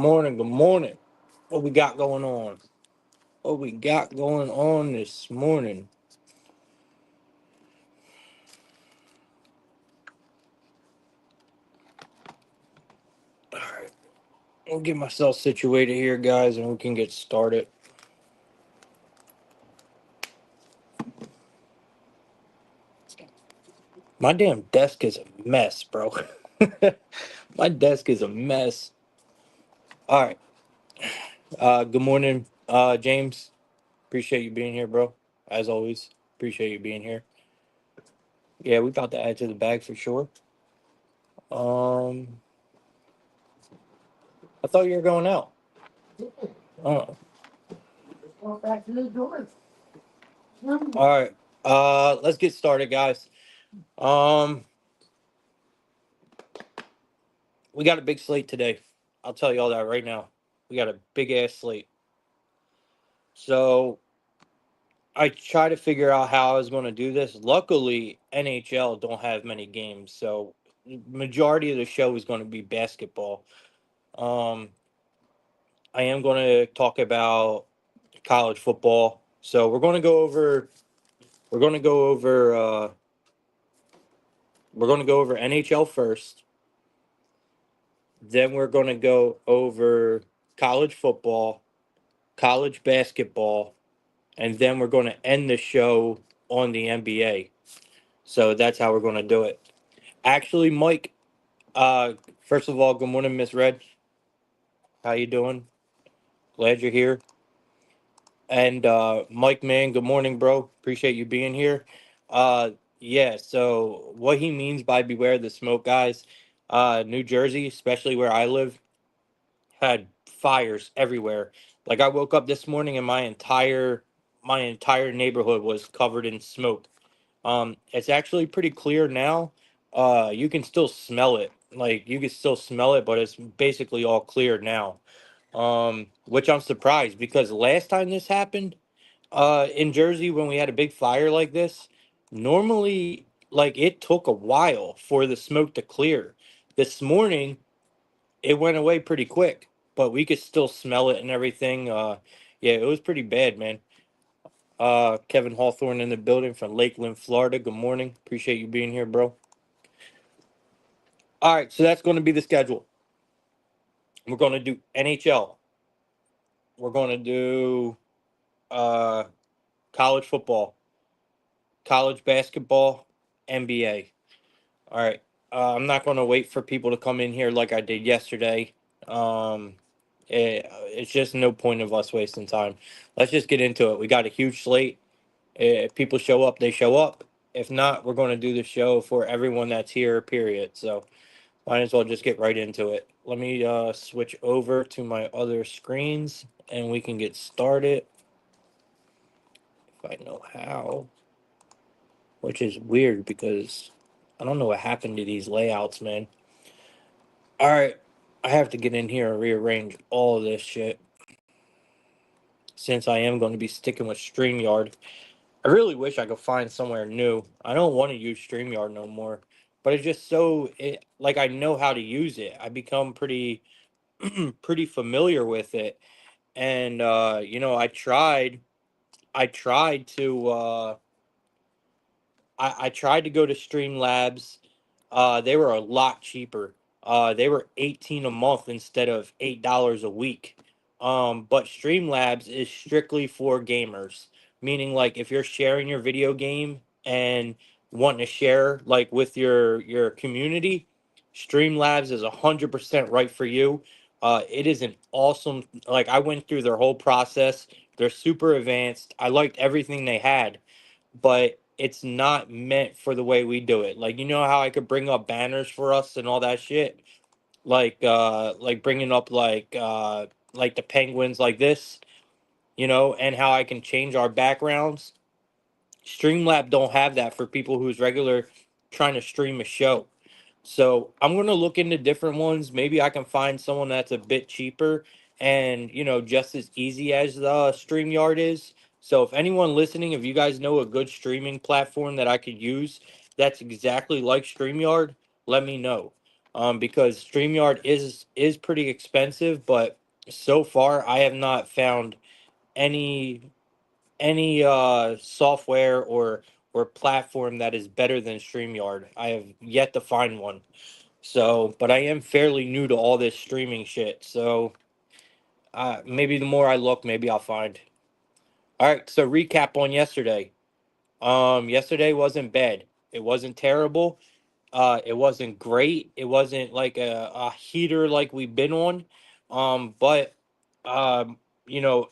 morning. Good morning. What we got going on? What we got going on this morning? All right. I'll get myself situated here, guys, and we can get started. My damn desk is a mess, bro. My desk is a mess. All right. Good morning, James. Appreciate you being here, bro. As always, appreciate you being here. Yeah, we about to add to the bag for sure. Um, I thought you were going out. Oh. All right. Let's get started, guys. Um, we got a big slate today. I'll tell you all that right now. We got a big ass slate. So I try to figure out how I was going to do this. Luckily, NHL don't have many games, so majority of the show is going to be basketball. Um, I am going to talk about college football. So we're going to go over. We're going to go over. We're going to go over NHL first. Then we're going to go over college football, college basketball, and then we're going to end the show on the NBA. So that's how we're going to do it. Actually, Mike, first of all, good morning, Miss Red. How you doing? Glad you're here. And Mike, man, good morning, bro. Appreciate you being here. Yeah, so what he means by beware the smoke, guys, New Jersey, especially where I live, had fires everywhere. Like I woke up this morning and my entire neighborhood was covered in smoke. It's actually pretty clear now. You can still smell it. Like you can still smell it, but it's basically all clear now. Which I'm surprised because last time this happened, in Jersey when we had a big fire like this, normally like it took a while for the smoke to clear. This morning it went away pretty quick, but we could still smell it and everything. Yeah, it was pretty bad, man. Kevin Hawthorne in the building from Lakeland, Florida. Good morning. Appreciate you being here, bro. All right, so that's going to be the schedule. We're going to do NHL. We're going to do uh, college football, college basketball, NBA. All right. I'm not going to wait for people to come in here like I did yesterday. Um, it's just no point of us wasting time. Let's just get into it. We got a huge slate. If people show up, they show up. If not, we're going to do the show for everyone that's here, period. So might as well just get right into it. Let me switch over to my other screens and we can get started if I know how, which is weird because I don't know what happened to these layouts, man. All right, I have to get in here and rearrange all of this shit since I am going to be sticking with StreamYard. I really wish I could find somewhere new. I don't want to use StreamYard no more, but it's just like I know how to use it. I become pretty pretty familiar with it. And I tried to go to Streamlabs. They were a lot cheaper. They were 18 a month instead of $8 a week. But Streamlabs is strictly for gamers, meaning like if you're sharing your video game and wanting to share like with your community, Streamlabs is 100% right for you. It is an awesome. Like I went through their whole process. They're super advanced. I liked everything they had, but it's not meant for the way we do it. Like you know how I could bring up banners for us and all that shit, like bringing up like the penguins like this, and how I can change our backgrounds. Streamlab don't have that for people who's regular trying to stream a show. So I'm gonna look into different ones. Maybe I can find someone that's a bit cheaper and just as easy as the StreamYard is. So if anyone listening, if you guys know a good streaming platform that I could use that's exactly like StreamYard, let me know. Because StreamYard is pretty expensive, but So far, I have not found any software or platform that is better than StreamYard. I have yet to find one. So, but I am fairly new to all this streaming shit. So, maybe the more I look, maybe I'll find. All right. So recap on yesterday. Yesterday wasn't bad. It wasn't terrible. It wasn't great. It wasn't like a heater like we've been on. But you know,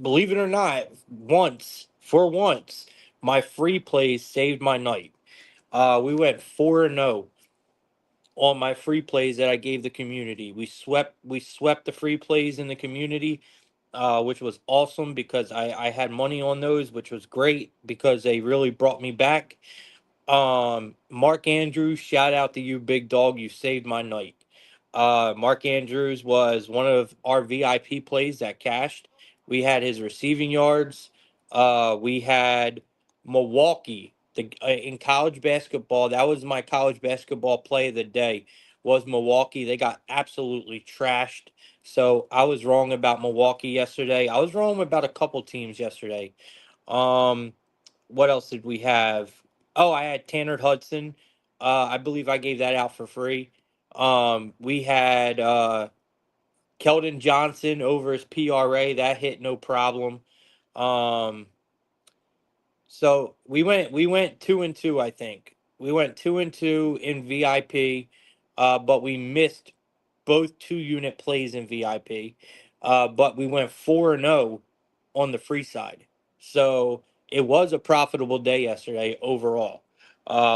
believe it or not, for once, my free plays saved my night. We went 4-0 on my free plays that I gave the community. We swept the free plays in the community, which was awesome because I had money on those, which was great because they really brought me back. Mark Andrews, shout out to you, big dog. You saved my night. Mark Andrews was one of our VIP plays that cashed. We had his receiving yards. We had Milwaukee. In college basketball, that was my college basketball play of the day. Was Milwaukee? They got absolutely trashed. So I was wrong about Milwaukee yesterday. I was wrong about a couple teams yesterday. Um, what else did we have? Oh, I had Tanner Hudson. I believe I gave that out for free. We had Keldon Johnson over his PRA. That hit no problem. Um, so we went 2-2, I think. We went 2-2 in VIP, but we missed both 2 unit plays in VIP. But we went 4-0 on the free side. So it was a profitable day yesterday overall,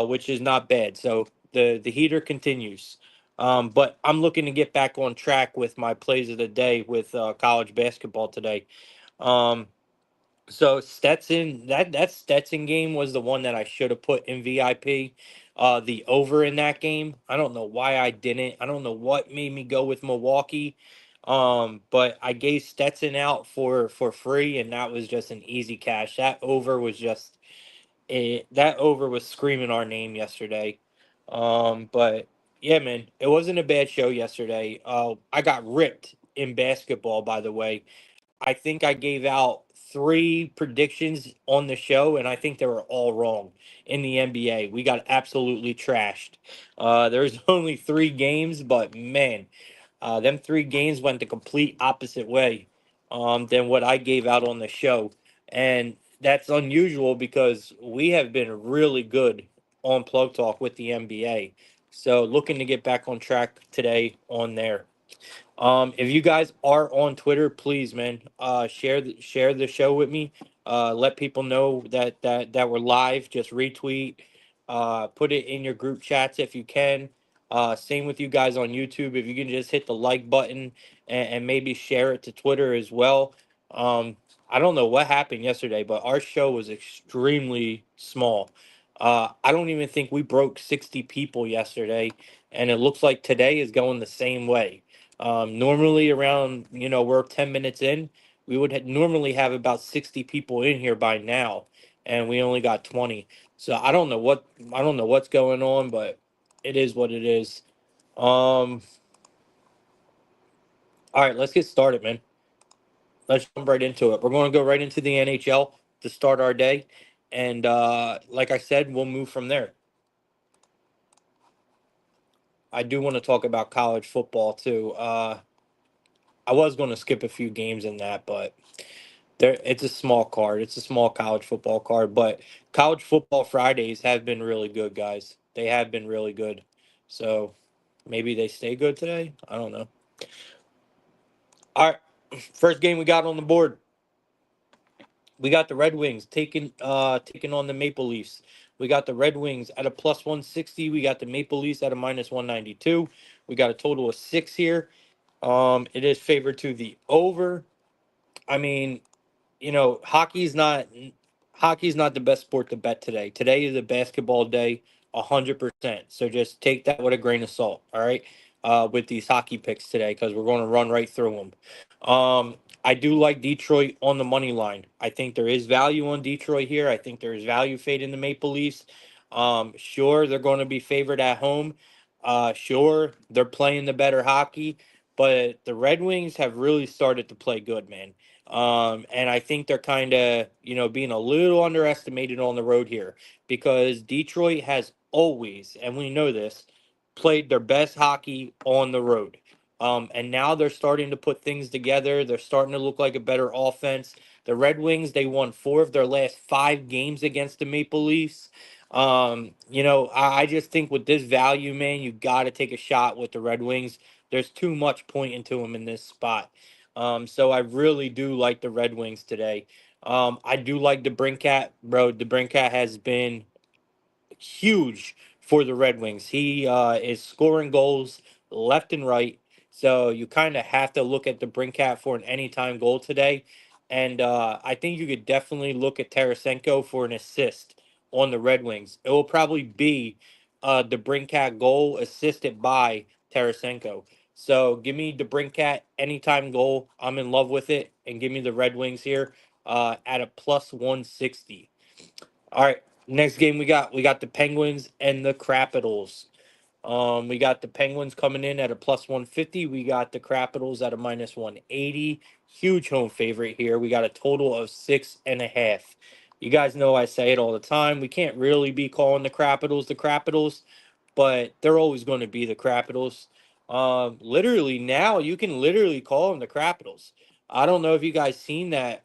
which is not bad. So the heater continues. But I'm looking to get back on track with my plays of the day with college basketball today. Um, so that Stetson game was the one that I should have put in VIP. The over in that game. I don't know why I didn't. I don't know what made me go with Milwaukee. But I gave Stetson out for free, and that was just an easy cash. That over was screaming our name yesterday. But yeah, man, it wasn't a bad show yesterday. I got ripped in basketball, by the way. I think I gave out 3 predictions on the show, and I think they were all wrong in the NBA. We got absolutely trashed. There's only 3 games, but man, them 3 games went the complete opposite way than what I gave out on the show. And that's unusual because we have been really good on Plug Talk with the NBA. So looking to get back on track today on there. If you guys are on Twitter, please, man, share the show with me. Let people know that we're live. Just retweet, put it in your group chats if you can. Same with you guys on YouTube. If you can just hit the like button and maybe share it to Twitter as well. Um, I don't know what happened yesterday, but our show was extremely small. I don't even think we broke 60 people yesterday, and it looks like today is going the same way. Normally around, we're 10 minutes in, we would normally have about 60 people in here by now, and we only got 20. So I don't know what's going on, but it is what it is. All right, let's get started, man. Let's jump right into it. We're going to go right into the NHL to start our day. And like I said, we'll move from there. I do want to talk about college football too. I was going to skip a few games in that, but it's a small card. It's a small college football card, but college football Fridays have been really good, guys. They have been really good. So maybe they stay good today. I don't know. All right, first game we got on the board. We got the Red Wings taking on the Maple Leafs. We got the Red Wings at a plus 160. We got the Maple Leafs at a minus 192. We got a total of 6 here. It is favored to the over. I mean, hockey's not the best sport to bet today. Today is a basketball day, 100%. So just take that with a grain of salt, all right? With these hockey picks today, because we're going to run right through them. I do like Detroit on the money line. I think there is value on Detroit here. I think there is value fade in the Maple Leafs. Sure, they're going to be favored at home. Sure, they're playing the better hockey. but the Red Wings have really started to play good, man. And I think they're kind of, being a little underestimated on the road here because Detroit has always, and we know this, played their best hockey on the road. And now they're starting to put things together. They're starting to look like a better offense. The Red Wings, they won 4 of their last 5 games against the Maple Leafs. I just think with this value, man, you got to take a shot with the Red Wings. There's too much pointing to them in this spot. So I really do like the Red Wings today. I do like the Brinkat, bro. The Brinkat has been huge for the Red Wings. He is scoring goals left and right. So you kind of have to look at the Brinkat for an anytime goal today. And I think you could definitely look at Tarasenko for an assist on the Red Wings. It will probably be the Brinkat goal assisted by Tarasenko. So give me the Brinkat anytime goal. I'm in love with it. And give me the Red Wings here at a plus 160. All right, next game we got the Penguins and the Capitals. We got the Penguins coming in at a plus 150. We got the Capitals at a minus 180. Huge home favorite here. We got a total of 6.5. You guys know I say it all the time. We can't really be calling the Capitals, but they're always going to be the Capitals. Literally now you can literally call them the Capitals. I don't know if you guys seen that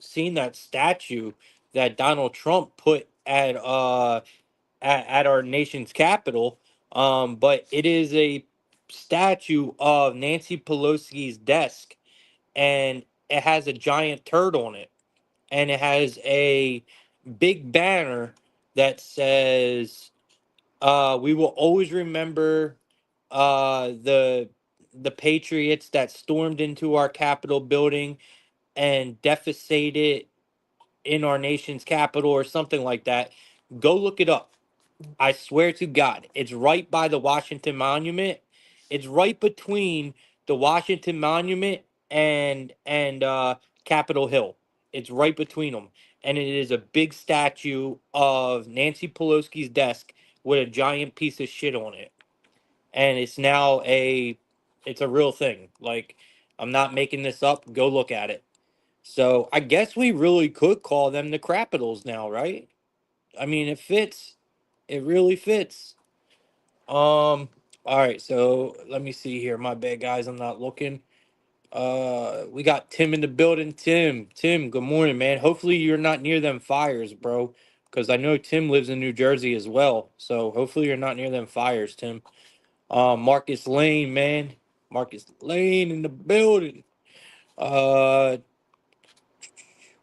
statue that Donald Trump put at our nation's capital. But it is a statue of Nancy Pelosi's desk, and it has a giant turd on it, and it has a big banner that says, "We will always remember the Patriots that stormed into our Capitol building and devastated in our nation's capital," or something like that. Go look it up. I swear to God, it's right by the Washington Monument. It's right between the Washington Monument and Capitol Hill. It's right between them, and it is a big statue of Nancy Pelosi's desk with a giant piece of shit on it, and it's a real thing. Like, I'm not making this up. Go look at it. So I guess we really could call them the Capitals now, right? I mean, it fits. It really fits. All right, so let me see here. My bad, guys. I'm not looking. We got Tim in the building. Tim, good morning, man. Hopefully you're not near them fires, bro. Because I know Tim lives in New Jersey as well. So hopefully you're not near them fires, Tim. Marcus Lane, man. Marcus Lane in the building. Uh,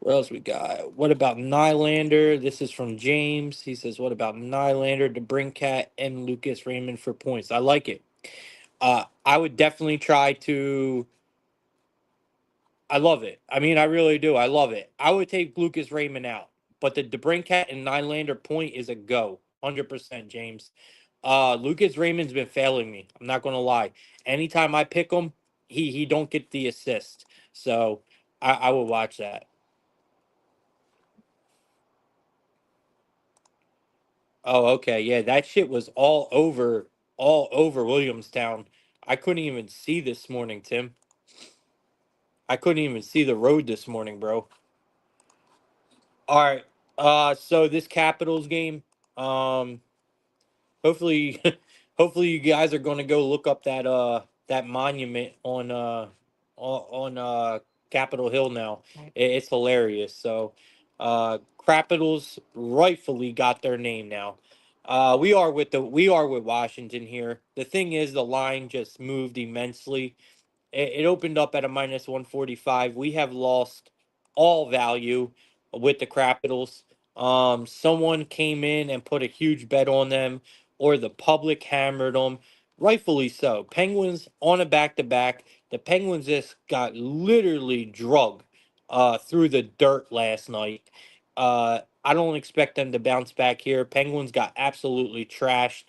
What else we got? What about Nylander? This is from James. He says, "What about Nylander, DeBrincat, and Lucas Raymond for points?" I like it. I would definitely try to. I love it. I mean, I really do. I love it. I would take Lucas Raymond out, but the DeBrincat and Nylander point is a go, 100%, James. Lucas Raymond's been failing me. I'm not gonna lie. Anytime I pick him, he don't get the assist. So I will watch that. Oh, okay. Yeah, that shit was all over Williamstown. I couldn't even see this morning, Tim. I couldn't even see the road this morning, bro. All right. So this Capitals game, um, hopefully, hopefully you guys are going to go look up that monument on Capitol Hill now. It's hilarious. So, Capitals rightfully got their name now. We are with Washington here. The thing is, the line just moved immensely. It opened up at a minus 145. We have lost all value with the Capitals. Someone came in and put a huge bet on them, or the public hammered them. Rightfully so. Penguins on a back to back. The Penguins just got literally drugged through the dirt last night. I don't expect them to bounce back here. Penguins got absolutely trashed.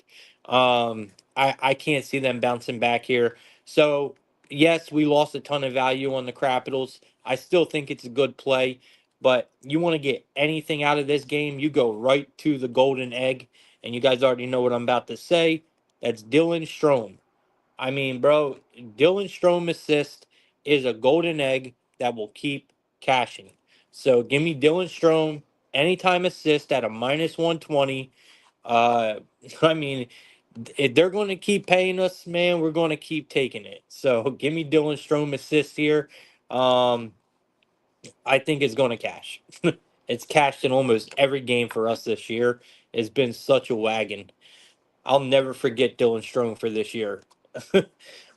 I can't see them bouncing back here. So yes, we lost a ton of value on the Capitals. I still think it's a good play, but you want to get anything out of this game, you go right to the golden egg. And you guys already know what I'm about to say. That's Dylan Strome. I mean, bro, Dylan Strome assist is a golden egg that will keep cashing. So give me Dylan Strome anytime assist at a minus 120. Uh, I mean, if they're going to keep paying us, man, we're going to keep taking it. So give me Dylan Strome assist here. Um, I think it's going to cash. It's cashed in almost every game for us this year. It's been such a wagon. I'll never forget Dylan Strome for this year. All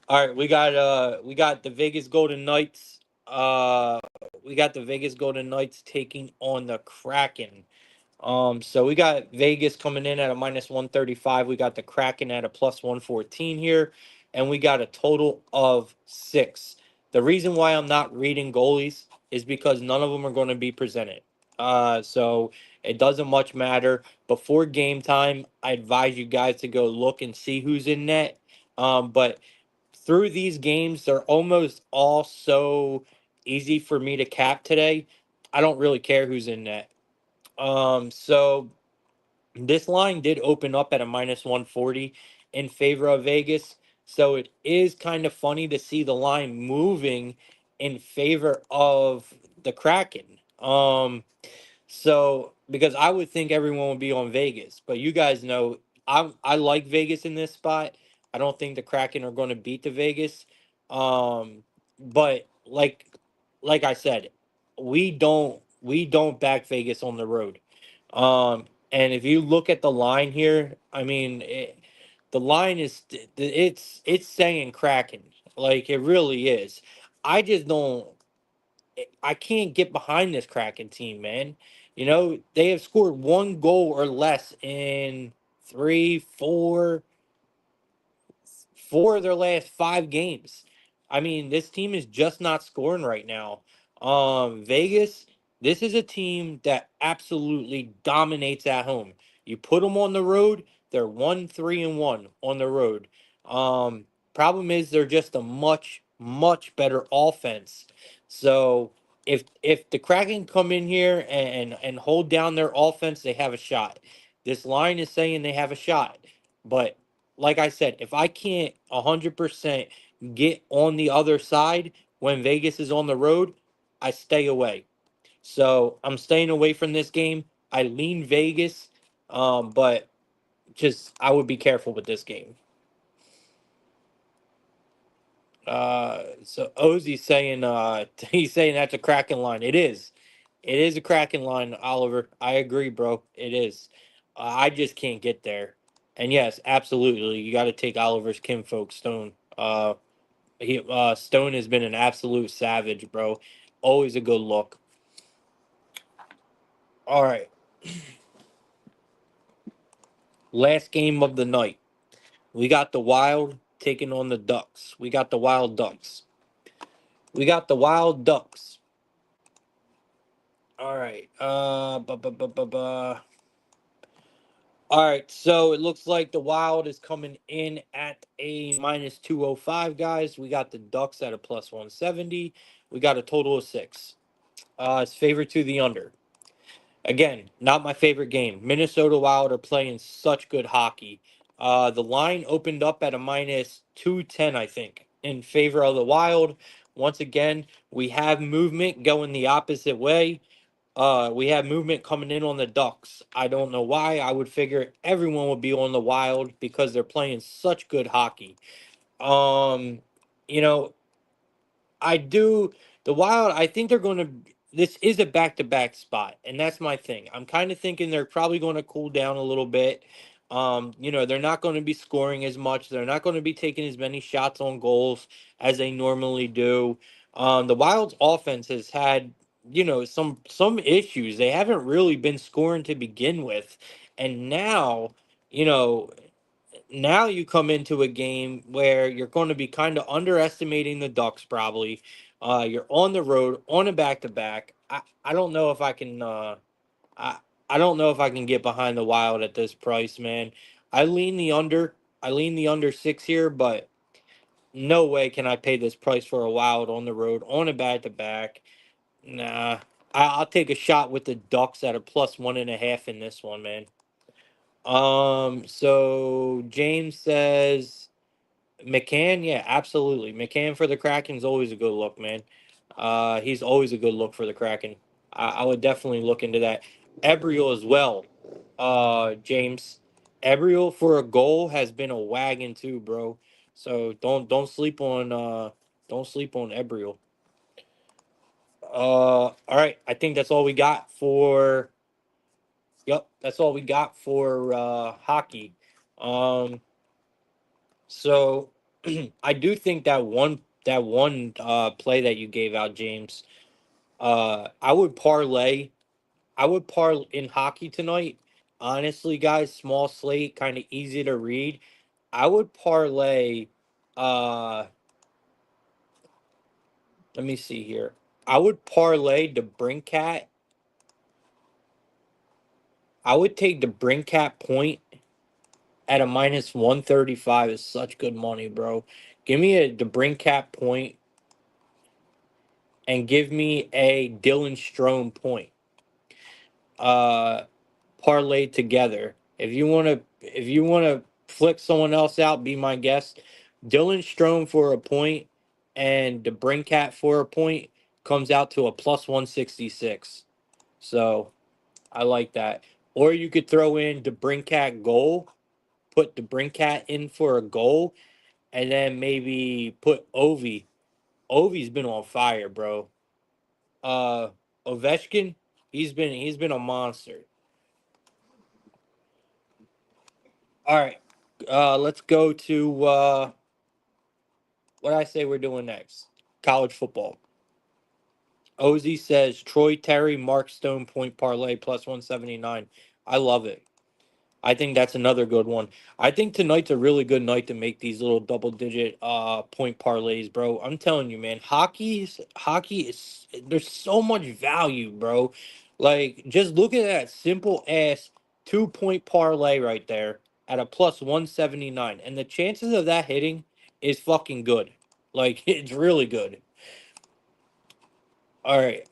right, we got the Vegas Golden Knights. We got the Vegas Golden Knights taking on the Kraken. So we got Vegas coming in at a minus 135. We got the Kraken at a plus 114 here, and we got a total of 6. The reason why I'm not reading goalies is because none of them are going to be presented. So it doesn't much matter. Before game time, I advise you guys to go look and see who's in net. But through these games, they're almost all so easy for me to cap today. I don't really care who's in net. So this line did open up at a minus 140 in favor of Vegas. So it is kind of funny to see the line moving in favor of the Kraken. So because I would think everyone would be on Vegas, but you guys know I like Vegas in this spot. I don't think the Kraken are going to beat the Vegas. But like I said, we don't back Vegas on the road. And if you look at the line here, I mean, the line is it's saying Kraken, like it really is. I just don't. I can't get behind this Kraken team, man. You know, they have scored one goal or less in three, four of their last 5 games. I mean, this team is just not scoring right now. Vegas, this is a team that absolutely dominates at home. You put them on the road, they're 1-3-1 on the road. Problem is they're just a much better offense. So if the Kraken come in here and hold down their offense, they have a shot. This line is saying they have a shot, but like I said, if I can't 100% get on the other side when Vegas is on the road, I stay away. So I'm staying away from this game. I lean Vegas, but just I would be careful with this game. So Ozzy's saying he's saying that's a Kraken line. It is. It is a Kraken line, Oliver. I agree, bro. It is. I just can't get there. And yes, absolutely, you got to take Oliver's kinfolk Stone. Stone has been an absolute savage, bro. Always a good look. All right, last game of the night. We got the Wild taking on the Ducks. We got the Wild Ducks. We got the Wild Ducks. All right. All right, so it looks like the Wild is coming in at a minus 205, guys. We got the Ducks at a plus 170. We got a total of 6. It's favored to the under. Again, not my favorite game. Minnesota Wild are playing such good hockey. The line opened up at a minus 210, I think, in favor of the Wild. Once again, we have movement going the opposite way. We have movement coming in on the Ducks. I don't know why. I would figure everyone would be on the Wild because they're playing such good hockey. Um, you know, I do the Wild. I think they're going to. This is a back-to-back spot, and that's my thing. I'm kind of thinking they're probably going to cool down a little bit. They're not going to be scoring as much. They're not going to be taking as many shots on goals as they normally do. The Wild's offense has had, some issues. They haven't really been scoring to begin with, and you know, now you come into a game where you're going to be kind of underestimating the Ducks probably. You're on the road on a back to back. I don't know if I can I I don't know if I can get behind the Wild at this price, man. I lean the under. I lean the under 6 here, but no way can I pay this price for a Wild on the road on a back to back. Nah. I'll take a shot with the Ducks at a plus 1.5 in this one, man. So James says McCann, yeah, absolutely. McCann for the Kraken's always a good look, man. He's always a good look for the Kraken. I would definitely look into that. Ebriel as well. James. Ebriel for a goal has been a wagon too, bro. So don't sleep on Ebriel. All right. I think that's all we got for. Yep, that's all we got for hockey. Um, so I do think that one play that you gave out, James. I would parlay. I would parlay in hockey tonight. Honestly, guys, small slate, kind of easy to read. I would parlay. Uh, Let me see here. I would parlay the Brinkat. I would take the Brinkat point at a minus 135 is such good money, bro. Give me a the Brinkat point and give me a Dylan Strome point. Uh Parlay together. If you wanna flick someone else out, be my guest. Dylan Strome for a point and the Brinkat for a point comes out to a plus 166. So I like that. Or you could throw in the Brinkat goal, put the Brinkat in for a goal, and then maybe put Ovi. Ovi's been on fire, bro. Uh Ovechkin, he's been a monster. All right. Let's go to what I say we're doing next. College football. Ozzy says Troy Terry, Mark Stone point parlay plus 179. I love it. I think that's another good one. I think tonight's a really good night to make these little double digit point parlays, bro. I'm telling you, man, hockey is there's so much value, bro. Like just look at that simple ass 2 point parlay right there at a plus 179. And the chances of that hitting is fucking good. Like it's really good. All right,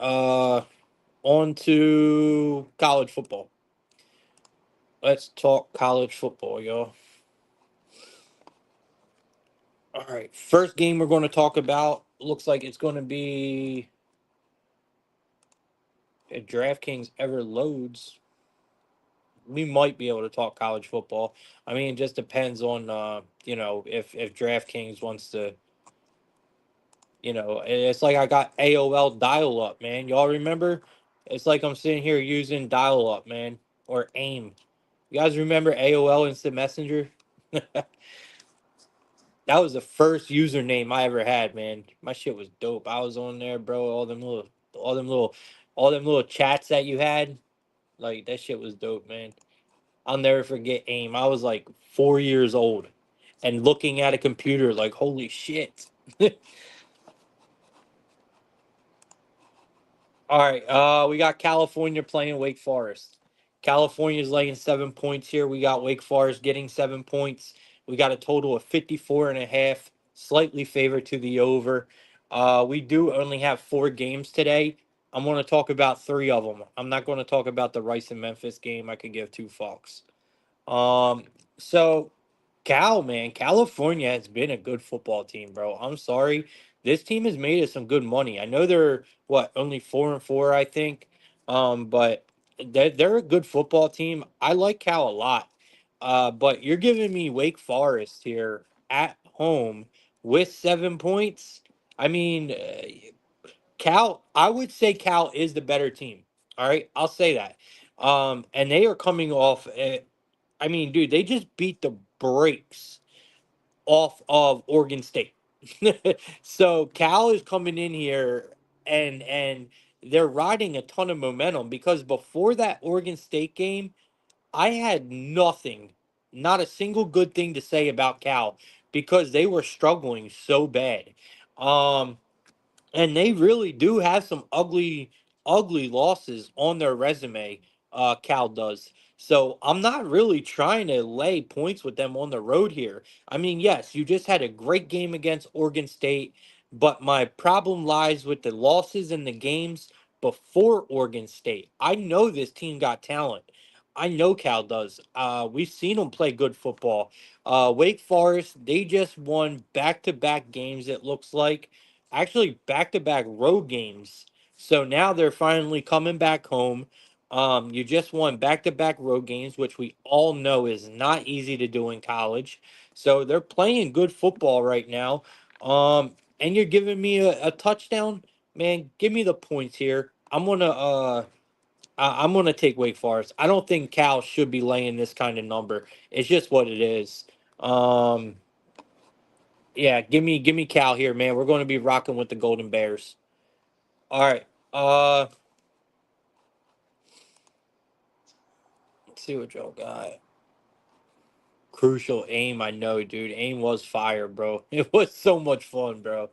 on to college football. Let's talk college football, y'all. All right. First game we're going to talk about looks like it's going to be if DraftKings ever loads. We might be able to talk college football. I mean, it just depends on if DraftKings wants to. It's like I got AOL dial up, man. Y'all remember? It's like I'm sitting here using dial up, man, or AIM. You guys remember AOL Instant Messenger? That was the first username I ever had, man. My shit was dope. I was on there, bro. All them little, all them little chats that you had. Like that shit was dope, man. I'll never forget AIM. I was like 4 years old, and looking at a computer like, holy shit. All right, we got California playing Wake Forest. California's laying 7 points here. We got Wake Forest getting 7 points. We got a total of 54 and a half, slightly favored to the over. We do only have 4 games today. I'm going to talk about 3 of them. I'm not going to talk about the Rice and Memphis game. I could give 2 fucks. So man, California has been a good football team, bro. I'm sorry. This team has made us some good money. I know they're what, only 4-4, I think. But they're a good football team. I like Cal a lot. But you're giving me Wake Forest here at home with 7 points. I mean, Cal, I would say Cal is the better team. All right, I'll say that. And they are coming off. I mean, dude, they just beat the brakes off of Oregon State. So Cal is coming in here and they're riding a ton of momentum because before that Oregon State game, I had nothing, not a single good thing to say about Cal because they were struggling so bad. Um and they really do have some ugly losses on their resume. Cal does. So I'm not really trying to lay points with them on the road here. I mean, yes, you just had a great game against Oregon State, but my problem lies with the losses in the games before Oregon State. I know this team got talent. I know Cal does. We've seen them play good football. Wake Forest, they just won back-to-back games. It looks like, actually back-to-back road games. So now they're finally coming back home. You just won back-to-back road games, which we all know is not easy to do in college. So they're playing good football right now. And you're giving me a touchdown, man. Give me the points here. I'm gonna take Wake Forest. I don't think Cal should be laying this kind of number. It's just what it is. Um, yeah, give me Cal here, man. We're going to be rocking with the Golden Bears. All right. Let's see what y'all got. Crucial aim, I know, dude. Aim was fire, bro. It was so much fun, bro.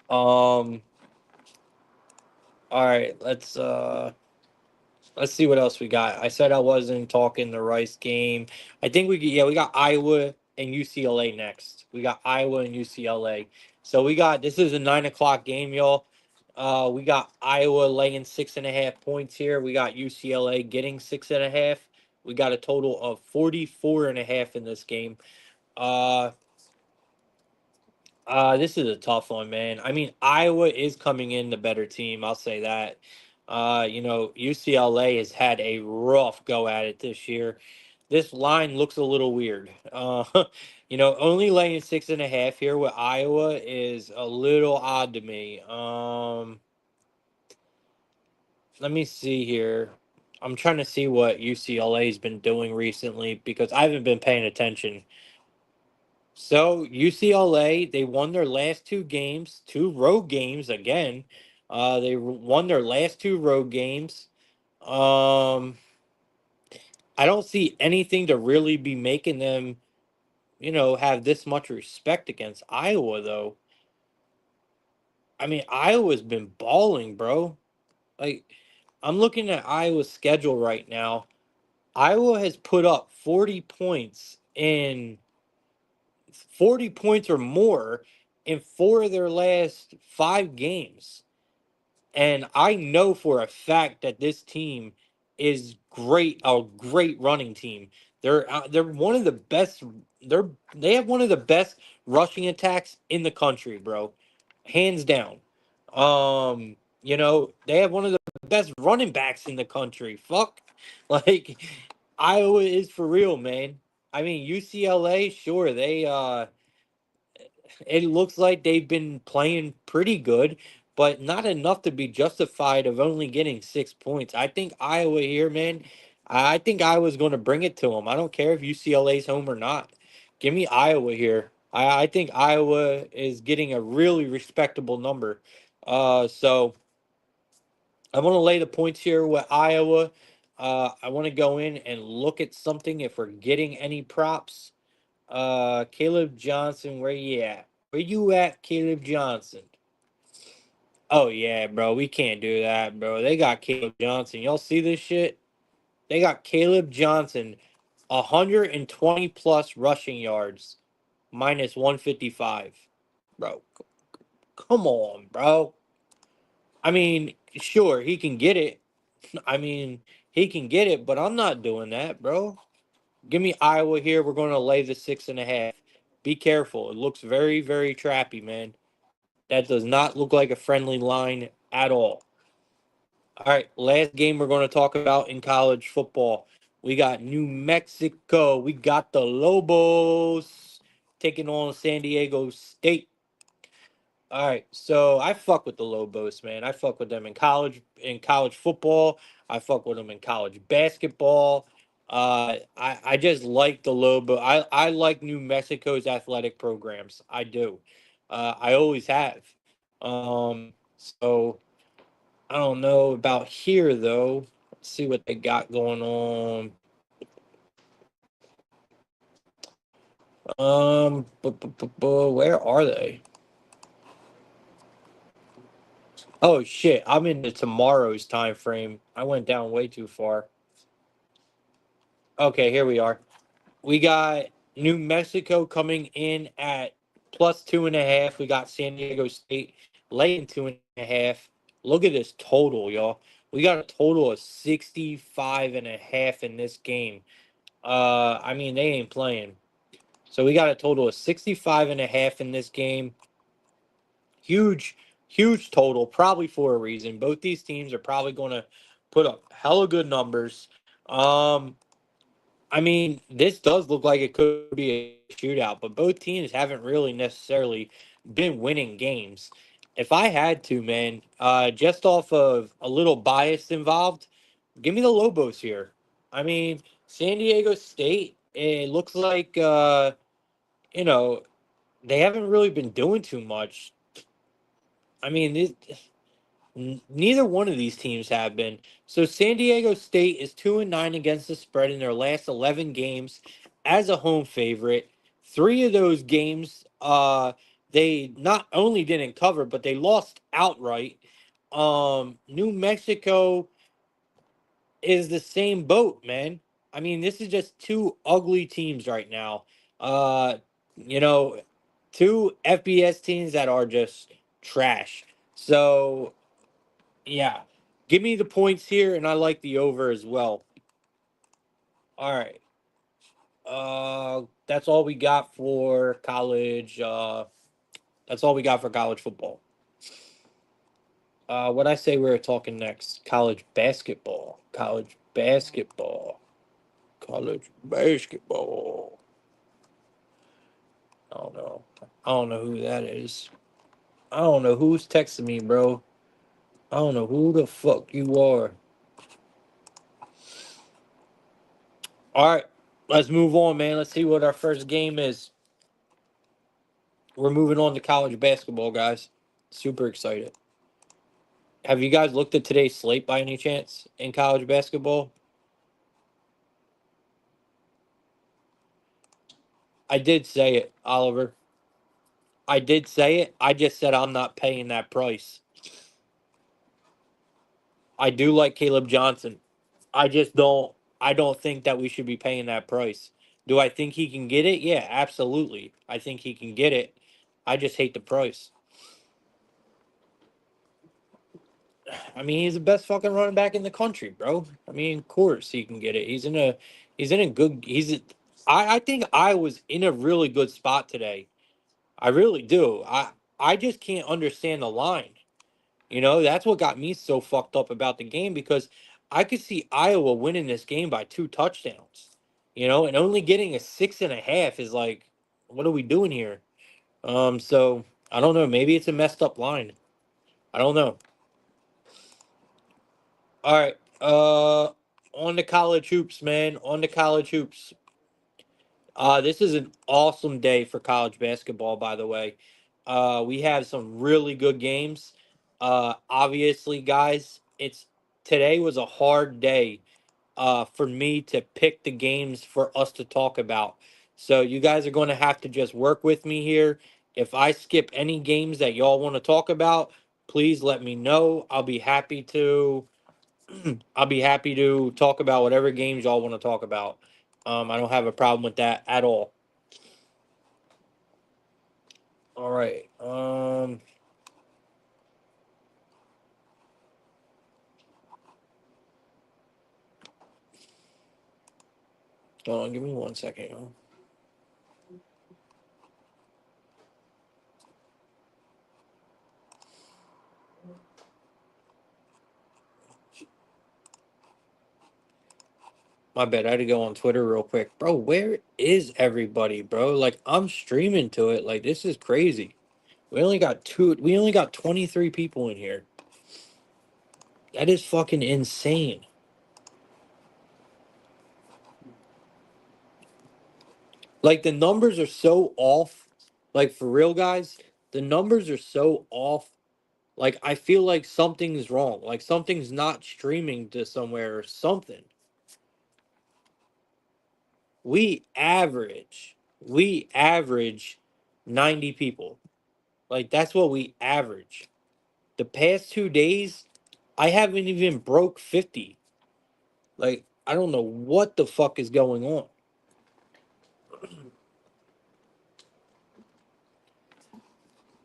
Um, all right, let's see what else we got. I said I wasn't talking the Rice game. I think we got Iowa and UCLA next. We got Iowa and UCLA. So this is a 9 o'clock game, y'all. We got Iowa laying 6.5 points here. We got UCLA getting 6.5. We got a total of 44.5 in this game. Uh, this is a tough one, man. I mean, Iowa is coming in the better team. I'll say that. UCLA has had a rough go at it this year. This line looks a little weird. Only laying 6.5 here with Iowa is a little odd to me. Let me see here. I'm trying to see what UCLA's been doing recently because I haven't been paying attention. So UCLA, they won their last two games, two road games again. They won their last two road games. Um, I don't see anything to really be making them, have this much respect against Iowa, though. I mean, Iowa's been balling, bro. Like, I'm looking at Iowa's schedule right now. Iowa has put up 40 points or more in four of their last five games. And I know for a fact that this team is great, a great running team. They're one of the best. They have one of the best rushing attacks in the country, bro, hands down. They have one of the best running backs in the country. Fuck, like Iowa is for real, man. I mean UCLA, sure it looks like they've been playing pretty good, but not enough to be justified of only getting 6 points. I think Iowa here, man. I think Iowa's going to bring it to them. I don't care if UCLA's home or not. Give me Iowa here. I think Iowa is getting a really respectable number. So I'm going to lay the points here with Iowa. I want to go in and look at something if we're getting any props. Caleb Johnson, where you at? Where you at, Caleb Johnson? Oh yeah, bro, we can't do that, bro. They got Caleb Johnson. Y'all see this shit? They got Caleb Johnson, 120 plus rushing yards, minus 155. Bro, come on, bro. I mean, sure, he can get it. I mean, he can get it, but I'm not doing that, bro. Give me Iowa here. We're going to lay the 6.5. Be careful. It looks very, very trappy, man. That does not look like a friendly line at all. All right, last game we're going to talk about in college football. We got New Mexico. We got the Lobos taking on San Diego State. All right, so I fuck with the Lobos, man. I fuck with them in college football. I fuck with them in college basketball. I just like the Lobo. I like New Mexico's athletic programs. I do. I always have. So I don't know about here though. Let's see what they got going on. Where are they? Oh shit! I'm into tomorrow's time frame. I went down way too far. Okay, here we are. We got New Mexico coming in at plus 2.5. We got San Diego State laying 2.5. Look at this total, y'all. We got a total of 65.5 in this game. I mean, they ain't playing. So we got a total of 65.5 in this game. Huge, huge total, probably for a reason. Both these teams are probably going to put up hella good numbers. I mean, this does look like it could be a shootout, but both teams haven't really necessarily been winning games. If I had to, man, just off of a little bias involved, give me the Lobos here. I mean, San Diego State, it looks like, you know, they haven't really been doing too much. I mean, neither one of these teams have been. So San Diego State is 2-9 against the spread in their last 11 games as a home favorite. Three of those games, they not only didn't cover, but they lost outright. New Mexico is the same boat, man. I mean, this is just two ugly teams right now. Uh, you know, two FBS teams that are just trash. So yeah. Give me the points here, and I like the over as well. All right. That's all we got for college. That's all we got for college football. What I say we were talking next? College basketball. College basketball. College basketball. I don't know. I don't know who that is. I don't know who's texting me, bro. I don't know who the fuck you are. All right. Let's move on, man. Let's see what our first game is. We're moving on to college basketball, guys. Super excited. Have you guys looked at today's slate by any chance in college basketball? I did say it, Oliver. I did say it. I just said I'm not paying that price. I do like Caleb Johnson. I just don't I don't think that we should be paying that price. Do I think he can get it? Yeah, absolutely. I think he can get it. I just hate the price. I mean, he's the best fucking running back in the country, bro. I mean, of course he can get it. He's in a good I think I was in a really good spot today. I really do. I just can't understand the line. That's what got me so fucked up about the game because I could see Iowa winning this game by 2 touchdowns. And only getting a 6.5 is like, what are we doing here? So I don't know. Maybe it's a messed up line. I don't know. All right. On the college hoops, man. On the college hoops. This is an awesome day for college basketball, by the way. We have some really good games. Obviously, guys, it's today was a hard day for me to pick the games for us to talk about. So you guys are going to have to just work with me here. If I skip any games that y'all want to talk about, please let me know. I'll be happy to talk about whatever games y'all want to talk about. I don't have a problem with that at all. All right. Hold on, give me 1 second. My bad. I had to go on Twitter real quick, bro. Where is everybody, bro? Like I'm streaming to it. Like this is crazy. We only got two. We only got 23 people in here. That is fucking insane. Like the numbers are so off. Like for real, guys, the numbers are so off. Like I feel like something's wrong. Like something's not streaming to somewhere or something. We average 90 people. Like that's what we average. The past 2 days, I haven't even broke 50. Like I don't know what the fuck is going on.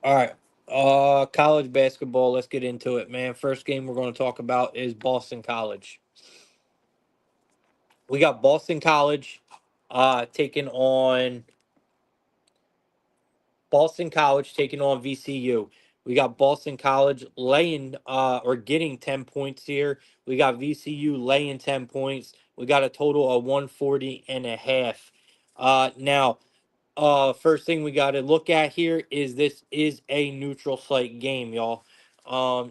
All right. College basketball. Let's get into it, man. First game we're going to talk about is Boston College. We got Boston College taking on VCU. We got Boston College laying or getting 10 points here. We got VCU laying 10 points. We got a total of 140 and a half. Now, first thing we got to look at here is this is a neutral site game, y'all.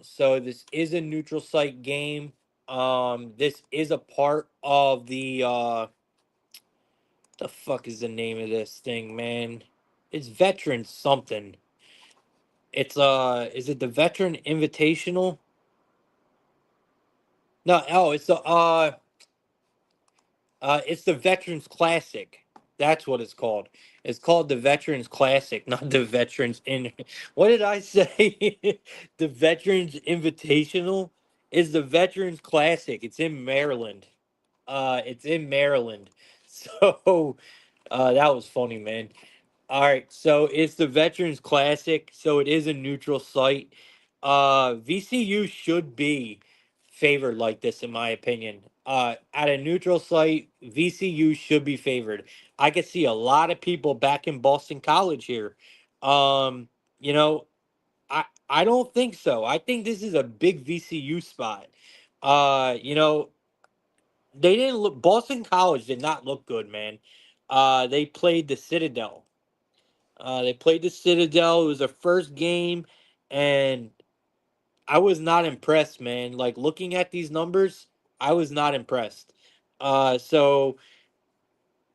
So this is a neutral site game. This is a part of the fuck is the name of this thing, man? It's veteran something. It's is it the Veteran Invitational? No, oh, it's the Veterans Classic. That's what it's called. It's called the Veterans Classic, not the Veterans in. What did I say? The Veterans Invitational is the Veterans Classic. It's in Maryland. It's in Maryland. So, that was funny, man. All right, so it's the Veterans Classic, so it is a neutral site. VCU should be favored like this, in my opinion. At a neutral site, VCU should be favored. I could see a lot of people back in Boston College here. Um, you know, I don't think so. I think this is a big VCU spot. You know, they didn't look. Boston College did not look good, man. They played the Citadel. They played the Citadel. It was their first game, and I was not impressed, man. Like looking at these numbers, I was not impressed. So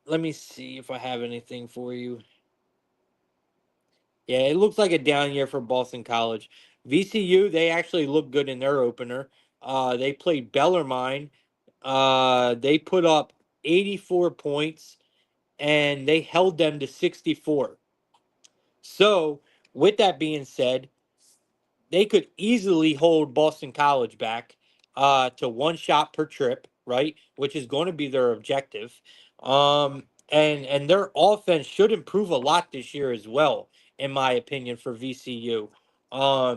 let me see if I have anything for you. Yeah, it looks like a down year for Boston College. VCU, they actually looked good in their opener. They played Bellarmine. They put up 84 points, and they held them to 64. So, with that being said, they could easily hold Boston College back to one shot per trip, right? Which is going to be their objective. And their offense should improve a lot this year as well, in my opinion, for VCU.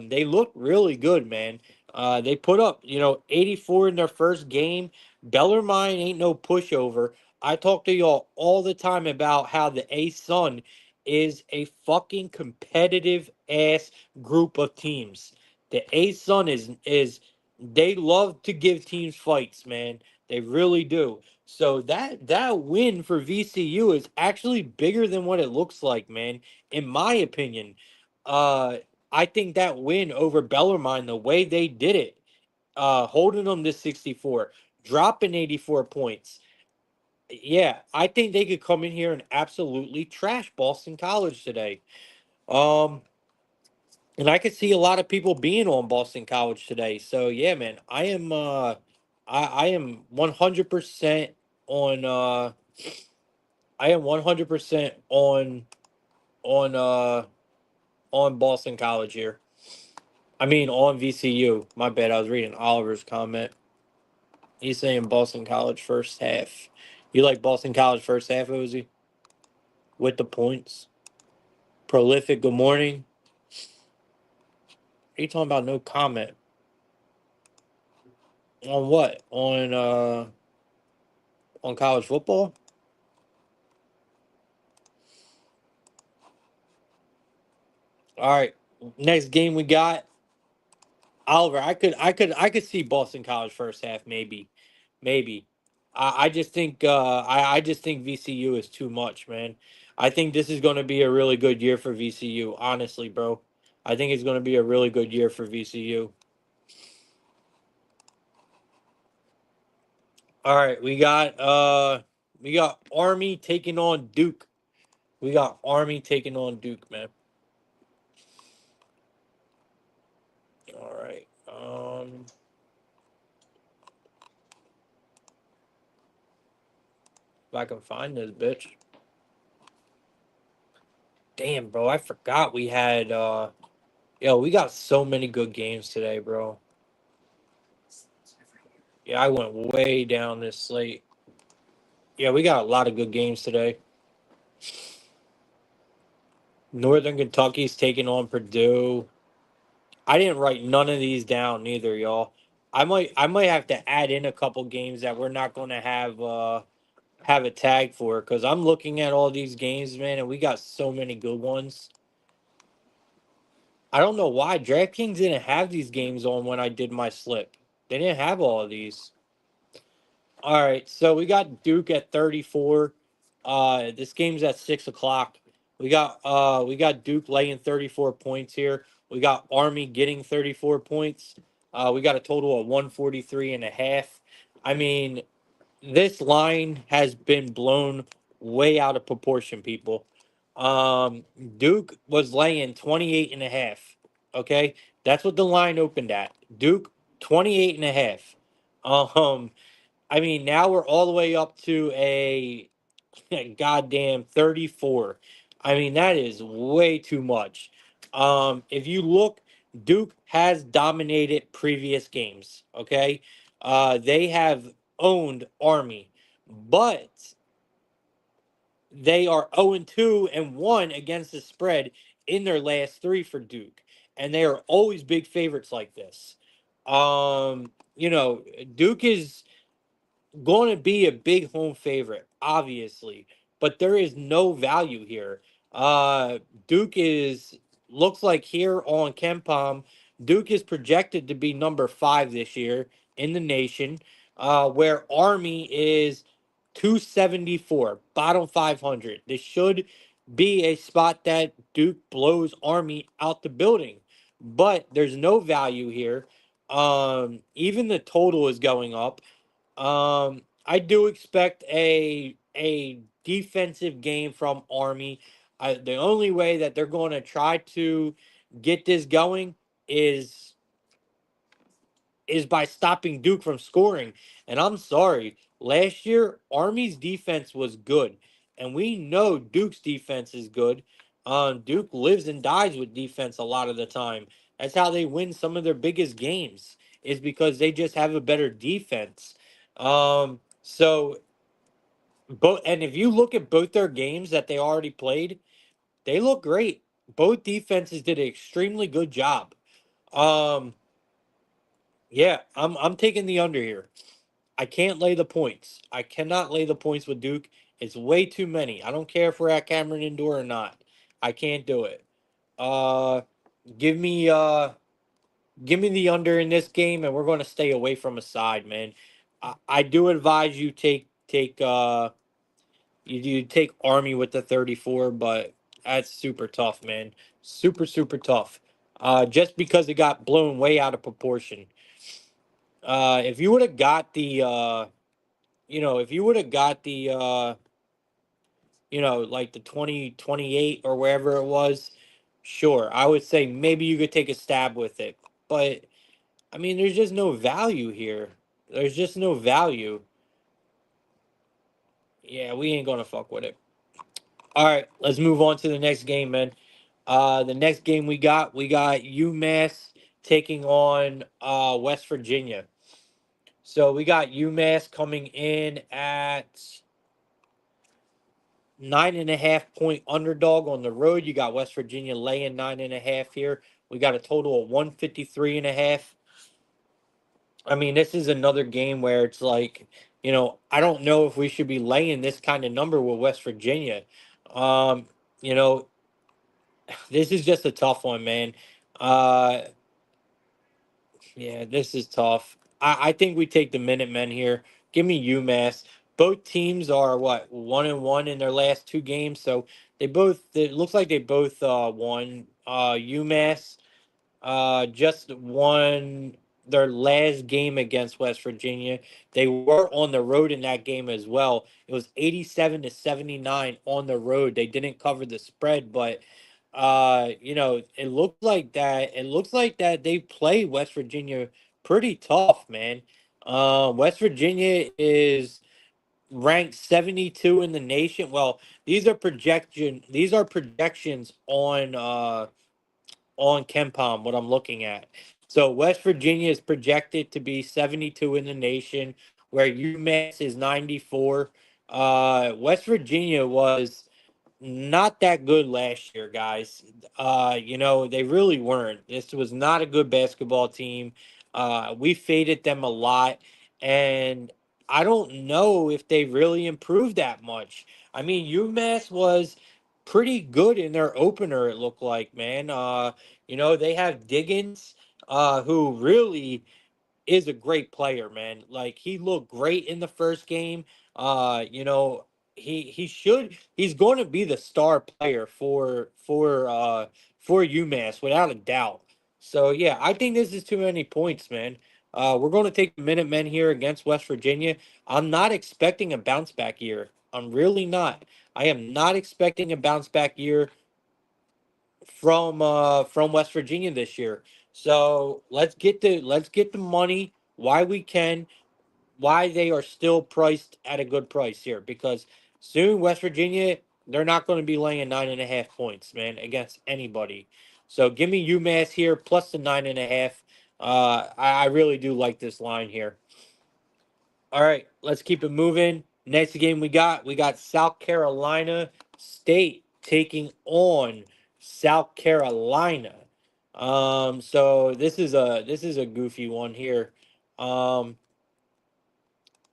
They look really good, man. They put up, 84 in their first game. Bellarmine ain't no pushover. I talk to y'all all the time about how the A Sun is a fucking competitive ass group of teams. The A Sun is they love to give teams fights, man. They really do. So that win for VCU is actually bigger than what it looks like, man. In my opinion, uh, I think that win over Bellarmine, the way they did it, holding them to 64, dropping 84 points. Yeah, I think they could come in here and absolutely trash Boston College today. Um, and I could see a lot of people being on Boston College today. So yeah, man, I am 100% on I am 100% on on Boston College here. I mean on VCU. My bad, I was reading Oliver's comment. He's saying Boston College first half. You like Boston College first half, Ozzy? With the points. Prolific, good morning. Are you talking about no comment? On what? On college football? All right. Next game we got Oliver. I could see Boston College first half maybe, maybe. I just think I just think VCU is too much, man. I think this is going to be a really good year for VCU. Honestly, bro, I think it's going to be a really good year for VCU. All right, we got Army taking on Duke. We got Army taking on Duke, man. All right. If I can find this bitch. Damn, bro, I forgot we had yo, we got so many good games today, bro. Yeah, I went way down this slate. Yeah, we got a lot of good games today. Northern Kentucky's taking on Purdue. I didn't write none of these down neither, y'all. I might have to add in a couple games that we're not going to have a tag for because I'm looking at all these games, man, and we got so many good ones. I don't know why DraftKings didn't have these games on when I did my slip. They didn't have all of these. All right, so we got Duke at 34. This game's at 6 o'clock. We got Duke laying 34 points here. We got Army getting 34 points. We got a total of 143 and a half. I mean, this line has been blown way out of proportion, people. Duke was laying 28 and a half. Okay, that's what the line opened at. Duke 28 and a half. Um, I mean, now we're all the way up to a goddamn 34. I mean, that is way too much. If you look, Duke has dominated previous games, okay? They have owned Army, but they are 0-2 and 1 against the spread in their last three for Duke. And they are always big favorites like this. Duke is going to be a big home favorite, obviously, but there is no value here. Uh, Duke is looks like here on Kempom, Duke is projected to be number 5 this year in the nation, where Army is 274, bottom 500. This should be a spot that Duke blows Army out the building, but there's no value here. Even the total is going up. I do expect a defensive game from Army. The only way that they're going to try to get this going is is by stopping Duke from scoring. And I'm sorry, last year Army's defense was good, and we know Duke's defense is good. Duke lives and dies with defense a lot of the time. That's how they win some of their biggest games. Is because they just have a better defense. So both, and if you look at both their games that they already played, they look great. Both defenses did an extremely good job. Um, yeah, I'm taking the under here. I can't lay the points. I cannot lay the points with Duke. It's way too many. I don't care if we're at Cameron Indoor or not. I can't do it. Uh, give me uh, give me the under in this game, and we're going to stay away from a side, man. I do advise you you take Army with the 34, but that's super tough, man. Super tough. Just because it got blown way out of proportion. If you would have got if you would have got like the 2028 or wherever it was, sure, I would say maybe you could take a stab with it. But I mean, there's just no value here. There's just no value. Yeah, we ain't gonna fuck with it. All right, let's move on to the next game, man. The next game we got UMass taking on West Virginia. So we got UMass coming in at 9.5 point underdog on the road. You got West Virginia laying 9.5 here. We got a total of 153.5. I mean, this is another game where it's like, I don't know if we should be laying this kind of number with West Virginia. Um, you know, this is just a tough one, man. Uh, yeah, this is tough. I think we take the Minutemen here. Give me UMass. Both teams are what 1-1 in their last two games, so it looks like they both won. UMass just won their last game against West Virginia. They were on the road in that game as well. It was 87-79 on the road. They didn't cover the spread, but it looks like that they play West Virginia pretty tough, man. West Virginia is ranked 72 in the nation. Well, these are projections on Kempom, what I'm looking at. So West Virginia is projected to be 72 in the nation, where UMass is 94. West Virginia was not that good last year, guys. They really weren't. This was not a good basketball team. We faded them a lot, and I don't know if they really improved that much. I mean, UMass was pretty good in their opener, it looked like, man. They have Diggins, who really is a great player, man. Like he looked great in the first game. He's going to be the star player for UMass without a doubt. So yeah, I think this is too many points, man. We're going to take the Minutemen here against West Virginia. I'm not expecting a bounce back year. I'm really not. I am not expecting a bounce back year from West Virginia this year. So let's get the money why we can, why they are still priced at a good price here, because soon West Virginia, they're not going to be laying 9.5 points, man, against anybody. So give me UMass here plus the 9.5. I really do like this line here. All right, let's keep it moving. Next game we got South Carolina State taking on South Carolina. So this is a goofy one here. Um,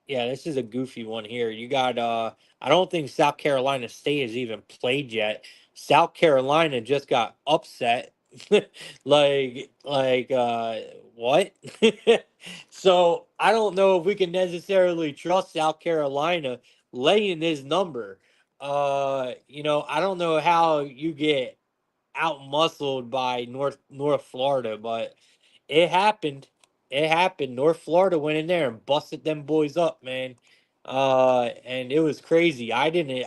yeah, this is a goofy one here. You got I don't think South Carolina State has even played yet. South Carolina just got upset. like what? So I don't know if we can necessarily trust South Carolina laying this number. I don't know how you get out muscled by North Florida, but it happened. It happened. North Florida went in there and busted them boys up, man. And it was crazy. I didn't.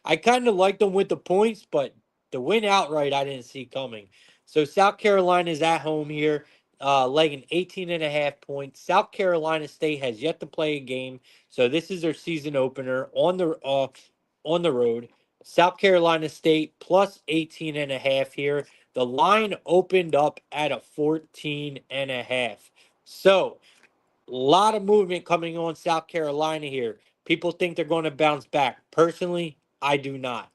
I kind of liked them with the points, but the win outright, I didn't see coming. So South Carolina is at home here, laying 18.5 points. South Carolina State has yet to play a game, so this is their season opener on the road. South Carolina State plus 18.5 here. The line opened up at a 14.5. So a lot of movement coming on South Carolina here. People think they're going to bounce back. Personally, I do not.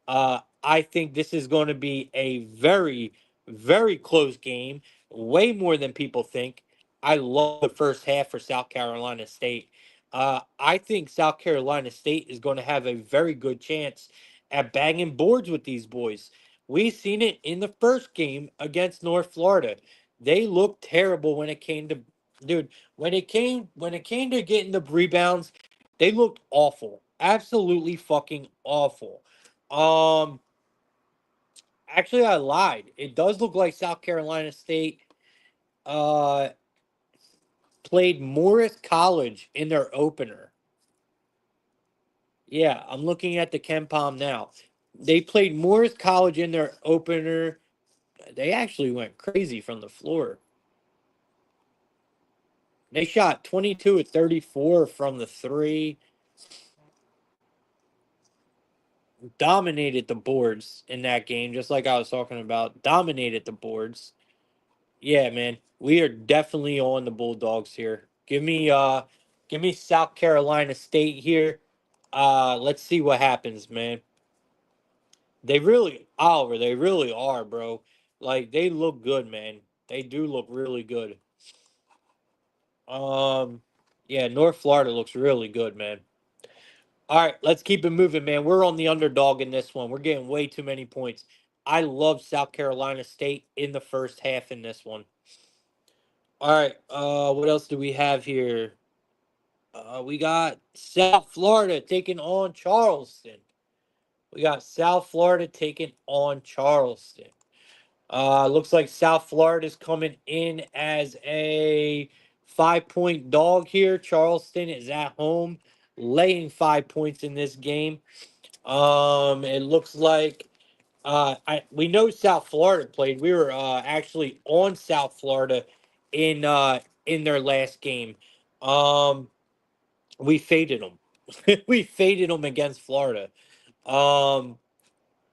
I think this is going to be a very, very close game, way more than people think. I love the first half for South Carolina State. I think South Carolina State is going to have a very good chance at bagging boards with these boys. We've seen it in the first game against North Florida. They looked terrible when it came to, dude, when it came to getting the rebounds, they looked awful. Absolutely fucking awful. Um Actually I lied. It does look like South Carolina State uh played Morris College in their opener. Yeah, I'm looking at the Ken Palm now. They played Morris College in their opener. They actually went crazy from the floor. They shot 22 at 34 from the three. Dominated the boards in that game, just like I was talking about. Dominated the boards. Yeah, man. We are definitely on the Bulldogs here. Give me South Carolina State here. Let's see what happens, man. They really, Oliver, they really are, bro. Like they look good, man. They do look really good. Um, yeah, North Florida looks really good, man. All right, let's keep it moving, man. We're on the underdog in this one. We're getting way too many points. I love South Carolina State in the first half in this one. All right, what else do we have here? We got South Florida taking on Charleston. We got South Florida taking on Charleston. Looks like South Florida's coming in as a 5 point dog here. Charleston is at home, laying 5 points in this game. It looks like we know South Florida played. We were actually on South Florida in their last game. Um, we faded them. We faded them against Florida. Um,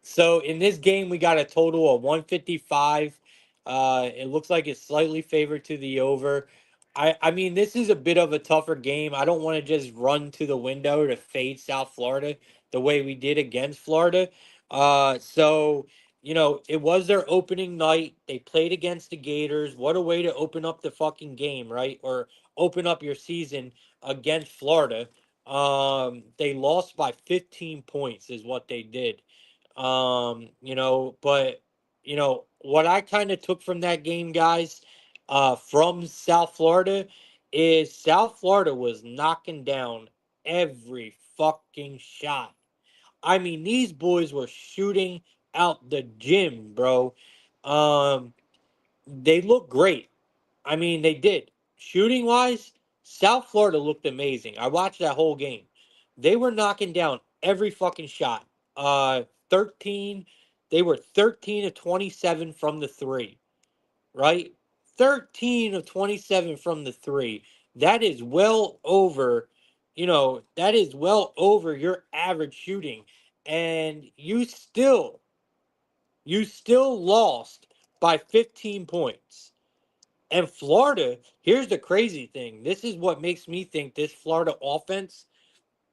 so in this game, we got a total of 155. It looks like it's slightly favored to the over. I mean, this is a bit of a tougher game. I don't want to just run to the window to fade South Florida the way we did against Florida. So it was their opening night. They played against the Gators. What a way to open up the fucking game, right? Or open up your season against Florida. They lost by 15 points is what they did. But what I kind of took from that game, guys, from South Florida is South Florida was knocking down every fucking shot. I mean, these boys were shooting out the gym, bro. Um, they look great. I mean, they did. Shooting wise, South Florida looked amazing. I watched that whole game. They were knocking down every fucking shot. 13, they were 13 of 27 from the three, right? 13 of 27 from the three. That is well over, that is well over your average shooting. And you still lost by 15 points. And Florida, here's the crazy thing. This is what makes me think this Florida offense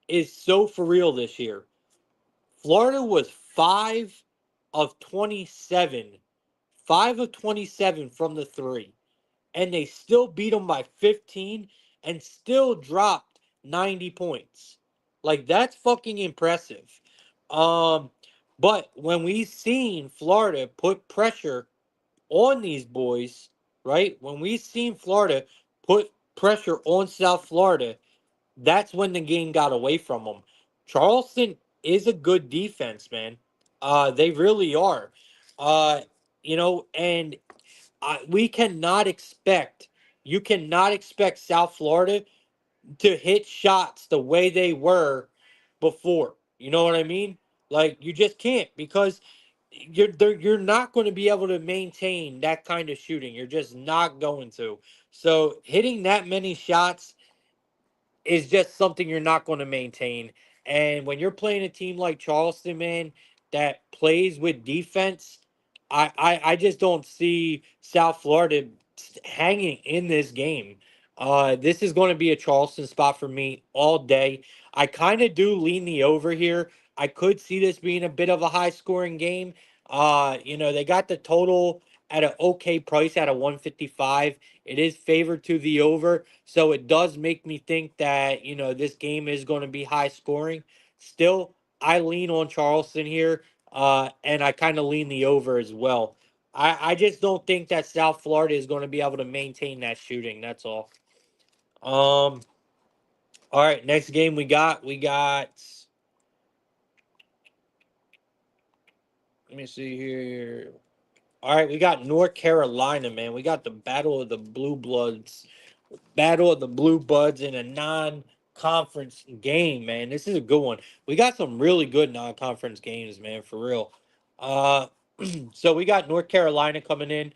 is so for real this year. Florida was 5 of 27, 5 of 27 from the three, and they still beat them by 15 and still dropped 90 points. Like, that's fucking impressive. Um, but when we seen Florida put pressure on these boys, right? When we seen Florida put pressure on South Florida, that's when the game got away from them. Charleston is a good defense, man. They really are. Uh, and we cannot expect, you cannot expect South Florida to hit shots the way they were before. You know what I mean? Like, you just can't, because you're not going to be able to maintain that kind of shooting. You're just not going to. So hitting that many shots is just something you're not going to maintain. And when you're playing a team like Charleston, man, that plays with defense, I just don't see South Florida hanging in this game. This is going to be a Charleston spot for me all day. I kind of do lean the over here. I could see this being a bit of a high scoring game. They got the total at an okay price at a 155. It is favored to the over, so it does make me think that, this game is going to be high scoring. Still, I lean on Charleston here, and I kind of lean the over as well. I just don't think that South Florida is going to be able to maintain that shooting. That's all. Um, all right, next game we got. Let me see here. All right, we got North Carolina, man. We got the Battle of the Blue Bloods. Battle of the Blue Buds in a non-conference game, man. This is a good one. We got some really good non-conference games, man, for real. Uh, so we got North Carolina coming in,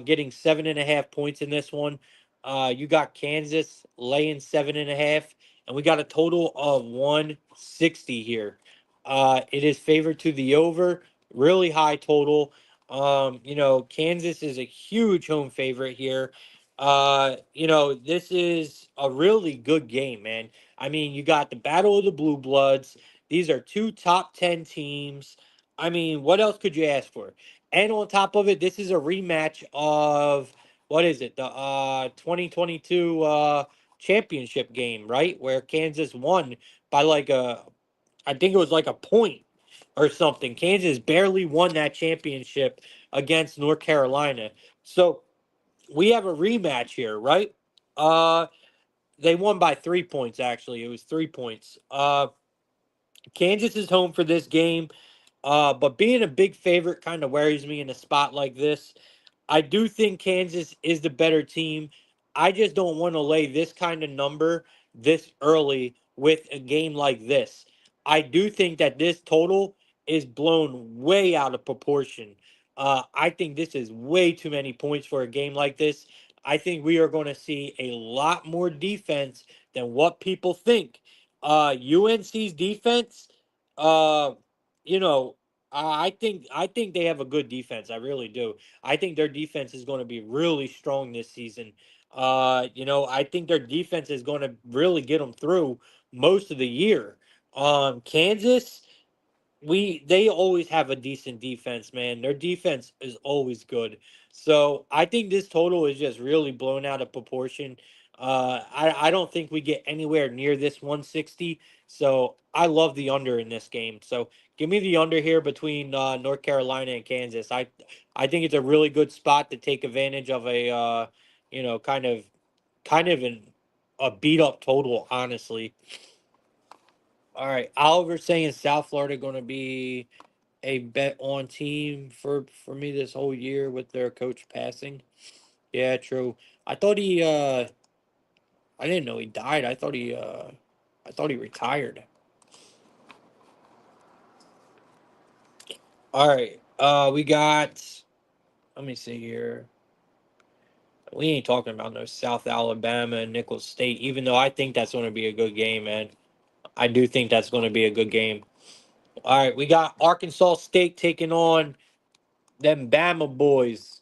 getting 7.5 points in this one. You got Kansas laying 7.5, and we got a total of 160 here. It is favored to the over, really high total. Kansas is a huge home favorite here. This is a really good game, man. I mean, you got the Battle of the Blue Bloods. These are two top 10 teams. I mean, what else could you ask for? And on top of it, this is a rematch of, what is it? The 2022 championship game, right? Where Kansas won by I think it was like a point or something. Kansas barely won that championship against North Carolina. So, we have a rematch here, right? Uh, they won by 3 points. Actually, it was 3 points. Kansas is home for this game. But being a big favorite kind of worries me in a spot like this. I do think Kansas is the better team. I just don't want to lay this kind of number this early with a game like this. I do think that this total is blown way out of proportion. I think this is way too many points for a game like this. I think we are going to see a lot more defense than what people think. UNC's defense, uh, you know, I think they have a good defense. I really do. I think their defense is going to be really strong this season. I think their defense is going to really get them through most of the year. Kansas, they always have a decent defense, man. Their defense is always good. So I think this total is just really blown out of proportion. I don't think we get anywhere near this 160. So I love the under in this game. So give me the under here between North Carolina and Kansas. I think it's a really good spot to take advantage of a you know kind of a beat up total, honestly. All right, Oliver's saying South Florida going to be a bet on team for me this whole year with their coach passing. Yeah, true. I thought he I didn't know he died. I thought he retired. All right. We got let me see here. We ain't talking about no South Alabama and Nicholls State, even though I think that's going to be a good game, man. I do think that's going to be a good game. All right, we got Arkansas State taking on them Bama boys.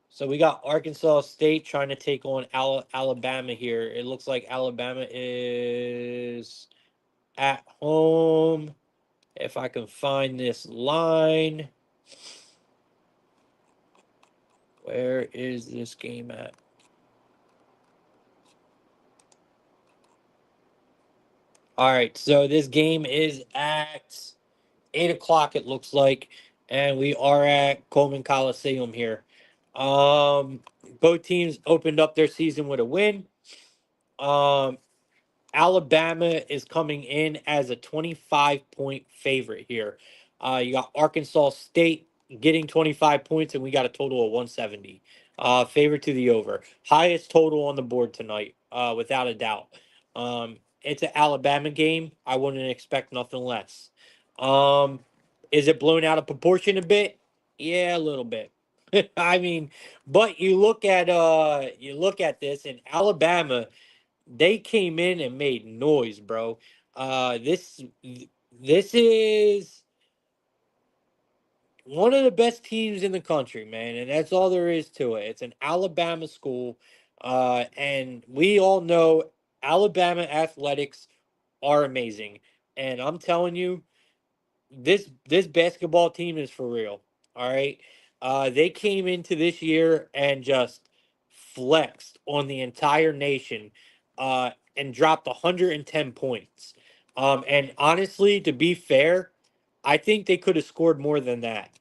So we got Arkansas State trying to take on Alabama here. It looks like Alabama is at home. If I can find this line, where is this game at? All right, so this game is at 8 o'clock. It looks like, and we are at Coleman Coliseum here. Um, both teams opened up their season with a win. Um, Alabama is coming in as a 25-point favorite here. You got Arkansas State getting 25 points, and we got a total of 170. Favorite to the over. Highest total on the board tonight, without a doubt. It's an Alabama game. I wouldn't expect nothing less. Um, is it blown out of proportion a bit? Yeah, a little bit. I mean, but you look at this in Alabama, they came in and made noise, bro. This is one of the best teams in the country, man, and that's all there is to it. It's an Alabama school, and we all know Alabama athletics are amazing. And I'm telling you, this basketball team is for real. All right. They came into this year and just flexed on the entire nation, and dropped 110 points. And honestly, to be fair, I think they could have scored more than that.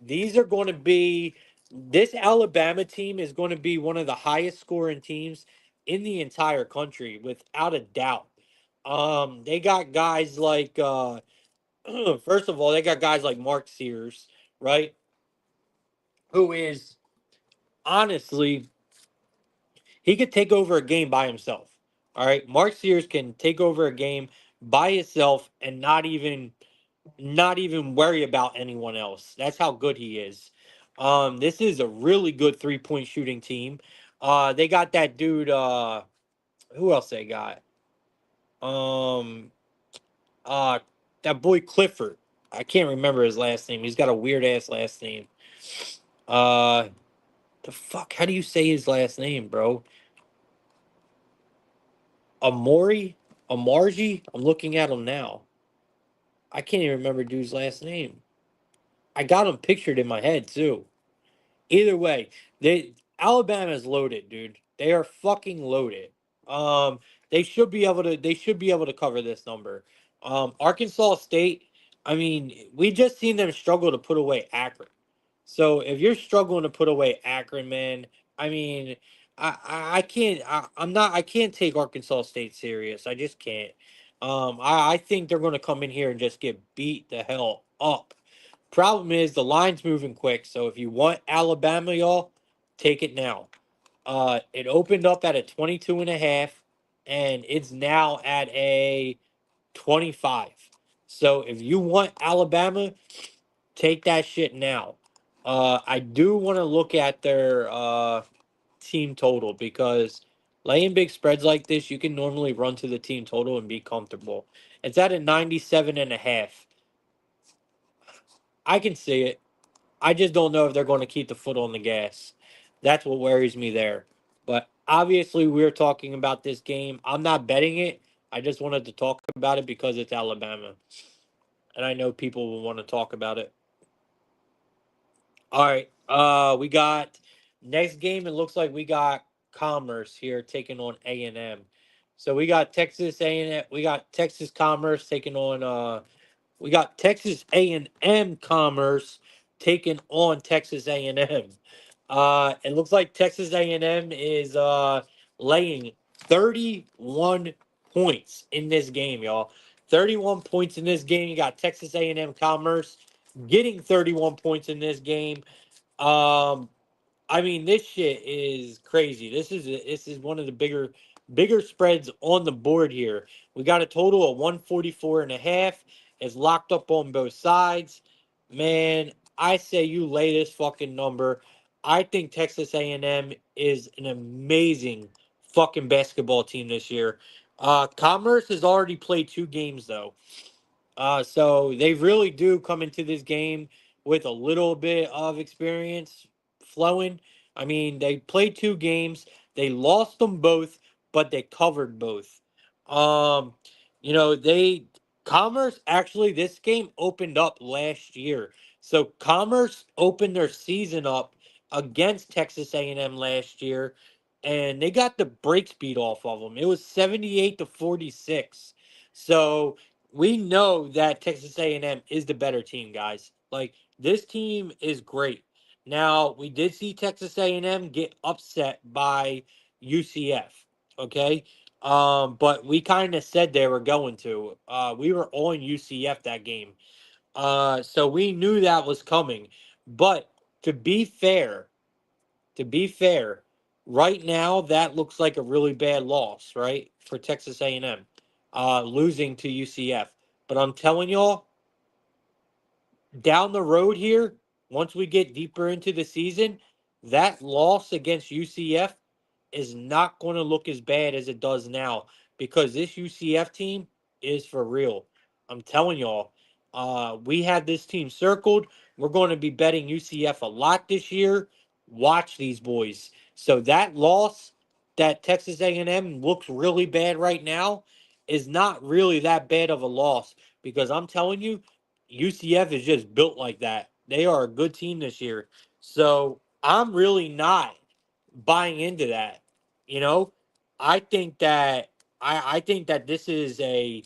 These are going to be This Alabama team is going to be one of the highest scoring teams in the entire country, without a doubt. They got guys like first of all, they got guys like Mark Sears, right? Who is honestly, he could take over a game by himself. All right. Mark Sears can take over a game by himself and not even worry about anyone else. That's how good he is. This is a really good 3-point shooting team. They got that dude, who else they got? Um uh that boy Clifford. I can't remember his last name. He's got a weird ass last name. Uh, the fuck? How do you say his last name, bro? Amori, Amarji. I'm looking at him now. I can't even remember dude's last name. I got him pictured in my head too. Either way, Alabama's loaded, dude. They are fucking loaded. Um, they should be able to cover this number. Arkansas State. I mean, we just seen them struggle to put away Akron. So if you're struggling to put away Akron, man, I mean, I can't. I can't take Arkansas State serious. I just can't. I think they're going to come in here and just get beat the hell up. Problem is the line's moving quick. So if you want Alabama, y'all, take it now. It opened up at a 22 and a half, and it's now at a 25. So if you want Alabama, take that shit now. I do want to look at their team total, because laying big spreads like this, you can normally run to the team total and be comfortable. It's at a 97 and a half. I can see it. I just don't know if they're going to keep the foot on the gas. That's what worries me there. But obviously, we're talking about this game. I'm not betting it. I just wanted to talk about it because it's Alabama. and I know people will want to talk about it. All right. We got next game. It looks like we got Commerce here taking on A&M. So we got Texas A&M. We got Texas Commerce taking on. We got Texas A&M Commerce taking on Texas A&M. It looks like Texas A&M is laying 31 points in this game, y'all. 31 points in this game. You got Texas A&M Commerce getting 31 points in this game. Um, I mean, this shit is crazy. This is one of the bigger spreads on the board here. We got a total of 144 and a half. It's locked up on both sides. Man, I say you lay this fucking number. I think Texas A&M is an amazing fucking basketball team this year. Commerce has already played 2 games though. So they really do come into this game with a little bit of experience flowing. I mean, they played 2 games, they lost them both, but they covered both. Um, they Commerce actually this game opened up last year. So Commerce opened their season up against Texas A&M last year, and they got the break speed off of them. It was 78-46. So we know that Texas A&M is the better team, guys. Like this team is great. Now we did see Texas A&M get upset by UCF. Okay, but we kind of said they were going to. We were on UCF that game, so we knew that was coming. But to be fair, to be fair, right now that looks like a really bad loss, right, for Texas A&M, losing to UCF. But I'm telling y'all, down the road here, once we get deeper into the season, that loss against UCF is not going to look as bad as it does now because this UCF team is for real. I'm telling y'all, we have this team circled. We're going to be betting UCF a lot this year. Watch these boys. So that loss that Texas A&M looks really bad right now is not really that bad of a loss because I'm telling you, UCF is just built like that. They are a good team this year. So I'm really not buying into that. You know, I think that I think that this is a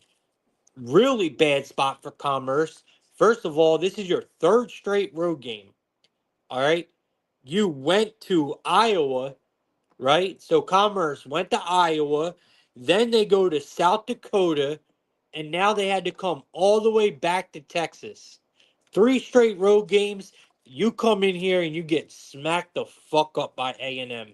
really bad spot for Commerce. First of all, this is your third straight road game. All right. You went to Iowa, right? So Commerce went to Iowa, then they go to South Dakota, and now they had to come all the way back to Texas. 3 straight road games. You come in here and you get smacked the fuck up by A&M.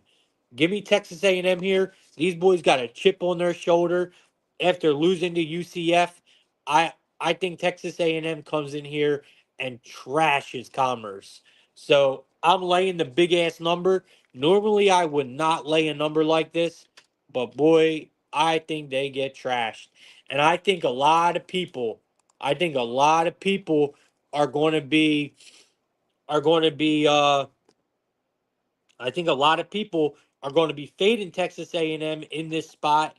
Give me Texas A&M here. These boys got a chip on their shoulder after losing to UCF. I think Texas A&M comes in here and trashes Commerce. So I'm laying the big ass number. Normally I would not lay a number like this, but boy, I think they get trashed. And I think a lot of people are going to be are going to be I think a lot of people are going to be fading Texas A&M in this spot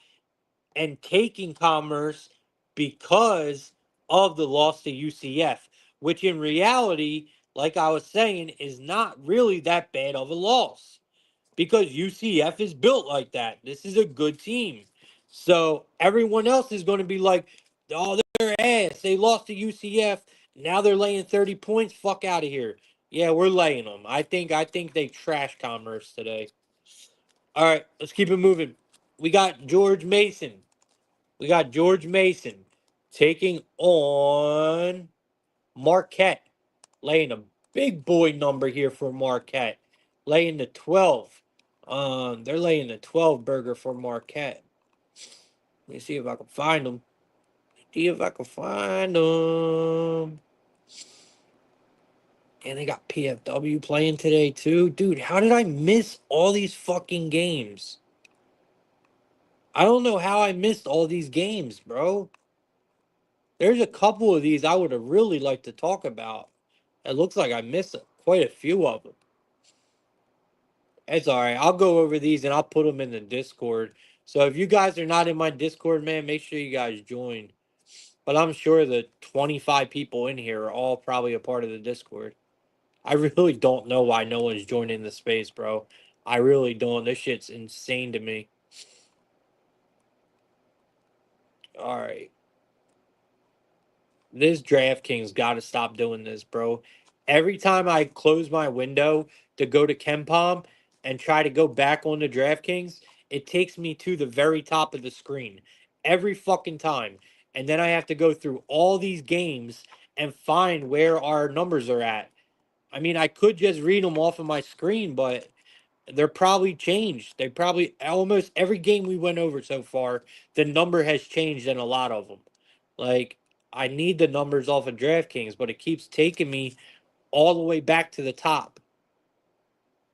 and taking Commerce because of the loss to UCF, which in reality, like I was saying, is not really that bad of a loss because UCF is built like that. This is a good team. So everyone else is going to be like, oh, they're ass. They lost to UCF. Now they're laying 30 points. Fuck out of here. Yeah, we're laying them. I think they trash Commerce today. All right, let's keep it moving. We got George Mason. We got George Mason taking on Marquette, laying a big boy number here for Marquette, laying the 12. They're laying the 12 burger for Marquette. Let me see if I can find them. See if I can find them. And they got PFW playing today too. Dude, how did I miss all these fucking games? I don't know how I missed all these games, bro. There's a couple of these I would have really liked to talk about. It looks like I missed quite a few of them. It's all right. I'll go over these and I'll put them in the Discord. So if you guys are not in my Discord, man, make sure you guys join. But I'm sure the 25 people in here are all probably a part of the Discord. I really don't know why no one's joining the space, bro. I really don't. This shit's insane to me. All right. This DraftKings got to stop doing this, bro. Every time I close my window to go to KenPom and try to go back on the DraftKings, it takes me to the very top of the screen every fucking time. And then I have to go through all these games and find where our numbers are at. I mean, I could just read them off of my screen, but they're probably changed. They probably almost every game we went over so far, the number has changed in a lot of them. Like I need the numbers off of DraftKings, but it keeps taking me all the way back to the top,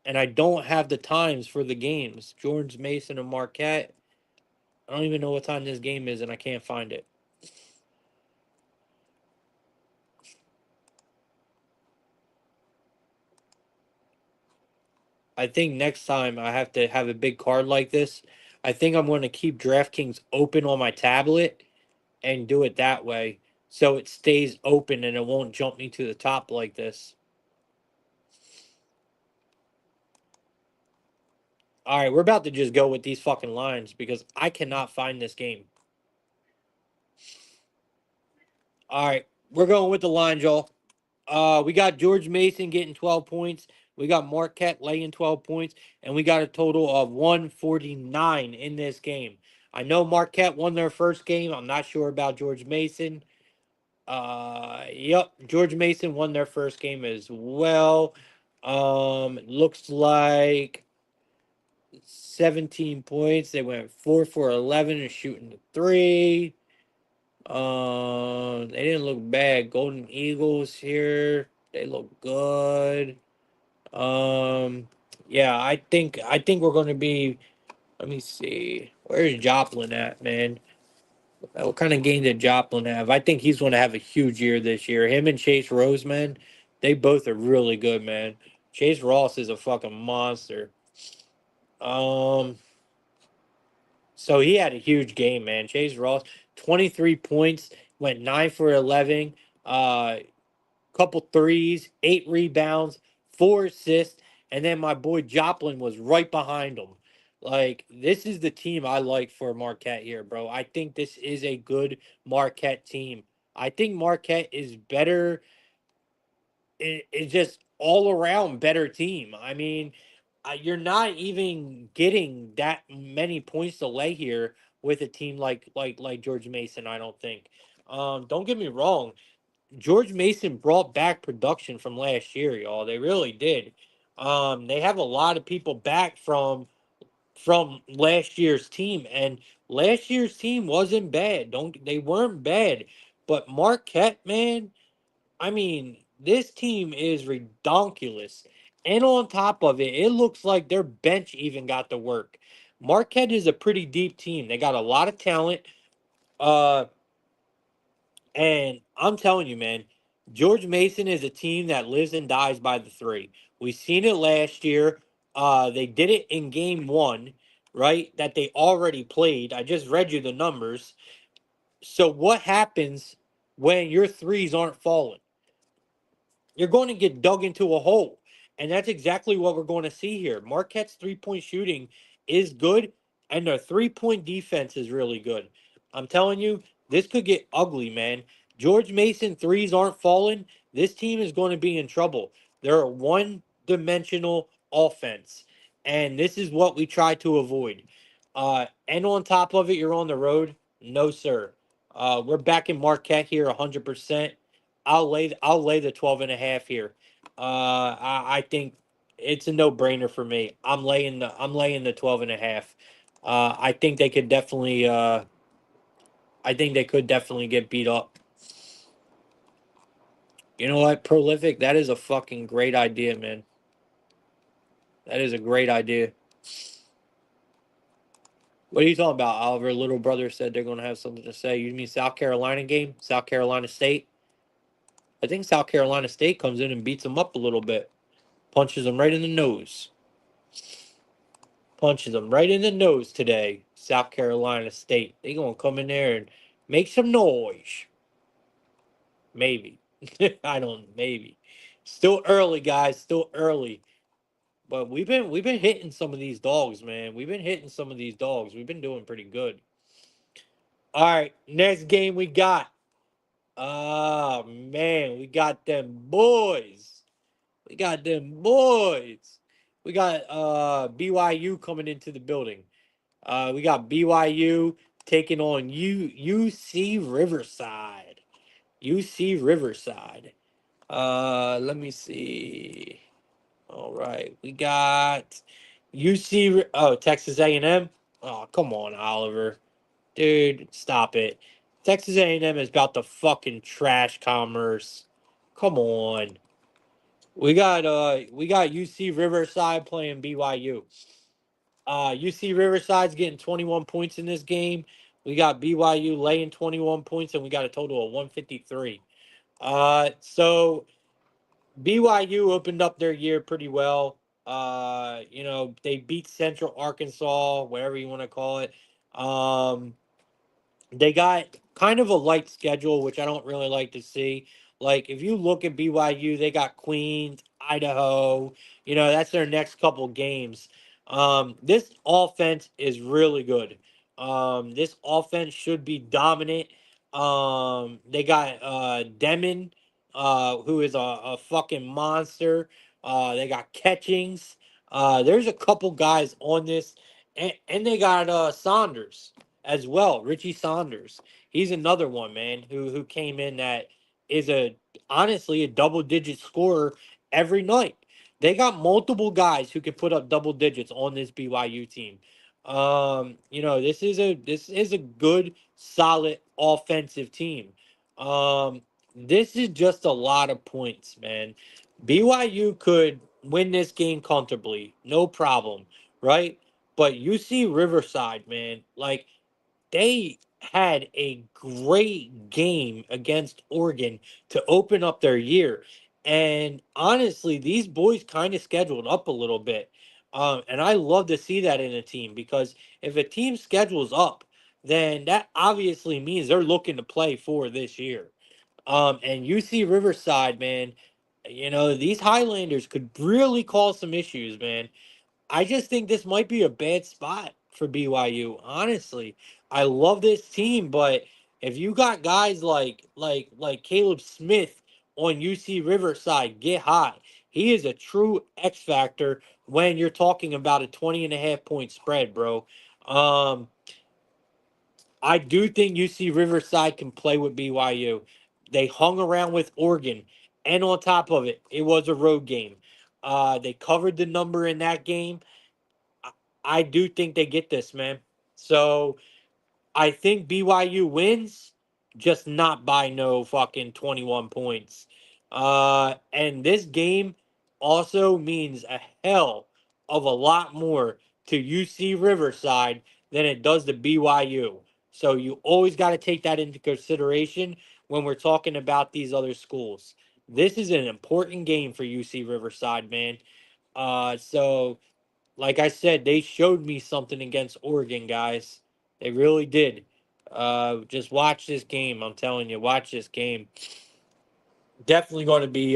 and I don't have the times for the games. George Mason and Marquette. I don't even know what time this game is, and I can't find it. I think next time I have to have a big card like this. I think I'm going to keep DraftKings open on my tablet and do it that way so it stays open and it won't jump me to the top like this. All right, we're about to just go with these fucking lines because I cannot find this game. All right, we're going with the lines, y'all. We got George Mason getting 12 points. We got Marquette laying 12 points, and we got a total of 149 in this game. I know Marquette won their first game. I'm not sure about George Mason. Yep, George Mason won their first game as well. Looks like 17 points. They went 4 for 11 and shooting the three. They didn't look bad. Golden Eagles here. They look good. Um, yeah, I think we're gonna be. Let me see. Where's Joplin at, man? What kind of game did Joplin have? I think he's going to have a huge year this year. Him and Chase Roseman, they both are really good, man. Chase Ross is a fucking monster. Um, so he had a huge game, man. Chase Ross, 23 points, went 9 for 11, couple threes, 8 rebounds, 4 assists, and then my boy Joplin was right behind him. Like, this is the team I like for Marquette here, bro. I think this is a good Marquette team. I think Marquette is better. It's just all around better team. I mean, you're not even getting that many points to lay here with a team like George Mason. I don't think. Don't get me wrong. George Mason brought back production from last year, y'all. They really did. They have a lot of people back from last year's team, and last year's team wasn't bad. Don't they weren't bad, but Marquette, man, I mean, this team is redonkulous. And on top of it, it looks like their bench even got to work. Marquette is a pretty deep team. They got a lot of talent. Uh, and I'm telling you, man, George Mason is a team that lives and dies by the three. We seen it last year. They did it in game one, right? That they already played. I just read you the numbers. So what happens when your threes aren't falling? You're going to get dug into a hole. And that's exactly what we're going to see here. Marquette's 3-point shooting is good, and their 3-point defense is really good. I'm telling you, this could get ugly, man. George Mason threes aren't falling. This team is going to be in trouble. They're a one dimensional offense. And this is what we try to avoid. And on top of it, you're on the road. No, sir. We're back in Marquette here 100%. I'll lay the 12 and a half here. I think it's a no brainer for me. I'm laying the 12 and a half. I think they could definitely get beat up. You know what, Prolific? That is a fucking great idea, man. That is a great idea. What are you talking about, Oliver? Little brother said they're gonna have something to say. You mean South Carolina game? South Carolina State? I think South Carolina State comes in and beats them up a little bit. Punches them right in the nose. Punches them right in the nose today. South Carolina State. They gonna come in there and make some noise. Maybe. I don't. Maybe. Still early, guys. Still early. But we've been hitting some of these dogs, man. We've been hitting some of these dogs. We've been doing pretty good. All right, next game we got. Oh man, we got them boys. We got them boys. We got BYU coming into the building. We got BYU taking on UC Riverside. UC Riverside. Let me see. All right, we got UC. Oh, Texas A&M. Oh, come on, Oliver, dude, stop it. Texas A&M is about to fucking trash commerce. Come on. We got UC Riverside playing BYU. UC Riverside's getting 21 points in this game. We got BYU laying 21 points, and we got a total of 153. So BYU opened up their year pretty well. They beat Central Arkansas, whatever you want to call it. They got kind of a light schedule, which I don't really like to see. Like, if you look at BYU, they got Queens, Idaho. That's their next couple games. This offense is really good. This offense should be dominant. They got Demon, who is a fucking monster. They got Catchings. There's a couple guys on this, and they got Saunders as well. Richie Saunders. He's another one, man, who came in that is honestly a double digit scorer every night. They got multiple guys who can put up double digits on this BYU team. This is a good, solid offensive team. Um, this is just a lot of points, man. BYU could win this game comfortably, no problem, right? But you see Riverside, man, like they had a great game against Oregon to open up their year. And honestly, these boys kind of scheduled up a little bit. And I love to see that in a team because if a team schedules up, then that obviously means they're looking to play for this year. And UC Riverside, man, these Highlanders could really cause some issues, man. I just think this might be a bad spot for BYU. Honestly, I love this team, but if you got guys like Caleb Smith on UC Riverside, get hot. He is a true X factor when you're talking about a 20.5 point spread, bro. Um, I do think UC Riverside can play with BYU. They hung around with Oregon, and on top of it, it was a road game. They covered the number in that game. I do think they get this, man. So I think BYU wins, just not by no fucking 21 points. And this game also means a hell of a lot more to UC Riverside than it does to BYU. So you always got to take that into consideration when we're talking about these other schools. This is an important game for UC Riverside, man. So like I said, they showed me something against Oregon, guys. They really did. Just watch this game. I'm telling you, watch this game. Definitely going to be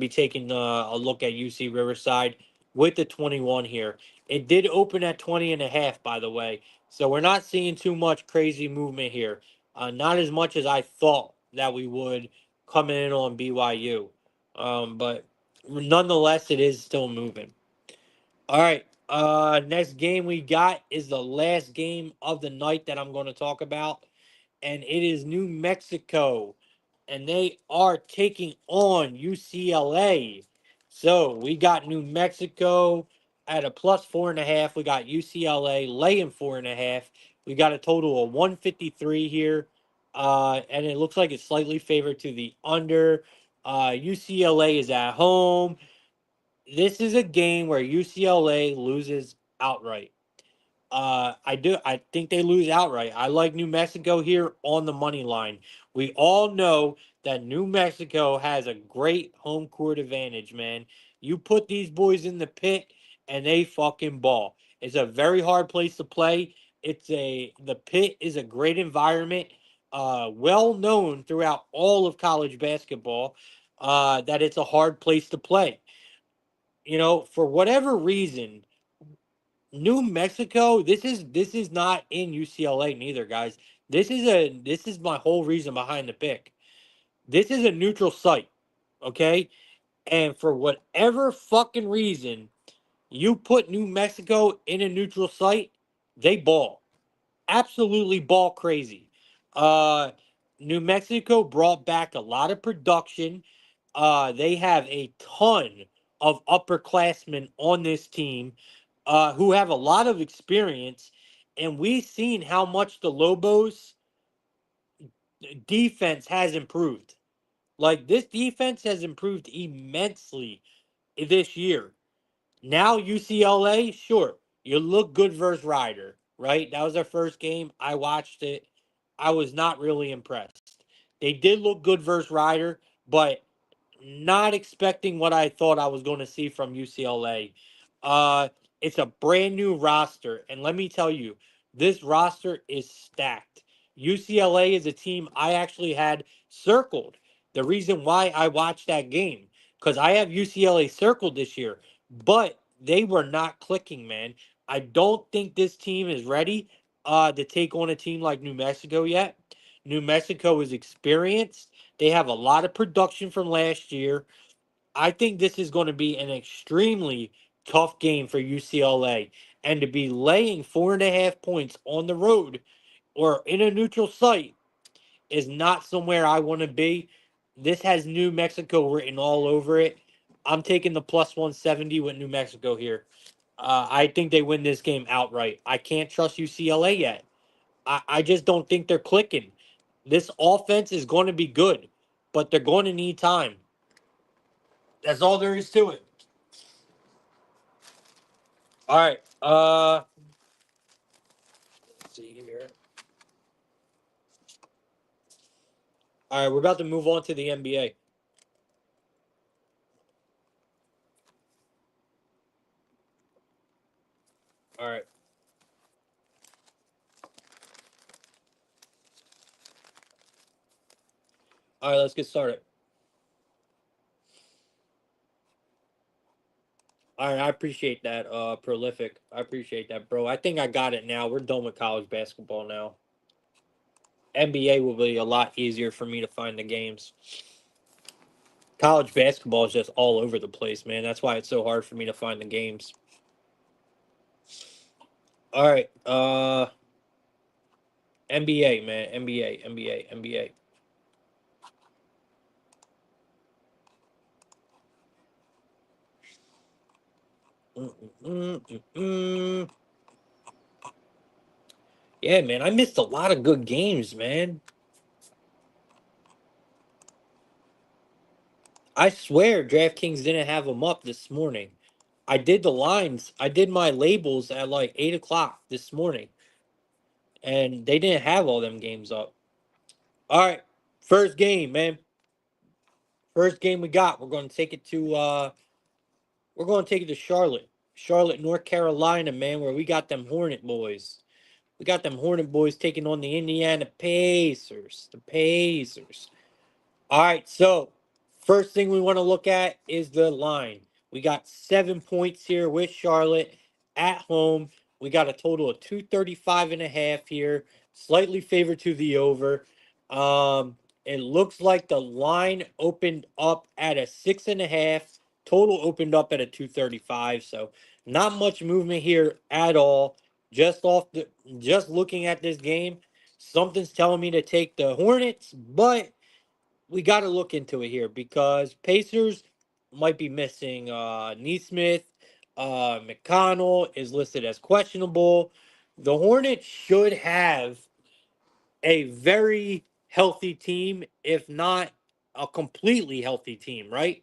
taking a look at UC Riverside with the 21 here. It did open at 20.5, by the way. So we're not seeing too much crazy movement here. Not as much as I thought that we would coming in on BYU. But nonetheless, it is still moving. All right. Next game we got is the last game of the night that I'm going to talk about, and it is New Mexico, and they are taking on UCLA. So we got New Mexico at a plus 4.5. We got UCLA laying 4.5. We got a total of 153 here, and it looks like it's slightly favored to the under. UCLA is at home. This is a game where UCLA loses outright. I think they lose outright. I like New Mexico here on the money line. We all know that New Mexico has a great home court advantage, man. You put these boys in the pit and they fucking ball. It's a very hard place to play. The pit is a great environment. well known throughout all of college basketball that it's a hard place to play. For whatever reason, New Mexico. This is not in UCLA neither, guys. This is my whole reason behind the pick. This is a neutral site, okay? And for whatever fucking reason, you put New Mexico in a neutral site, they ball. Absolutely ball crazy. Uh New Mexico brought back a lot of production. They have a ton of upperclassmen on this team who have a lot of experience, and we've seen how much the Lobos defense has improved. Like, this defense has improved immensely this year. Now UCLA, sure, you look good versus Ryder, right? That was their first game. I watched it. I was not really impressed. They did look good versus Ryder, but not expecting what I thought I was going to see from UCLA. Uh, it's a brand new roster, and let me tell you, this roster is stacked. UCLA is a team I actually had circled. The reason why I watched that game, because I have UCLA circled this year, but they were not clicking, man. I don't think this team is ready to take on a team like New Mexico yet. New Mexico is experienced. They have a lot of production from last year. I think this is going to be an extremely tough game for UCLA. And to be laying 4.5 points on the road or in a neutral site is not somewhere I want to be. This has New Mexico written all over it. I'm taking the plus 170 with New Mexico here. I think they win this game outright. I can't trust UCLA yet. I just don't think they're clicking. This offense is going to be good, but they're going to need time. That's all there is to it. All right. Let's see here. All right, we're about to move on to the NBA. All right. All right, let's get started. All right, I appreciate that, prolific. I appreciate that, bro. I think I got it now. We're done with college basketball now. NBA will be a lot easier for me to find the games. College basketball is just all over the place, man. That's why it's so hard for me to find the games. All right, NBA, man. NBA, NBA, NBA. Mm-mm-mm-mm. Yeah, man. I missed a lot of good games, man. I swear DraftKings didn't have them up this morning. I did the lines. I did my labels at like 8 o'clock this morning, and they didn't have all them games up. All right, first game, man. First game we got. We're going to take it to Charlotte. Charlotte, North Carolina, man, where we got them Hornet boys. We got them Hornet boys taking on the Indiana Pacers. The Pacers. All right, so first thing we want to look at is the line. We got 7 points here with Charlotte at home. We got a total of 235.5 here, slightly favored to the over. It looks like the line opened up at a 6.5. Total opened up at a 235. So not much movement here at all. Just looking at this game, something's telling me to take the Hornets, but we got to look into it here because Pacers might be missing Neesmith. McConnell is listed as questionable. The Hornets should have a very healthy team, if not a completely healthy team, right?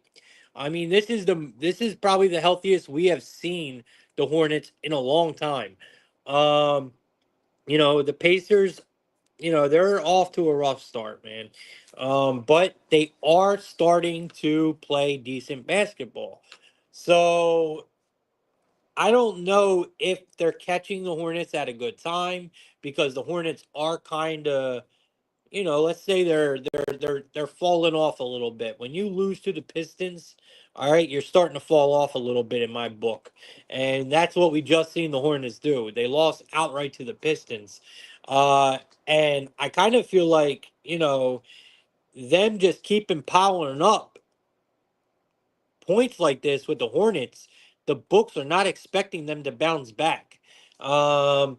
I mean, this is probably the healthiest we have seen the Hornets in a long time. Um, the Pacers, they're off to a rough start, man. But they are starting to play decent basketball. So I don't know if they're catching the Hornets at a good time because the Hornets are kind of let's say they're falling off a little bit. When you lose to the Pistons, all right, you're starting to fall off a little bit in my book, and that's what we just seen the Hornets do. They lost outright to the Pistons, uh, and I kind of feel like them just keeping piling up points like this with the Hornets, the books are not expecting them to bounce back. Um,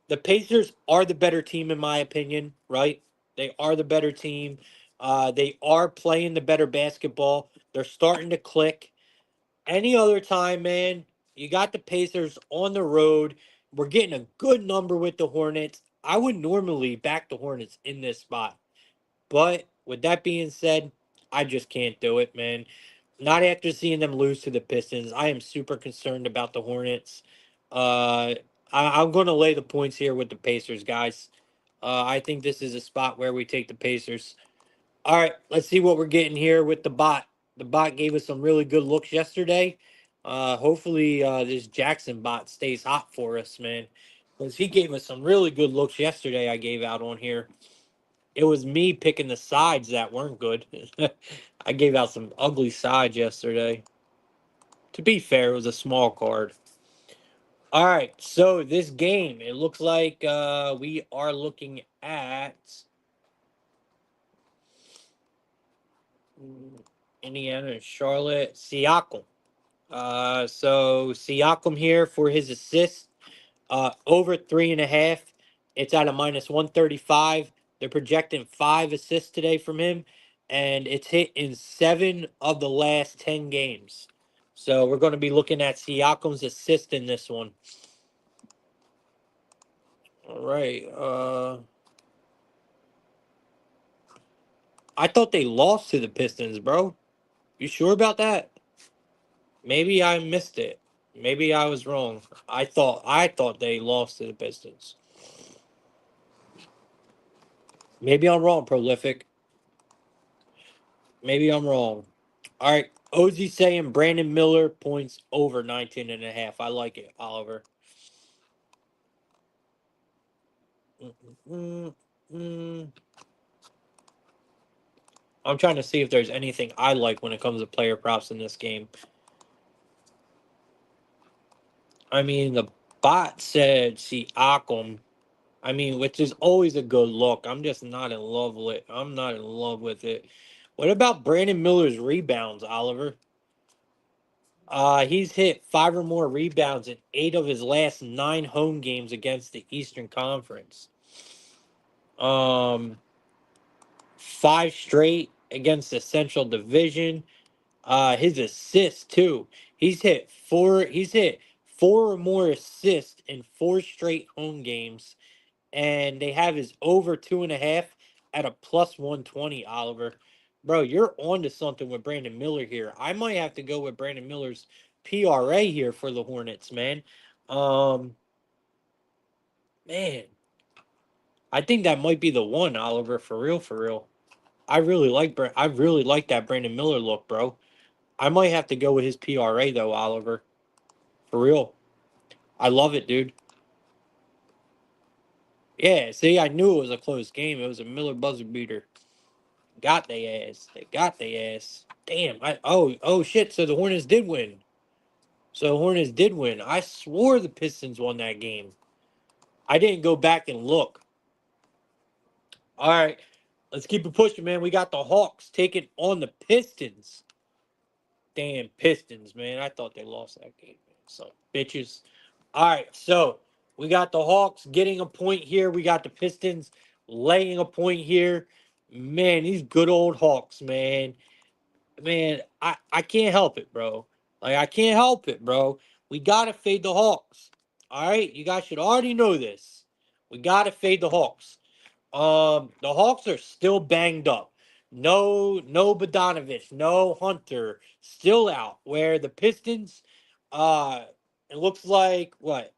the Pacers are the better team, in my opinion, right? They are the better team. They are playing the better basketball. They're starting to click. Any other time, man, you got the Pacers on the road. We're getting a good number with the Hornets. I would normally back the Hornets in this spot. But with that being said, I just can't do it, man. Not after seeing them lose to the Pistons. I am super concerned about the Hornets. I'm going to lay the points here with the Pacers, guys. I think this is a spot where we take the Pacers. All right, let's see what we're getting here with the bot. The bot gave us some really good looks yesterday. Hopefully, this Jackson bot stays hot for us, man. Because he gave us some really good looks yesterday, I gave out on here. It was me picking the sides that weren't good. I gave out some ugly sides yesterday. To be fair, it was a small card. All right, so this game, it looks like we are looking at Indiana and Charlotte. Siakam. So Siakam here for his assist. Over 3.5. It's at a minus 135. They're projecting 5 assists today from him, and it's hit in 7 of the last 10 games. So we're going to be looking at Siakam's assist in this one. All right. I thought they lost to the Pistons, bro. You sure about that? Maybe I missed it. Maybe I was wrong. I thought they lost to the Pistons. Maybe I'm wrong, Prolific. Maybe I'm wrong. All right. Ozzy saying Brandon Miller points over 19.5. I like it, Oliver. Mm-mm-mm. I'm trying to see if there's anything I like when it comes to player props in this game. I mean, the bot said Siakam. I mean, which is always a good look. I'm just not in love with it. I'm not in love with it. What about Brandon Miller's rebounds, Oliver? He's hit 5 or more rebounds in 8 of his last 9 home games against the Eastern Conference. 5 straight against the Central Division. His assists too. He's hit four. He's hit 4 or more assists in 4 straight home games, and they have his over 2.5 at a plus 120. Oliver, bro, you're on to something with Brandon Miller here. I might have to go with Brandon Miller's PRA here for the Hornets, man. Um, man, I think that might be the one, Oliver, for real, for real. I really like that Brandon Miller look, bro. I might have to go with his PRA though, Oliver. For real. I love it, dude. Yeah, see, I knew it was a close game. It was a Miller buzzer beater. Got they ass. They got they ass. Damn. Oh shit. So the Hornets did win. So the Hornets did win. I swore the Pistons won that game. I didn't go back and look. All right. Let's keep it pushing, man. We got the Hawks taking on the Pistons. Damn Pistons, man. I thought they lost that game, man. So bitches. All right, so we got the Hawks getting a point here. We got the Pistons laying a point here. Man, these good old Hawks, man. Man, I can't help it, bro. Like I can't help it, bro. We gotta fade the Hawks. All right, you guys should already know this. We gotta fade the Hawks. The Hawks are still banged up. No Bogdanovich, no Hunter, still out. Where the Pistons, uh, it looks like what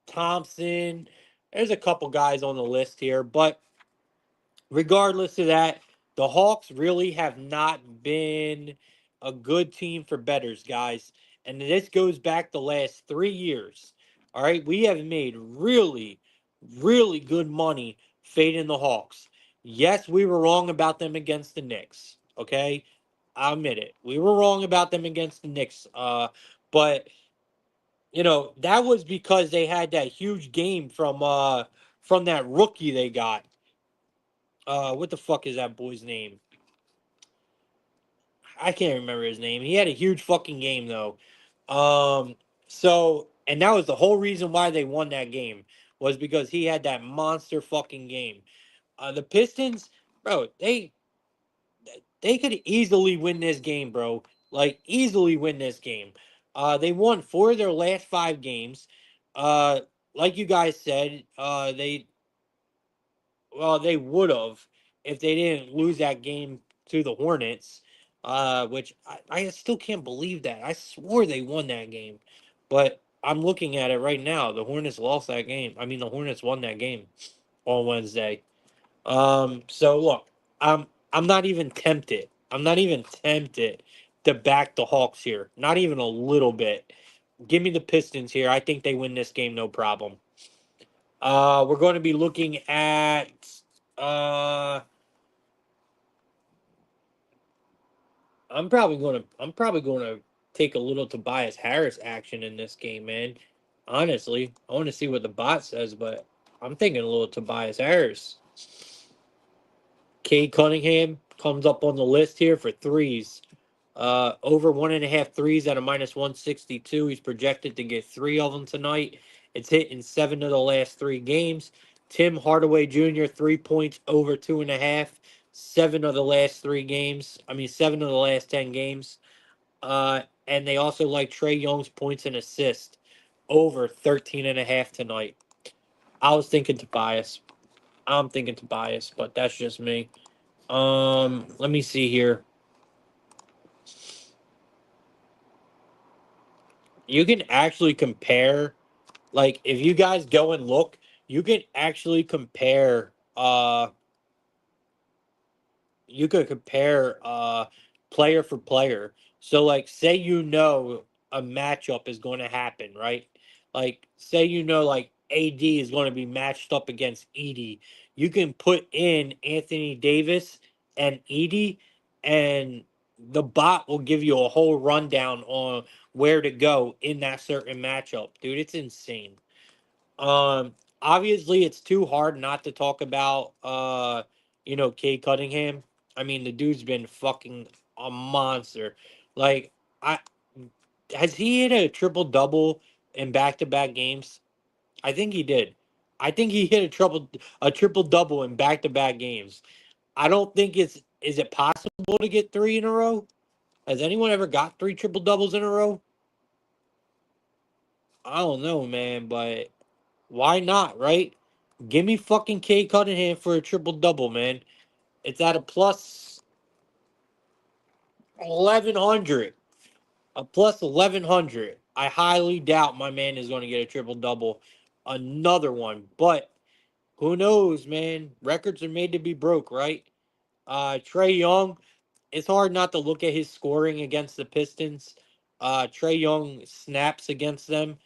Thompson. There's a couple guys on the list here, but regardless of that, the Hawks really have not been a good team for bettors, guys. And this goes back the last 3 years. All right, we have made really, really good money fading the Hawks. Yes, we were wrong about them against the Knicks. Okay, I admit it. We were wrong about them against the Knicks. But that was because they had that huge game from that rookie they got. What the fuck is that boy's name? I can't remember his name. He had a huge fucking game though. Um, and that was the whole reason why they won that game was because he had that monster fucking game. The Pistons, bro, they could easily win this game, bro. Like easily win this game. They won 4 of their last 5 games. Uh, like you guys said, they would have if they didn't lose that game to the Hornets. Which I still can't believe that. I swore they won that game, but I'm looking at it right now. The Hornets lost that game. I mean, the Hornets won that game on Wednesday. So look, I'm not even tempted. I'm not even tempted to back the Hawks here. Not even a little bit. Give me the Pistons here. I think they win this game, no problem. We're going to be looking at uh I'm probably gonna take a little Tobias Harris action in this game, man. Honestly, I want to see what the bot says, but I'm thinking a little Tobias Harris. Cade Cunningham comes up on the list here for threes. Over 1.5 threes at a -162. He's projected to get 3 of them tonight. It's hit in 7 of the last 3 games. Tim Hardaway Jr. 3 points over 2.5. 7 of the last 3 games. I mean, 7 of the last 10 games. And they also like Trey Young's points and assists over 13.5 tonight. I was thinking Tobias. I'm thinking Tobias, but that's just me. Let me see here. You can actually compare, like, if you guys go and look, you can actually compare you could compare player for player. So like say a matchup is going to happen, right? Like say like AD is going to be matched up against Edie. You can put in Anthony Davis and Edie and the bot will give you a whole rundown on where to go in that certain matchup. Dude, it's insane. Obviously it's too hard not to talk about Cade Cunningham. I mean, the dude's been fucking a monster. Like, I has he hit a triple double in back to back games? I think he did. I think he hit a triple double in back to back games. I don't think is it possible to get 3 in a row? Has anyone ever got 3 triple doubles in a row? I don't know, man, but why not, right? Give me fucking Cade Cunningham for a triple double, man. It's at a plus 1100. A plus 1100. I highly doubt my man is going to get a triple double. Another one. But who knows, man? Records are made to be broke, right? Trey Young, it's hard not to look at his scoring against the Pistons. Trey Young snaps against them.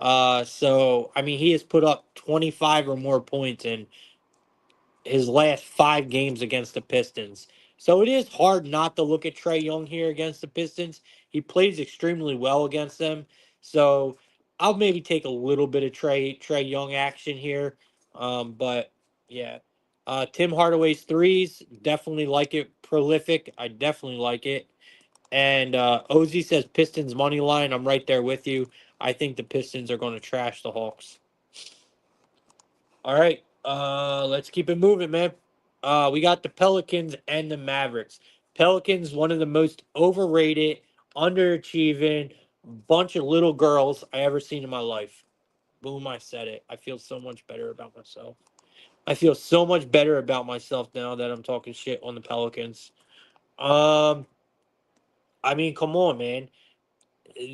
So I mean, he has put up 25 or more points in his last 5 games against the Pistons. So it is hard not to look at Trey Young here against the Pistons. He plays extremely well against them. So I'll maybe take a little bit of Trey Young action here. But yeah. Tim Hardaway's threes, definitely like it. Prolific. I definitely like it. And Ozzy says Pistons money line. I'm right there with you. I think the Pistons are going to trash the Hawks. All right. Let's keep it moving, man. We got the Pelicans and the Mavericks. Pelicans, one of the most overrated, underachieving bunch of little girls I ever seen in my life. Boom, I said it. I feel so much better about myself. I feel so much better about myself now that I'm talking shit on the Pelicans. Um, I mean, come on, man.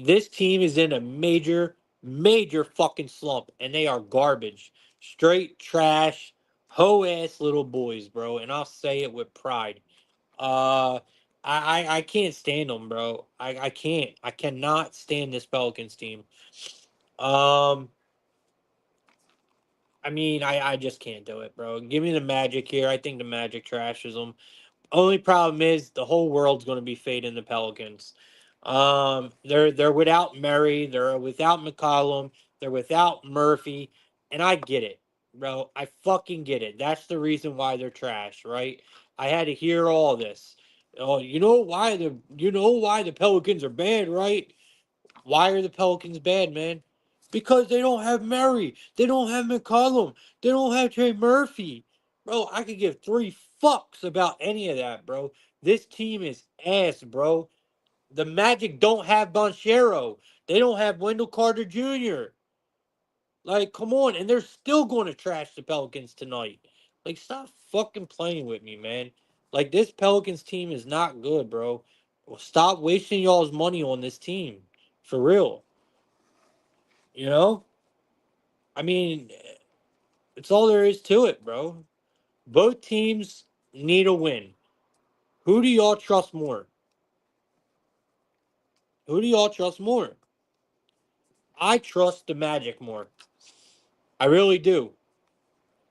This team is in a major fucking slump, and they are garbage. Straight trash, hoe ass little boys, bro. And I'll say it with pride. Uh, I can't stand them, bro. I can't. I cannot stand this Pelicans team. Um, I mean, I just can't do it, bro. Give me the Magic here. I think the Magic trashes them. Only problem is the whole world's going to be fading the Pelicans. They're without Murray, they're without McCollum, they're without Murphy, and I get it, bro. I fucking get it. That's the reason why they're trash, right? I had to hear all this. Oh, you know why the Pelicans are bad, right? Why are the Pelicans bad, man? Because they don't have Murray. They don't have McCollum. They don't have Trey Murphy. Bro, I could give three fucks about any of that, bro. This team is ass, bro. The Magic don't have Bonchero. They don't have Wendell Carter Jr. Like, come on. And they're still going to trash the Pelicans tonight. Like, stop fucking playing with me, man. Like, this Pelicans team is not good, bro. Stop wasting y'all's money on this team. For real. You know? I mean, it's all there is to it, bro. Both teams need a win. Who do y'all trust more? Who do y'all trust more? I trust the Magic more. I really do.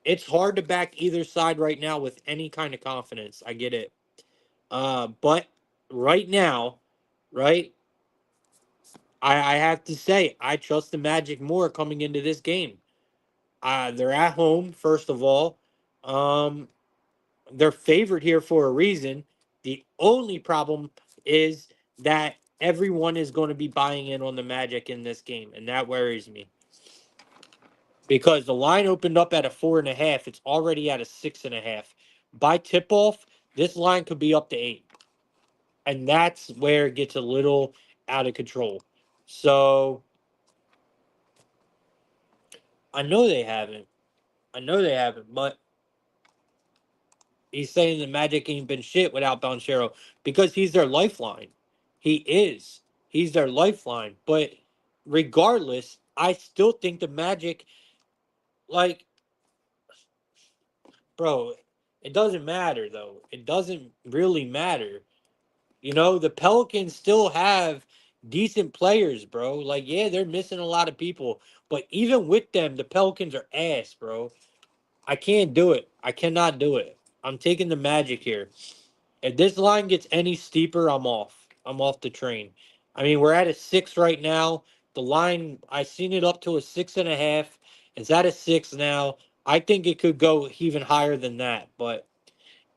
It's hard to back either side right now with any kind of confidence. I get it. But right now, right, I have to say I trust the Magic more coming into this game. They're at home, first of all. Um, they're favored here for a reason. The only problem is that everyone is going to be buying in on the Magic in this game, and that worries me because the line opened up at a 4.5. It's already at a 6.5. By tip off, this line could be up to 8, and that's where it gets a little out of control. So I know they haven't. I know they haven't, but he's saying the Magic ain't been shit without Banchero because he's their lifeline. He is. He's their lifeline. But regardless, I still think the Magic, like, bro, it doesn't matter, though. It doesn't really matter. You know, the Pelicans still have decent players, bro. Like, yeah, they're missing a lot of people. But even with them, the Pelicans are ass, bro. I can't do it. I cannot do it. I'm taking the Magic here. If this line gets any steeper, I'm off. I'm off the train. I mean, we're at a 6 right now. The line, I seen it up to a 6.5. It's at a 6 now. I think it could go even higher than that, but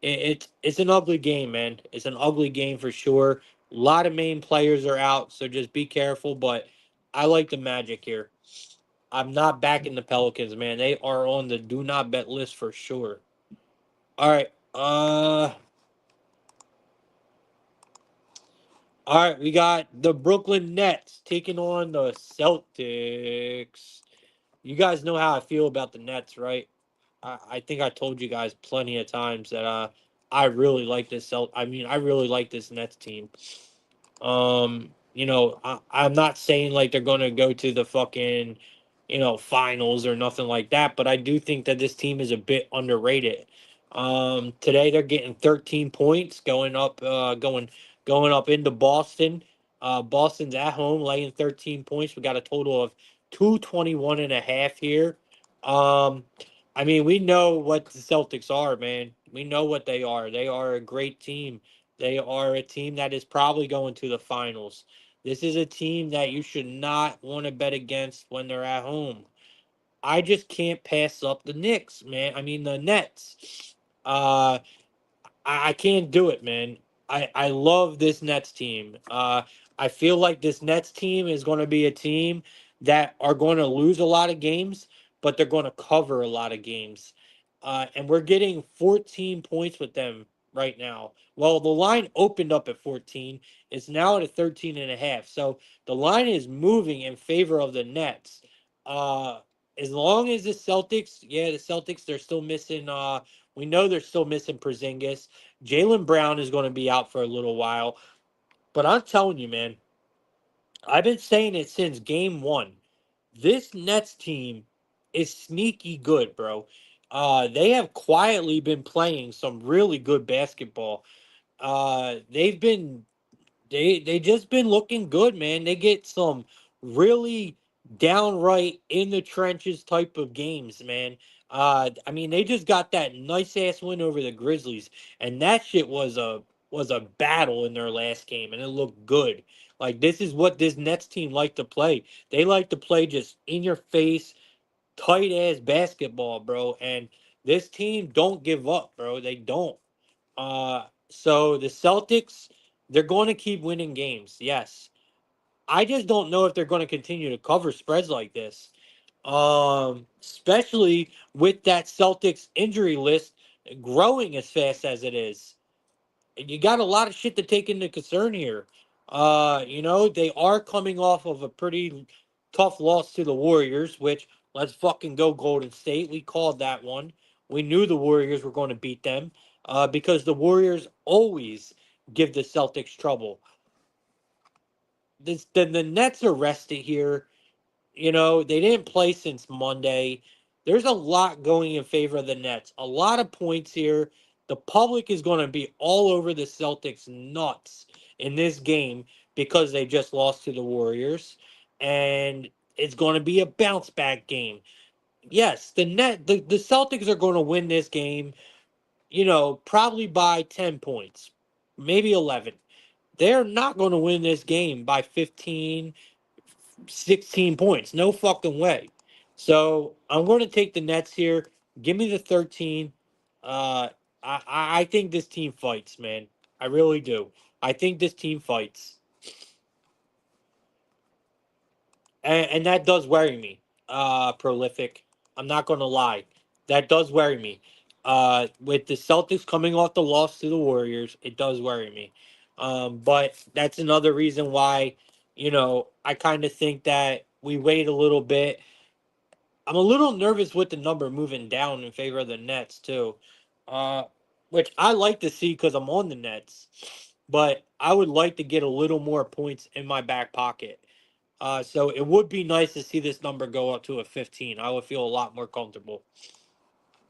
it's an ugly game, man. It's an ugly game for sure. A lot of main players are out, so just be careful. But I like the Magic here. I'm not backing the Pelicans, man. They are on the do not bet list for sure. All right. All right, we got the Brooklyn Nets taking on the Celtics. You guys know how I feel about the Nets, right? I think I told you guys plenty of times that I really like this I really like this Nets team. I'm not saying like they're gonna go to the fucking, finals or nothing like that, but I do think that this team is a bit underrated. Today they're getting 13 points going up into Boston. Boston's at home laying 13 points. We got a total of 221.5 here. Um, I mean, we know what the Celtics are, man. We know what they are. They are a great team. They are a team that is probably going to the finals. This is a team that you should not want to bet against when they're at home. I just can't pass up the Knicks, man. I mean the Nets. Uh I can't do it, man. I love this Nets team. I feel like this Nets team is going to be a team that are going to lose a lot of games, but they're going to cover a lot of games. And we're getting 14 points with them right now. Well, the line opened up at 14. It's now at a 13.5. So the line is moving in favor of the Nets. Uh, as long as the Celtics, they're still missing. We know they're still missing Porzingis. Jalen Brown is going to be out for a little while. But I'm telling you, man, I've been saying it since game one. This Nets team is sneaky good, bro. They have quietly been playing some really good basketball. They've been they just been looking good, man. They get some really downright in the trenches type of games, man. I mean, they just got that nice ass win over the Grizzlies, and that shit was a battle in their last game, and it looked good. Like this is what this Nets team like to play. They like to play just in your face, tight ass basketball, bro. And this team don't give up, bro. They don't. So the Celtics, they're going to keep winning games. Yes, I just don't know if they're going to continue to cover spreads like this. Especially with that Celtics injury list growing as fast as it is. You got a lot of shit to take into concern here. They are coming off of a pretty tough loss to the Warriors, which let's fucking go Golden State. We called that one. We knew the Warriors were going to beat them because the Warriors always give the Celtics trouble. The Nets are rested here. They didn't play since Monday. There's a lot going in favor of the Nets. A lot of points here. The public is going to be all over the Celtics nuts in this game because they just lost to the Warriors. And it's going to be a bounce back game. Yes, the Celtics are going to win this game, probably by 10 points, maybe 11. They're not going to win this game by 15, 16 points. No fucking way. So I'm going to take the Nets here. Give me the 13. I think this team fights, man. I really do. I think this team fights. And that does worry me. Prolific. I'm not going to lie. That does worry me. With the Celtics coming off the loss to the Warriors, it does worry me. But that's another reason why, I kind of think that we wait a little bit. I'm a little nervous with the number moving down in favor of the Nets too, uh, which I like to see because I'm on the Nets. But I would like to get a little more points in my back pocket. So it would be nice to see this number go up to a 15. I would feel a lot more comfortable.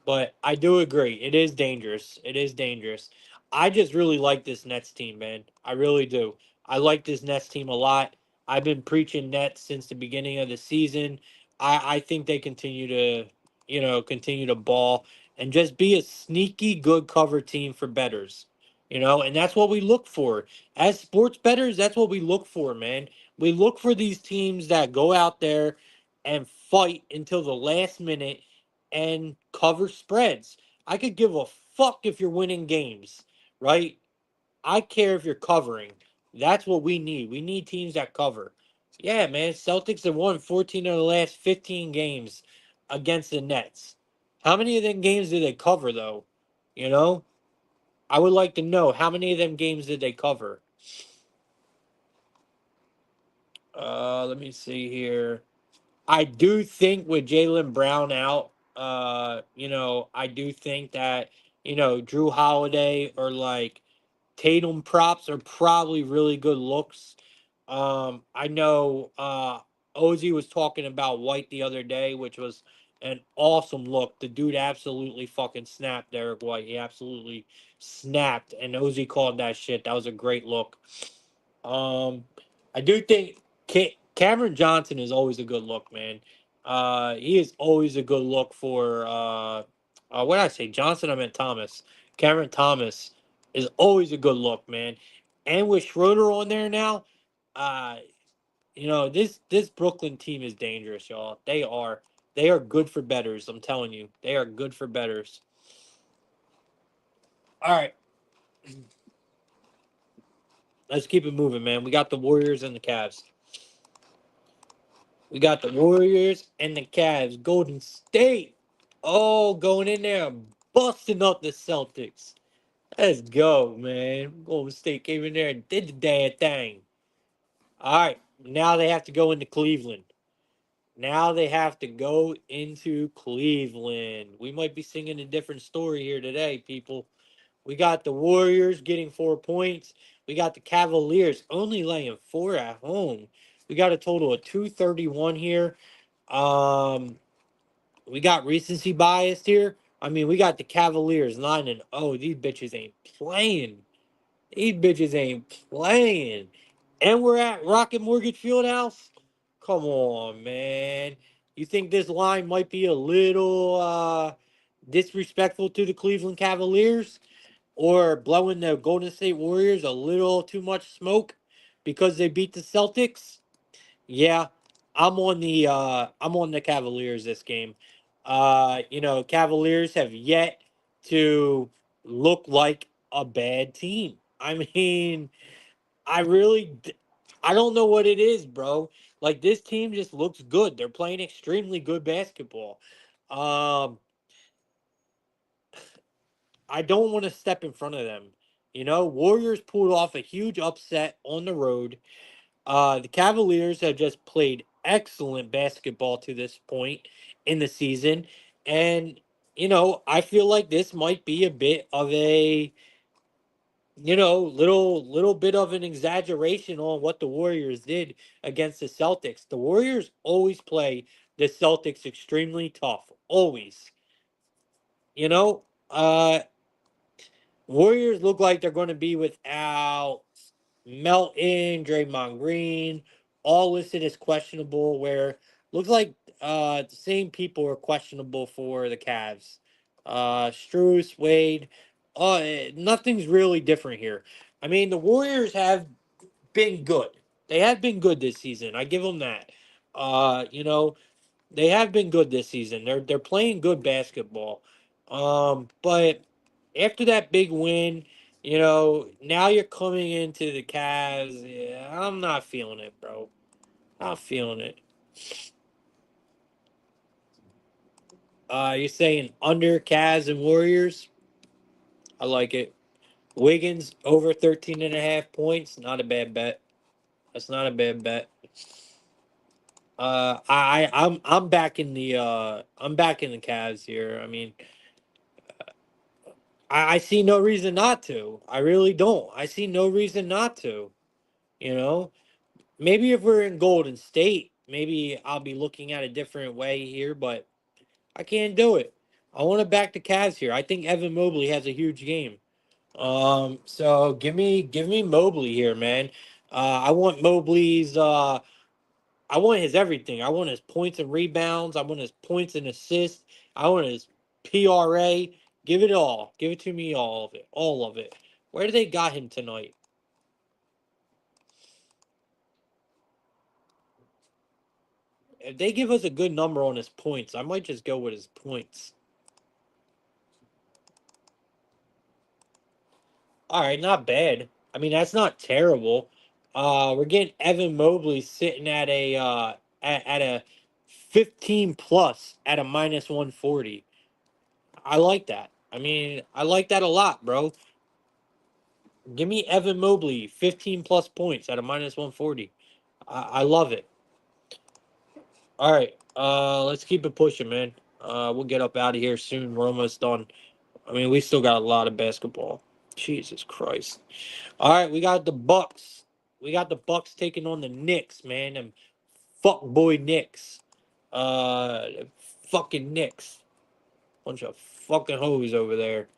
But I do agree. It is dangerous. It is dangerous. I just really like this Nets team, man. I really do. I like this Nets team a lot. I've been preaching Nets since the beginning of the season. I think they continue to ball and just be a sneaky good cover team for betters. And that's what we look for. As sports betters, that's what we look for, man. We look for these teams that go out there and fight until the last minute and cover spreads. I could give a fuck if you're winning games, right? I care if you're covering. That's what we need. We need teams that cover. Yeah, man. Celtics have won 14 of the last 15 games against the Nets. How many of them games did they cover, though? You know? I would like to know how many of them games did they cover? Let me see here. I do think with Jaylen Brown out, I do think that, Drew Holiday or like Tatum props are probably really good looks. I know Ozzy was talking about White the other day, which was an awesome look. The dude absolutely fucking snapped, Derek White. He absolutely snapped, and Ozzy called that shit. That was a great look. Um, I do think Cameron Johnson is always a good look, man. He is always a good look for what did I say? Johnson, I meant Thomas. Cameron Thomas is always a good look, man. And with Schroeder on there now, uh, this Brooklyn team is dangerous, y'all. They are. They are good for betters. I'm telling you, they are good for betters. All right, let's keep it moving, man. We got the Warriors and the Cavs. We got the Warriors and the Cavs. Golden State. Oh, going in there and busting up the Celtics. Let's go, man. Golden State came in there and did the damn thing. All right. Now they have to go into Cleveland. Now they have to go into Cleveland. We might be singing a different story here today, people. We got the Warriors getting 4 points. We got the Cavaliers only laying 4 at home. We got a total of 231 here. Um, we got recency bias here. I mean, we got the Cavaliers 9-0. These bitches ain't playing. These bitches ain't playing. And we're at Rocket Mortgage Fieldhouse. Come on, man. You think this line might be a little disrespectful to the Cleveland Cavaliers or blowing the Golden State Warriors a little too much smoke because they beat the Celtics? Yeah, I'm on the Cavaliers this game. Cavaliers have yet to look like a bad team. I mean, I really, I don't know what it is, bro. Like this team just looks good. They're playing extremely good basketball. Um, I don't want to step in front of them. Warriors pulled off a huge upset on the road. The Cavaliers have just played excellent basketball to this point in the season, and I feel like this might be a bit of a little bit of an exaggeration on what the Warriors did against the Celtics. The Warriors always play the Celtics extremely tough, always. You know, uh, Warriors look like they're going to be without Melton, Draymond Green, all listed as questionable. Where looks like the same people are questionable for the Cavs. Strus, Wade. Nothing's really different here. I mean, the Warriors have been good. They have been good this season. I give them that. You know, they have been good this season. They're playing good basketball. But after that big win, now you're coming into the Cavs. Yeah, I'm not feeling it, bro. Not feeling it. You're saying under Cavs and Warriors? I like it. Wiggins over 13 and a half points. Not a bad bet. That's not a bad bet. I'm back in the Cavs here. I mean, I see no reason not to. I really don't. I see no reason not to. You know, maybe if we're in Golden State, maybe I'll be looking at a different way here, but I can't do it. I want to back the Cavs here. I think Evan Mobley has a huge game. So give me Mobley here, man. I want Mobley's I want his everything. I want his points and rebounds. I want his points and assists. I want his PRA. Give it all. Give it to me, all of it. All of it. Where do they got him tonight? If they give us a good number on his points, I might just go with his points. All right, not bad. I mean, that's not terrible. We're getting Evan Mobley sitting at a 15 plus at a minus 140. I like that. I mean, I like that a lot, bro. Give me Evan Mobley, 15 plus points at a minus 140. I love it. All right. Let's keep it pushing, man. We'll get up out of here soon. We're almost done. I mean, we still got a lot of basketball. Jesus Christ. All right, we got the Bucks. We got the Bucks taking on the Knicks, man. Them fuck boy Knicks. Fucking Knicks. Bunch of fucking hoes over there.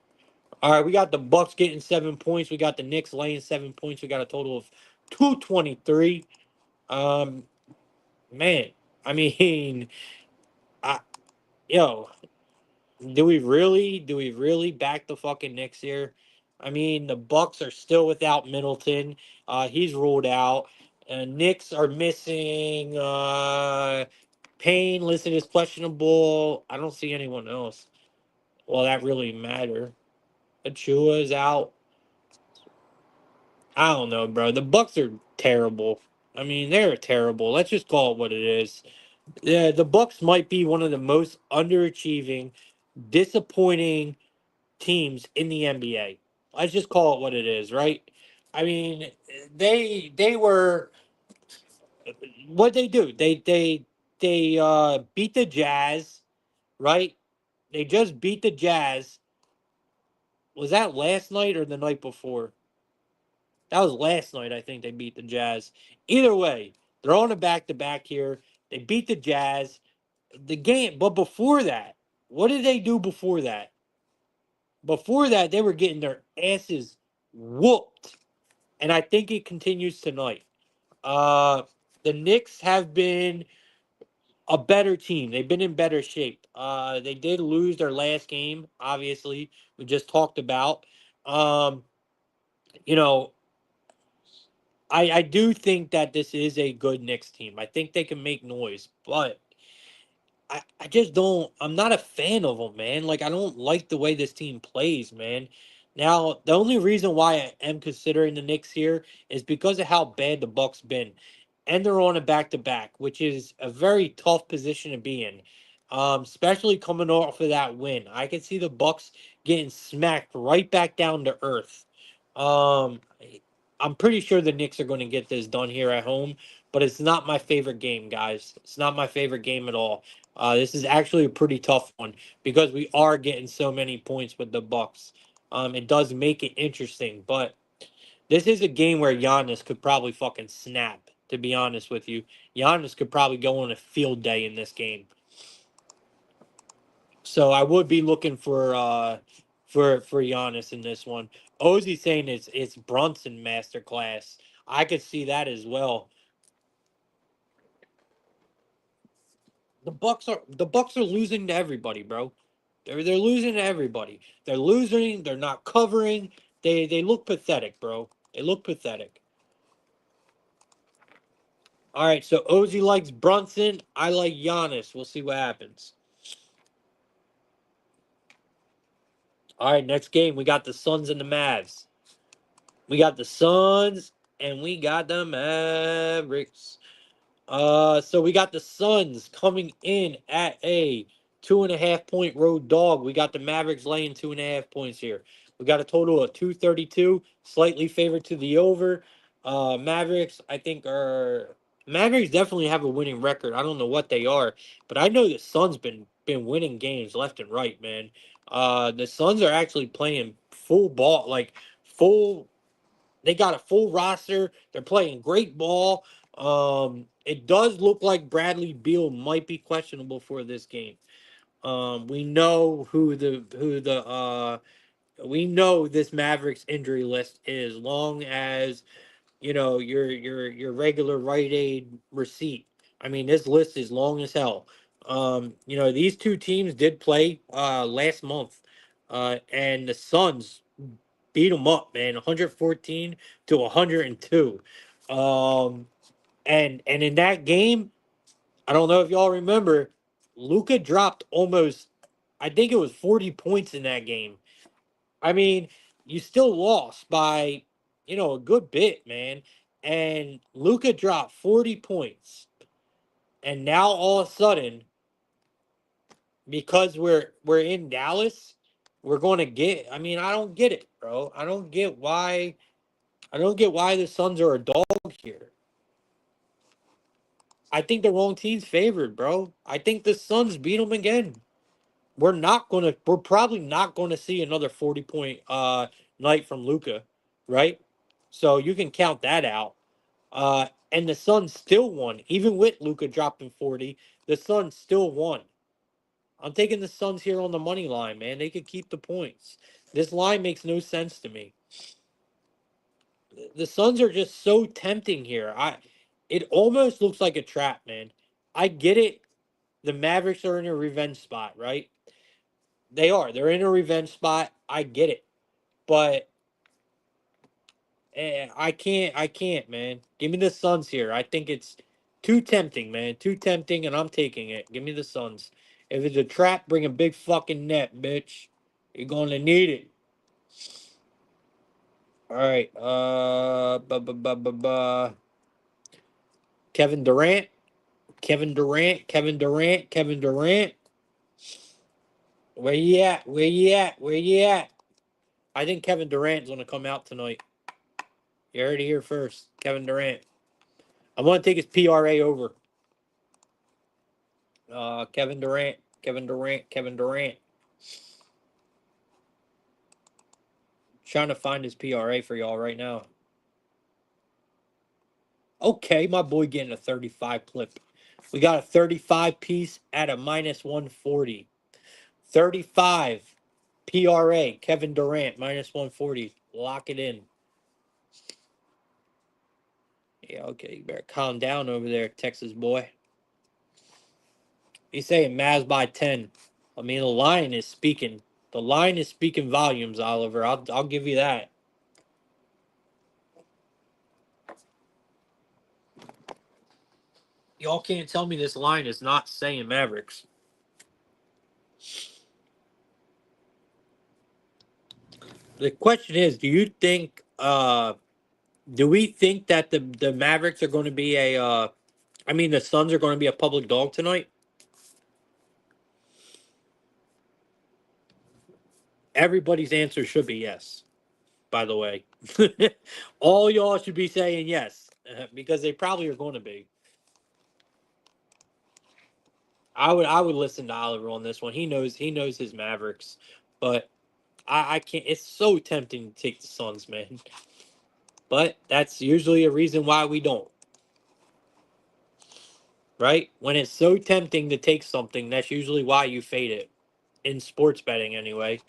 All right, we got the Bucks getting 7 points. We got the Knicks laying 7 points. We got a total of 223. Um, man, I mean, I yo, do we really back the fucking Knicks here? I mean, the Bucks are still without Middleton. He's ruled out. Knicks are missing Payne listed as questionable. I don't see anyone else. Well, that really matter. Achua is out. I don't know, bro. The Bucks are terrible. I mean, they're terrible. Let's just call it what it is. Yeah, the Bucks might be one of the most underachieving, disappointing teams in the NBA. Let's just call it what it is, right? I mean, they were what they do. They beat the Jazz, right? They just beat the Jazz. Was that last night or the night before? That was last night, I think they beat the Jazz. Either way, they're on a back to back here. They beat the Jazz. The game, but before that, what did they do before that? Before that, they were getting their asses whooped. And I think it continues tonight. Uh The Knicks have been a better team. They've been in better shape. They did lose their last game, obviously. We just talked about. Um, you know, I do think that this is a good Knicks team. I think they can make noise, but I just don't. I'm not a fan of them, man. Like I don't like the way this team plays, man. Now the only reason why I am considering the Knicks here is because of how bad the Bucks been, and they're on a back to back, which is a very tough position to be in. Especially coming off of that win, I can see the Bucks getting smacked right back down to earth. Um, I'm pretty sure the Knicks are going to get this done here at home, but it's not my favorite game, guys. It's not my favorite game at all. This is actually a pretty tough one because we are getting so many points with the Bucks. It does make it interesting, but this is a game where Giannis could probably fucking snap. To be honest with you, Giannis could probably go on a field day in this game. So I would be looking for Giannis in this one. Ozzy saying it's Brunson masterclass. I could see that as well. The Bucks are losing to everybody, bro. They're losing to everybody. They're losing. They're not covering. They look pathetic, bro. They look pathetic. All right, so Ozzy likes Brunson. I like Giannis. We'll see what happens. All right, next game we got the Suns and the Mavs. We got the Suns and we got the Mavericks. So we got the Suns coming in at a 2.5 point road dog. We got the Mavericks laying 2.5 points here. We got a total of 232, slightly favored to the over. Mavericks, I think, are Mavericks definitely have a winning record. I don't know what they are, but I know the Suns been winning games left and right, man. The Suns are actually playing full ball, like full they got a full roster. They're playing great ball. It does look like Bradley Beal might be questionable for this game. We know we know this Mavericks injury list is long as your regular Rite Aid receipt. I mean, this list is long as hell. These two teams did play last month, and the Suns beat them up, man, 114 to 102. And in that game, I don't know if y'all remember, Luca dropped almost, I think it was 40 points in that game. I mean, you still lost by, a good bit, man. And Luca dropped 40 points. And now all of a sudden, because we're in Dallas, we're going to get. I mean, I don't get it, bro. I don't get why the Suns are a dog here. I think the wrong team's favored, bro. I think the Suns beat them again. We're probably not gonna see another 40 point night from Luca, right? So you can count that out. And the Suns still won, even with Luca dropping 40. The Suns still won. I'm taking the Suns here on the money line, man. They could keep the points. This line makes no sense to me. The Suns are just so tempting here. It almost looks like a trap, man. I get it. The Mavericks are in a revenge spot, right? They are. They're in a revenge spot. I get it. But I can't, man. Give me the Suns here. I think it's too tempting, man. Too tempting, and I'm taking it. Give me the Suns. If it's a trap, bring a big fucking net, bitch. You're gonna need it. All right. Kevin Durant. Kevin Durant. Kevin Durant. Kevin Durant. Where you at? Where you at? Where you at? I think Kevin Durant's gonna come out tonight. You heard it here first. Kevin Durant. I'm gonna take his PRA over. Kevin Durant. Kevin Durant. Kevin Durant. Trying to find his PRA for y'all right now. Okay, my boy getting a 35 clip. We got a 35 piece at a minus 140. 35 PRA. Kevin Durant minus 140. Lock it in. Yeah, okay, you better calm down over there, Texas boy. He's saying Mavs by 10. I mean, the line is speaking. The line is speaking volumes, Oliver. I'll give you that. Y'all can't tell me this line is not saying Mavericks. The question is, do we think that the Mavericks are going to be the Suns are going to be a public dog tonight? Everybody's answer should be yes, by the way. All y'all should be saying yes, because they probably are going to be. I would listen to Oliver on this one. He knows his Mavericks, but I can't. It's so tempting to take the Suns, man. But that's usually a reason why we don't, right? When it's so tempting to take something, that's usually why you fade it in sports betting, anyway.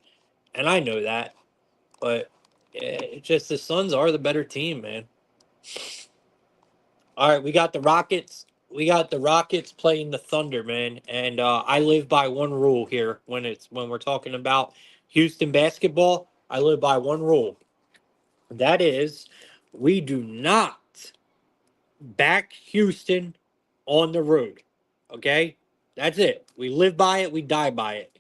And I know that, but it's just the Suns are the better team, man. All right, we got the Rockets. We got the Rockets playing the Thunder, man. And I live by one rule here when we're talking about Houston basketball. I live by one rule. That is, we do not back Houston on the road. Okay? That's it. We live by it, we die by it.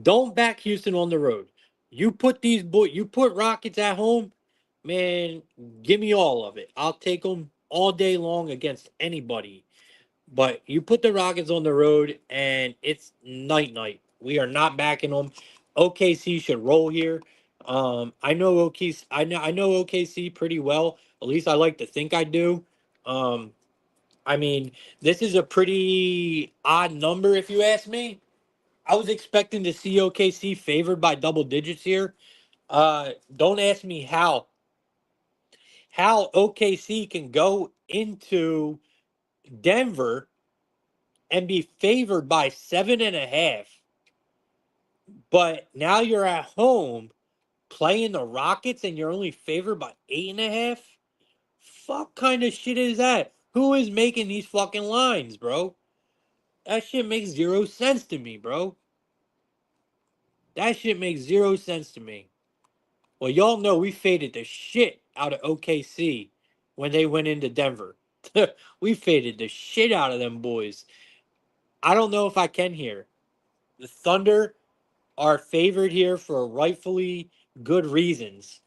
Don't back Houston on the road. You put Rockets at home, man, give me all of it. I'll take them all day long against anybody. But you put the Rockets on the road and it's night night. We are not backing them. OKC should roll here. I know OKC pretty well. At least I like to think I do. Um, I mean, this is a pretty odd number if you ask me. I was expecting to see OKC favored by double digits here. Don't ask me how OKC can go into Denver and be favored by 7.5. But now you're at home playing the Rockets and you're only favored by 8.5. Fuck kind of shit is that? Who is making these fucking lines, bro? That shit makes zero sense to me, bro. That shit makes zero sense to me. Well, y'all know we faded the shit out of OKC when they went into Denver. We faded the shit out of them boys. I don't know if I can here. The Thunder are favored here for rightfully good reasons.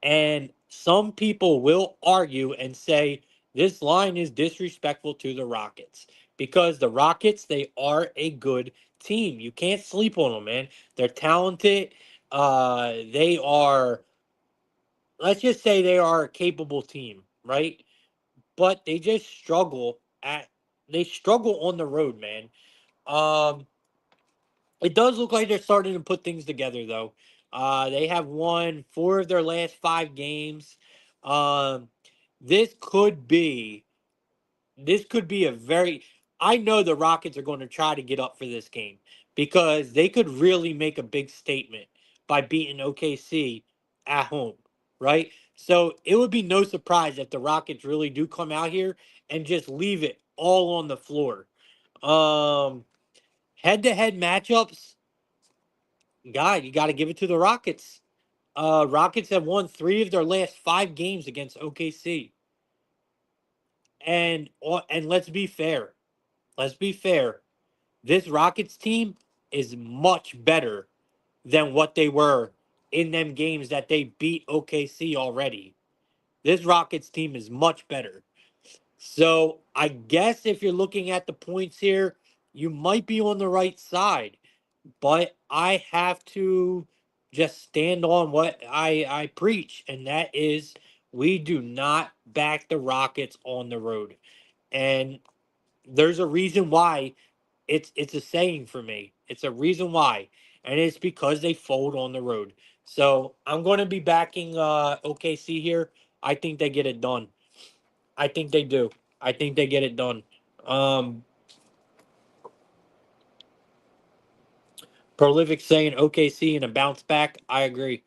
And some people will argue and say this line is disrespectful to the Rockets because the Rockets, they are a good team. You can't sleep on them, man. They're talented. They are, let's just say they are a capable team, right? But they struggle on the road, man. Um, it does look like they're starting to put things together, though. They have won 4 of their last 5 games. Um, this could be this could be a very. I know the Rockets are going to try to get up for this game because they could really make a big statement by beating OKC at home, right? So it would be no surprise if the Rockets really do come out here and just leave it all on the floor. Um, Head-to-head matchups, God, you got to give it to the Rockets. Rockets have won 3 of their last 5 games against OKC, and let's be fair. Let's be fair. This Rockets team is much better than what they were in them games that they beat OKC already. This Rockets team is much better. So I guess if you're looking at the points here, you might be on the right side. But I have to just stand on what I preach, and that is we do not back the Rockets on the road. And there's a reason why it's a saying for me. It's a reason why. And it's because they fold on the road. So I'm going to be backing OKC here. I think they get it done. I think they do. I think they get it done. Um, Prolific saying OKC and a bounce back. I agree.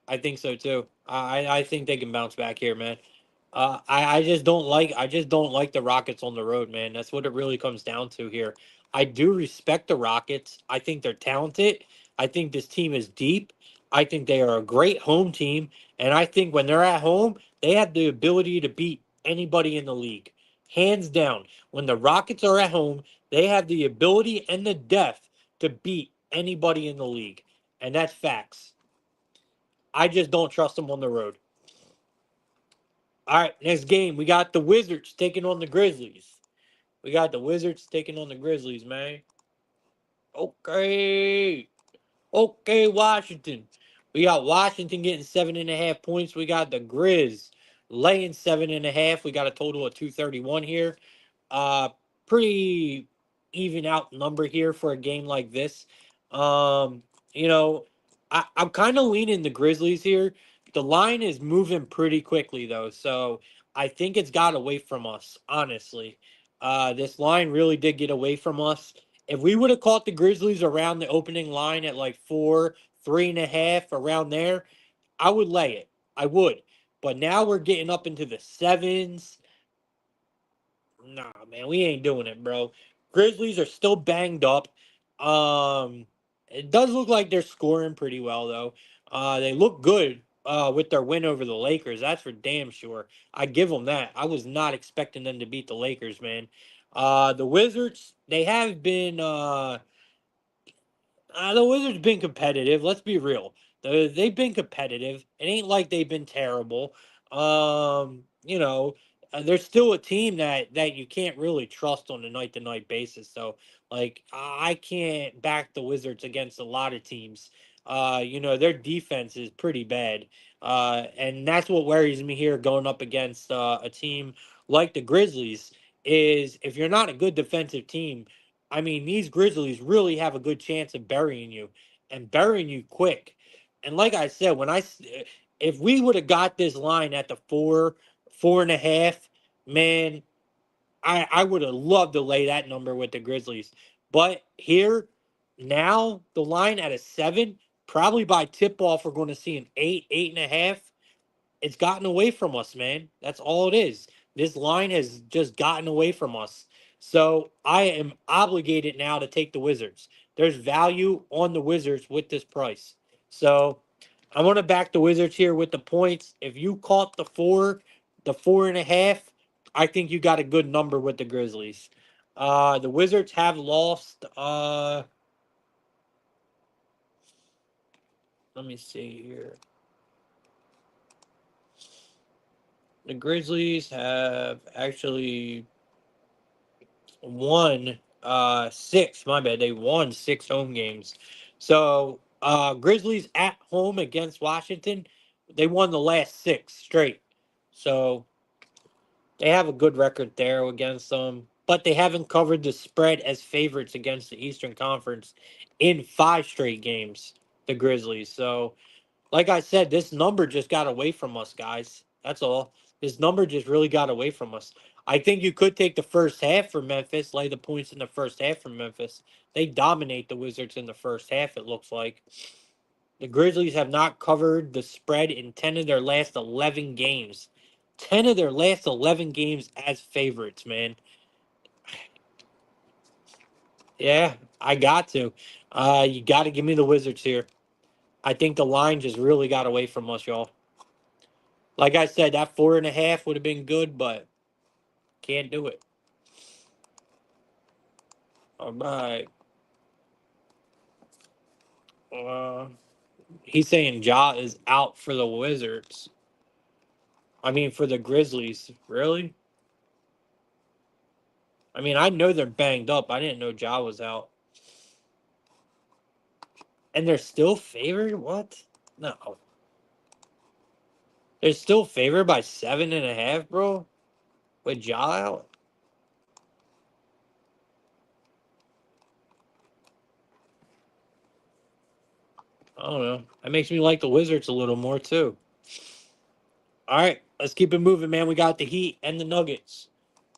I think so too. I think they can bounce back here, man. I just don't like the Rockets on the road, man. That's what it really comes down to here. I do respect the Rockets. I think they're talented. I think this team is deep. I think they are a great home team, and I think when they're at home, they have the ability to beat anybody in the league, hands down. When the Rockets are at home, they have the ability and the depth to beat anybody in the league, and that's facts. I just don't trust them on the road. All right, next game. We got the Wizards taking on the Grizzlies. We got the Wizards taking on the Grizzlies, man. Okay. Okay, Washington. We got Washington getting 7.5 points. We got the Grizz laying 7.5. We got a total of 231 here. Uh, Pretty even out number here for a game like this. Um, you know, I'm kind of leaning the Grizzlies here. The line is moving pretty quickly though, so I think it's got away from us. Honestly, this line really did get away from us. If we would have caught the Grizzlies around the opening line at like 4, 3.5, around there, I would lay it. I would. But now we're getting up into the sevens. Nah, man, we ain't doing it, bro. Grizzlies are still banged up. It does look like they're scoring pretty well though. They look good with their win over the Lakers. That's for damn sure. I give them that. I was not expecting them to beat the Lakers, man. The Wizards, they have been the Wizards been competitive. Let's be real. They've been competitive. It ain't like they've been terrible. You know, they're still a team that you can't really trust on a night to night basis. So, like, I can't back the Wizards against a lot of teams. Their defense is pretty bad. And that's what worries me here going up against a team like the Grizzlies. Is if you're not a good defensive team, I mean, these Grizzlies really have a good chance of burying you and burying you quick. And like I said, if we would have got this line at the 4.5, man, I would have loved to lay that number with the Grizzlies. But here, now, the line at a 7, probably by tip off, we're going to see an 8, 8.5. It's gotten away from us, man. That's all it is. This line has just gotten away from us. So I am obligated now to take the Wizards. There's value on the Wizards with this price. So I want to back the Wizards here with the points. If you caught the 4.5, I think you got a good number with the Grizzlies. The Wizards have lost. Let me see here. The Grizzlies have actually won 6. My bad. They won 6 home games. So Grizzlies at home against Washington, they won the last 6 straight. So they have a good record there against them, but they haven't covered the spread as favorites against the Eastern Conference in 5 straight games, the Grizzlies. So like I said, this number just got away from us, guys. That's all. This number just really got away from us. I think you could take the first half for Memphis, lay the points in the first half for Memphis. They dominate the Wizards in the first half, it looks like. The Grizzlies have not covered the spread in 10 of their last 11 games. 10 of their last 11 games as favorites, man. Yeah, I got to. You got to give me the Wizards here. I think the line just really got away from us, y'all. Like I said, that 4.5 would have been good, but can't do it. All right. Uh, he's saying Ja is out for the Wizards. I mean, for the Grizzlies. Really? I mean, I know they're banged up. I didn't know Ja was out. And they're still favored? What? No. They're still favored by 7.5, bro? With Ja out? I don't know. That makes me like the Wizards a little more, too. All right, let's keep it moving, man. We got the Heat and the Nuggets.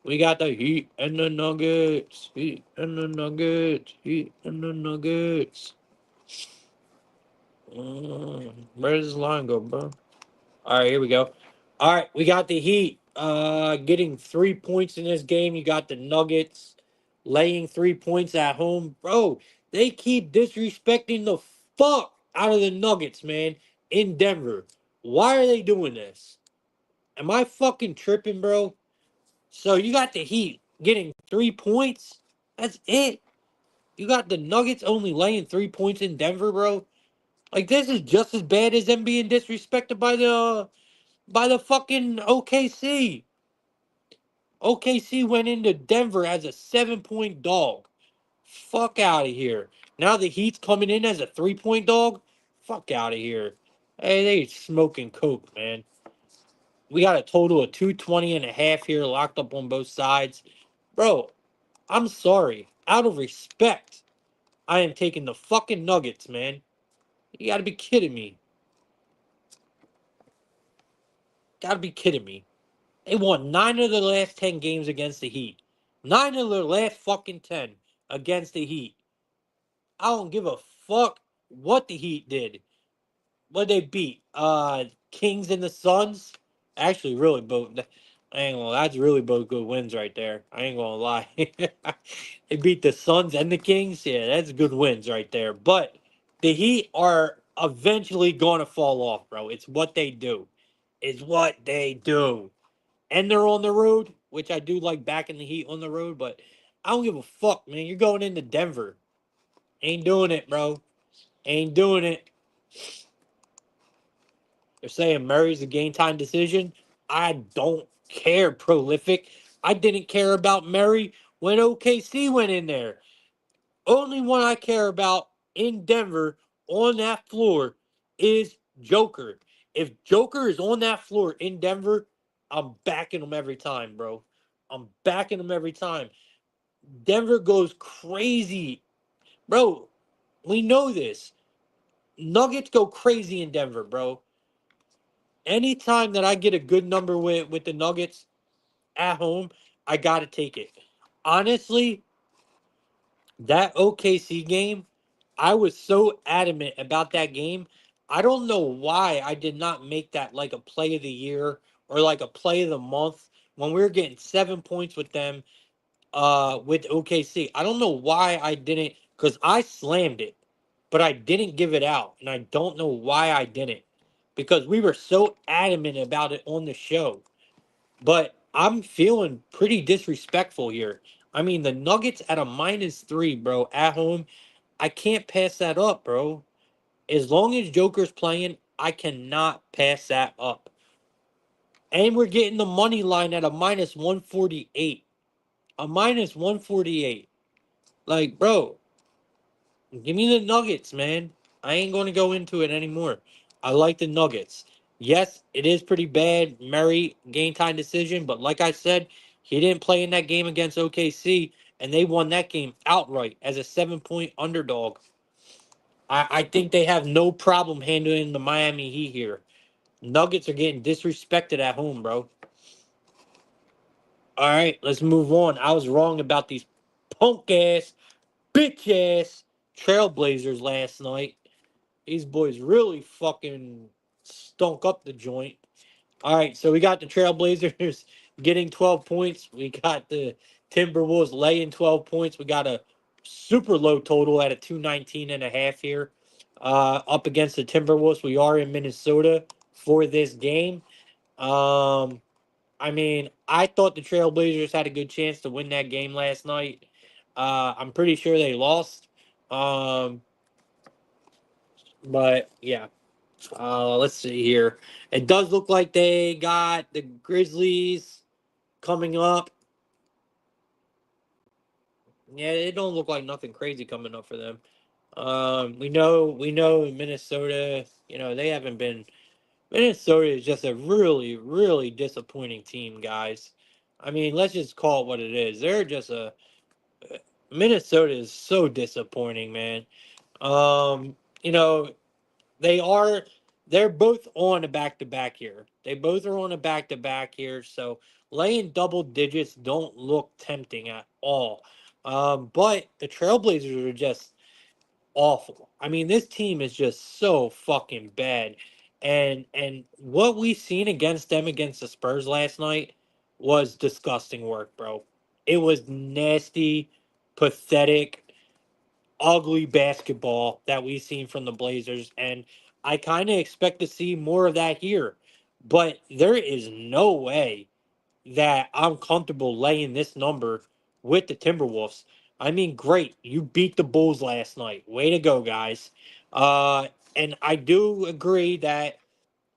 We got the Heat and the Nuggets. Heat and the Nuggets. Heat and the Nuggets. Where does this line go, bro? All right, here we go. All right, we got the Heat Getting 3 points in this game. You got the Nuggets laying 3 points at home. Bro, they keep disrespecting the fuck out of the Nuggets, man, in Denver. Why are they doing this? Am I fucking tripping, bro? So you got the Heat getting 3 points. That's it. You got the Nuggets only laying 3 points in Denver, bro. Like this is just as bad as them being disrespected by the fucking OKC. OKC went into Denver as a 7 point dog. Fuck out of here. Now the Heat's coming in as a 3 point dog. Fuck out of here. Hey, they smoking coke, man. We got a total of 220.5 here locked up on both sides. Bro, I'm sorry. Out of respect, I am taking the fucking Nuggets, man. You gotta be kidding me. Gotta be kidding me. They won 9 of the last 10 games against the Heat. 9 of their last fucking 10 against the Heat. I don't give a fuck what the Heat did. What they beat? Kings and the Suns. Actually, really both. I ain't gonna. That's really both good wins right there. I ain't gonna lie. They beat the Suns and the Kings. Yeah, that's good wins right there. But the Heat are eventually gonna fall off, bro. It's what they do. It's what they do. And they're on the road, which I do like backing the Heat on the road. But I don't give a fuck, man. You're going into Denver. Ain't doing it, bro. Ain't doing it. They're saying Murray's a game time decision. I don't care, prolific. I didn't care about Murray when OKC went in there. Only one I care about in Denver on that floor is Joker. If Joker is on that floor in Denver, I'm backing him every time, bro. I'm backing him every time. Denver goes crazy. Bro, we know this. Nuggets go crazy in Denver, bro. Anytime that I get a good number with the Nuggets at home, I gotta take it. Honestly, that OKC game, I was so adamant about that game. I don't know why I did not make that like a play of the year or like a play of the month when we were getting 7 points with them with OKC. I don't know why I didn't because I slammed it, but I didn't give it out. And I don't know why I didn't. Because we were so adamant about it on the show. But I'm feeling pretty disrespectful here. I mean, the Nuggets at a -3, bro, at home. I can't pass that up, bro. As long as Joker's playing, I cannot pass that up. And we're getting the money line at a -148. A -148. Like, bro, give me the Nuggets, man. I ain't going to go into it anymore. I like the Nuggets. Yes, it is pretty bad. Murray, game time decision. But like I said, he didn't play in that game against OKC, and they won that game outright as a 7 point underdog. I think they have no problem handling the Miami Heat here. Nuggets are getting disrespected at home, bro. All right, let's move on. I was wrong about these punk ass, bitch ass Trailblazers last night. These boys really fucking stunk up the joint. All right, so we got the Trailblazers getting 12 points. We got the Timberwolves laying 12 points. We got a super low total at a 219.5 here. Up against the Timberwolves. We are in Minnesota for this game. Um, I mean, I thought the Trailblazers had a good chance to win that game last night. I'm pretty sure they lost. Um, but yeah. Let's see here. It does look like they got the Grizzlies coming up. Yeah, it don't look like nothing crazy coming up for them. We know in Minnesota, they haven't been. Minnesota is just a really, really disappointing team, guys. I mean, let's just call it what it is. They're just a Minnesota is so disappointing, man. Um, you know, They are they're both on a back to back here. They both are on a back to back here, so laying double digits don't look tempting at all. But the Trailblazers are just awful. I mean, this team is just so fucking bad. And what we seen against them against the Spurs last night, was disgusting work, bro. It was nasty, pathetic, ugly basketball that we've seen from the Blazers, and I kind of expect to see more of that here. But there is no way that I'm comfortable laying this number with the Timberwolves. I mean, great, you beat the Bulls last night. Way to go, guys. And I do agree that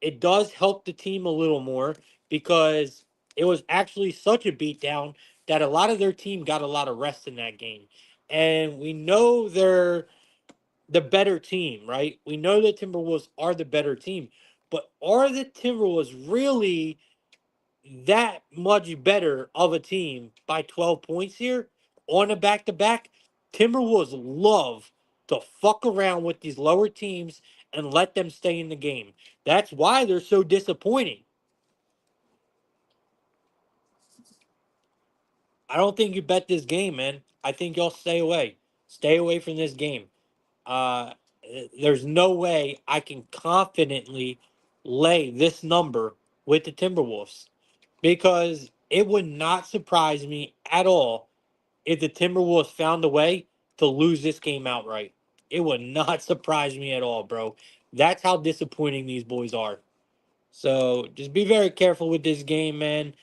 it does help the team a little more because it was actually such a beatdown that a lot of their team got a lot of rest in that game. And we know they're the better team, right? We know the Timberwolves are the better team, but are the Timberwolves really that much better of a team by 12 points here on a back to back? Timberwolves love to fuck around with these lower teams and let them stay in the game. That's why they're so disappointing. I don't think you bet this game, man. I think y'all stay away. Stay away from this game. Uh, there's no way I can confidently lay this number with the Timberwolves because it would not surprise me at all if the Timberwolves found a way to lose this game outright. It would not surprise me at all, bro. That's how disappointing these boys are. So just be very careful with this game, man.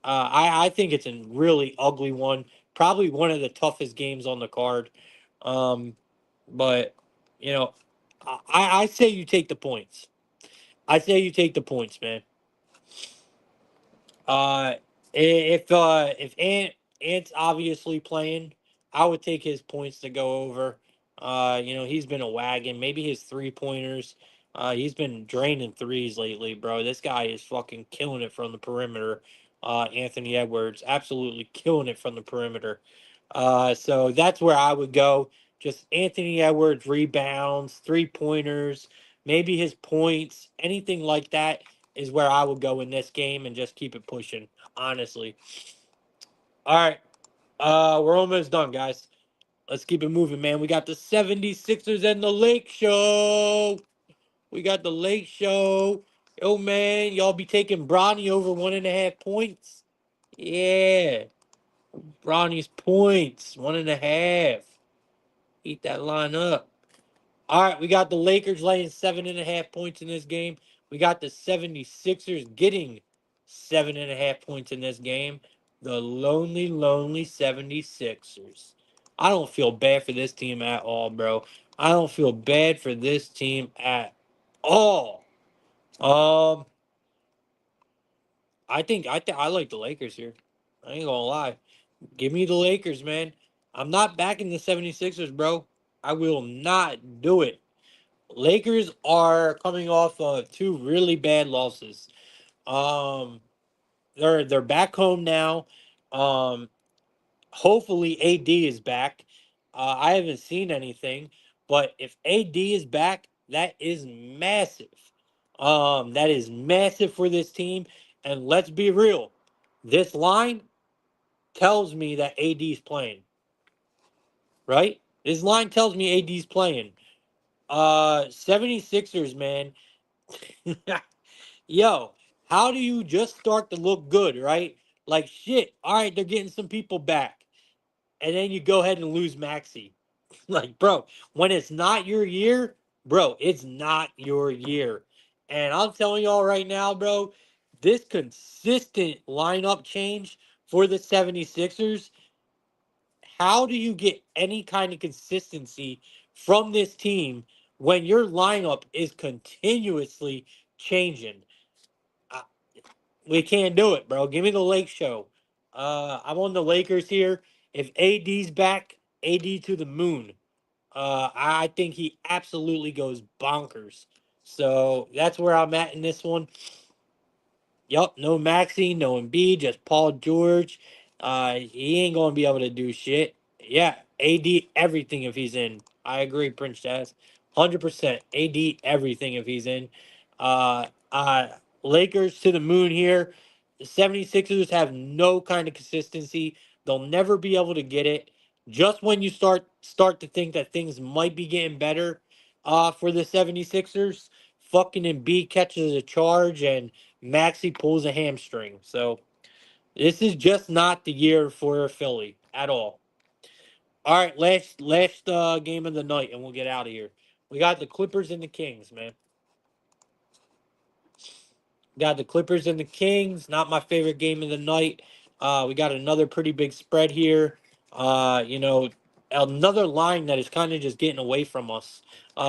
I think it's a really ugly one. Probably one of the toughest games on the card. Um, but, you know, I say you take the points. I say you take the points, man. Uh, if Ant's obviously playing, I would take his points to go over. He's been a wagon. Maybe his 3 pointers. He's been draining threes lately, bro. This guy is fucking killing it from the perimeter. Anthony Edwards, absolutely killing it from the perimeter. So that's where I would go. Just Anthony Edwards rebounds, 3 pointers, maybe his points, anything like that is where I would go in this game and just keep it pushing, honestly. All right. We're almost done, guys. Let's keep it moving, man. We got the 76ers and the Lake Show. We got the Lake Show. Yo, man, y'all be taking Bronny over 1.5 points? Yeah. Bronny's points, 1.5. Eat that line up. All right, we got the Lakers laying 7.5 points in this game. We got the 76ers getting 7.5 points in this game. The lonely, lonely 76ers. I don't feel bad for this team at all, bro. I don't feel bad for this team at all. Um, I like the Lakers here. I ain't gonna lie. Give me the Lakers, man. I'm not backing the 76ers, bro. I will not do it. Lakers are coming off of two really bad losses. Um, they're back home now. Um, Hopefully AD is back. I haven't seen anything, but if AD is back, that is massive. That is massive for this team. And let's be real, this line tells me that AD is playing. Right? This line tells me AD is playing. 76ers, man. Yo, how do you just start to look good, right? Like shit. All right, they're getting some people back, and then you go ahead and lose Maxi. Like, bro, when it's not your year, bro, it's not your year. And I'm telling y'all right now, bro, this consistent lineup change for the 76ers, how do you get any kind of consistency from this team when your lineup is continuously changing? We can't do it, bro. Give me the Lake Show. I'm on the Lakers here. If AD's back, AD to the moon. I think he absolutely goes bonkers. So that's where I'm at in this one. Yup, no Maxi, no Embiid, just Paul George. He ain't gonna be able to do shit. Yeah, AD everything if he's in. I agree, Prince Jazz. 100%. AD everything if he's in. Uh, uh, Lakers to the moon here. The 76ers have no kind of consistency. They'll never be able to get it. Just when you start to think that things might be getting better for the 76ers, fucking Embiid catches a charge and Maxi pulls a hamstring. So This is just not the year for Philly at all. All right, last game of the night, and we'll get out of here. We got the Clippers and the Kings, man. Got the Clippers and the Kings. Not my favorite game of the night. We got another pretty big spread here. You know, another line that is kind of just getting away from us.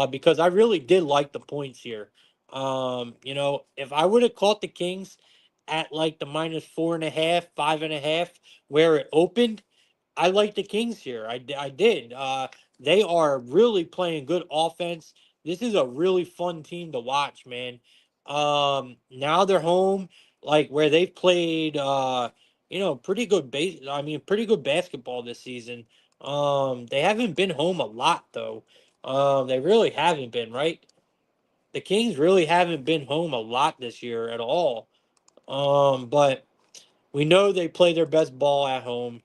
Because I really did like the points here. You know, if I would have caught the Kings at like the minus 4.5, 5.5, where it opened, I like the Kings here. I did. They are really playing good offense. This is a really fun team to watch, man. Now they're home, like where they've played, you know, pretty good pretty good basketball this season. They haven't been home a lot though. They really haven't been, right? The Kings really haven't been home a lot this year at all. But we know they play their best ball at home.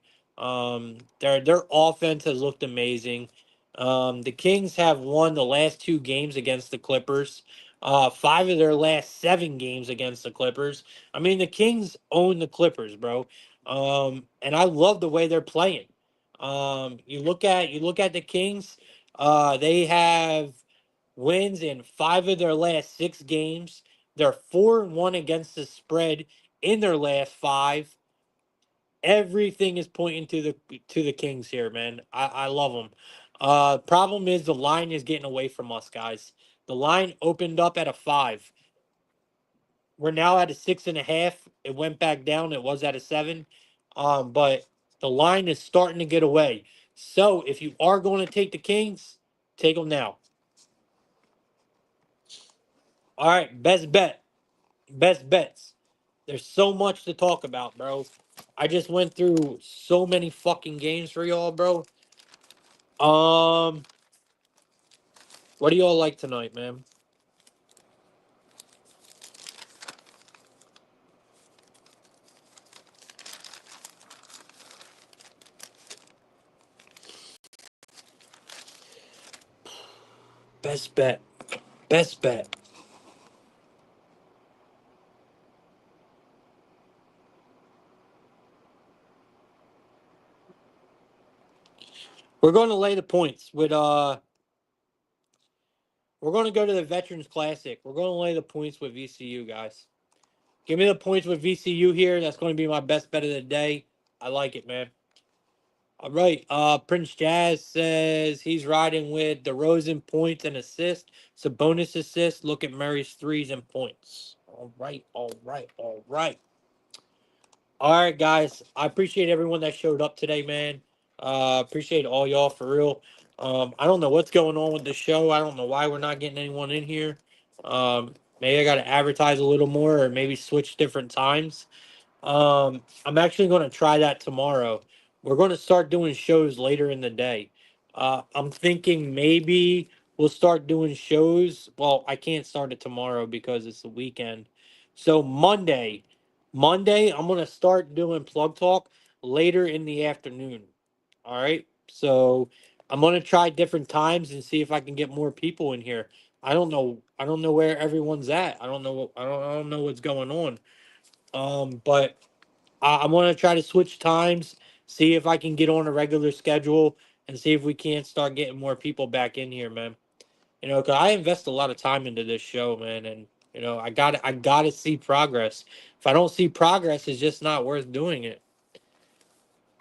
Their offense has looked amazing. The Kings have won the last two games against the Clippers. Five of their last seven games against the Clippers. I mean, the Kings own the Clippers, bro. And I love the way they're playing. You look at the Kings. They have wins in five of their last six games. They're 4-1 against the spread in their last five. Everything is pointing to the Kings here, man. I love them. Problem is the line is getting away from us, guys. The line opened up at a 5. We're now at a 6.5. It went back down. It was at a 7. But the line is starting to get away. So if you are going to take the Kings, take them now. All right, best bet. Best bets. There's so much to talk about, bro. I just went through so many fucking games for y'all, bro. Um, what do y'all like tonight, man? Best bet. Best bet. We're going to lay the points with we're going to go to the Veterans Classic. We're going to lay the points with VCU, guys. Give me the points with VCU here. That's going to be my best bet of the day. I like it, man. All right. Prince Jazz says he's riding with DeRozan points and assists. It's a bonus assist. Look at Murray's threes and points. All right. All right. All right. All right, guys. I appreciate everyone that showed up today, man. Appreciate all y'all for real. I don't know what's going on with the show. I don't know why we're not getting anyone in here. Maybe I got to advertise a little more, or maybe switch different times. I'm actually going to try that tomorrow. We're going to start doing shows later in the day. I'm thinking maybe we'll start doing shows. Well, I can't start it tomorrow because it's the weekend. So Monday, I'm going to start doing Plug Talk later in the afternoon. All right. So I'm going to try different times and see if I can get more people in here. I don't know. I don't know where everyone's at. I don't know. I don't know what's going on. But I'm gonna try to switch times, see if I can get on a regular schedule, and see if we can't start getting more people back in here, man. You know, 'cause I invest a lot of time into this show, man, and you know, I gotta see progress. If I don't see progress, it's just not worth doing it.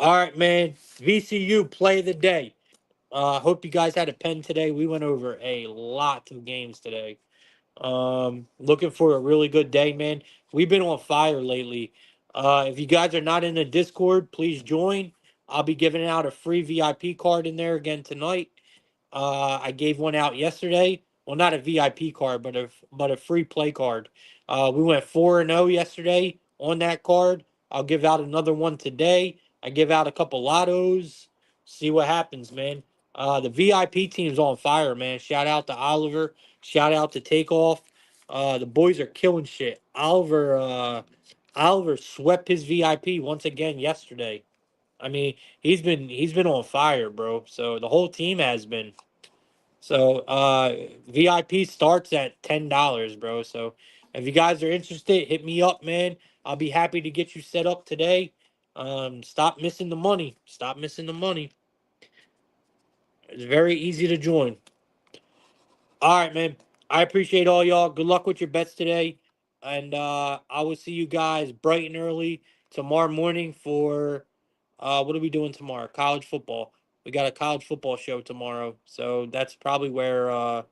All right, man. VCU play of the day. Hope you guys had a pen today. We went over a lot of games today. Looking for a really good day, man. We've been on fire lately. If you guys are not in the Discord, please join. I'll be giving out a free VIP card in there again tonight. I gave one out yesterday. Well, not a VIP card, but a free play card. We went 4-0 yesterday on that card. I'll give out another one today. I give out a couple lottos. See what happens, man. The VIP team's on fire, man. Shout out to Oliver. Shout out to Takeoff. The boys are killing shit. Oliver swept his VIP once again yesterday. I mean, he's been on fire, bro. So the whole team has been. So VIP starts at $10, bro. So if you guys are interested, hit me up, man. I'll be happy to get you set up today. Stop missing the money. Stop missing the money. It's very easy to join. All right, man. I appreciate all y'all. Good luck with your bets today. And I will see you guys bright and early tomorrow morning for what are we doing tomorrow? College football. We got a college football show tomorrow. So that's probably where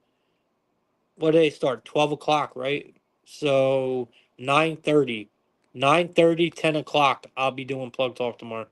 what do they start? 12 o'clock, right? So 9:30. 9:30, 10 o'clock. I'll be doing Plug Talk tomorrow.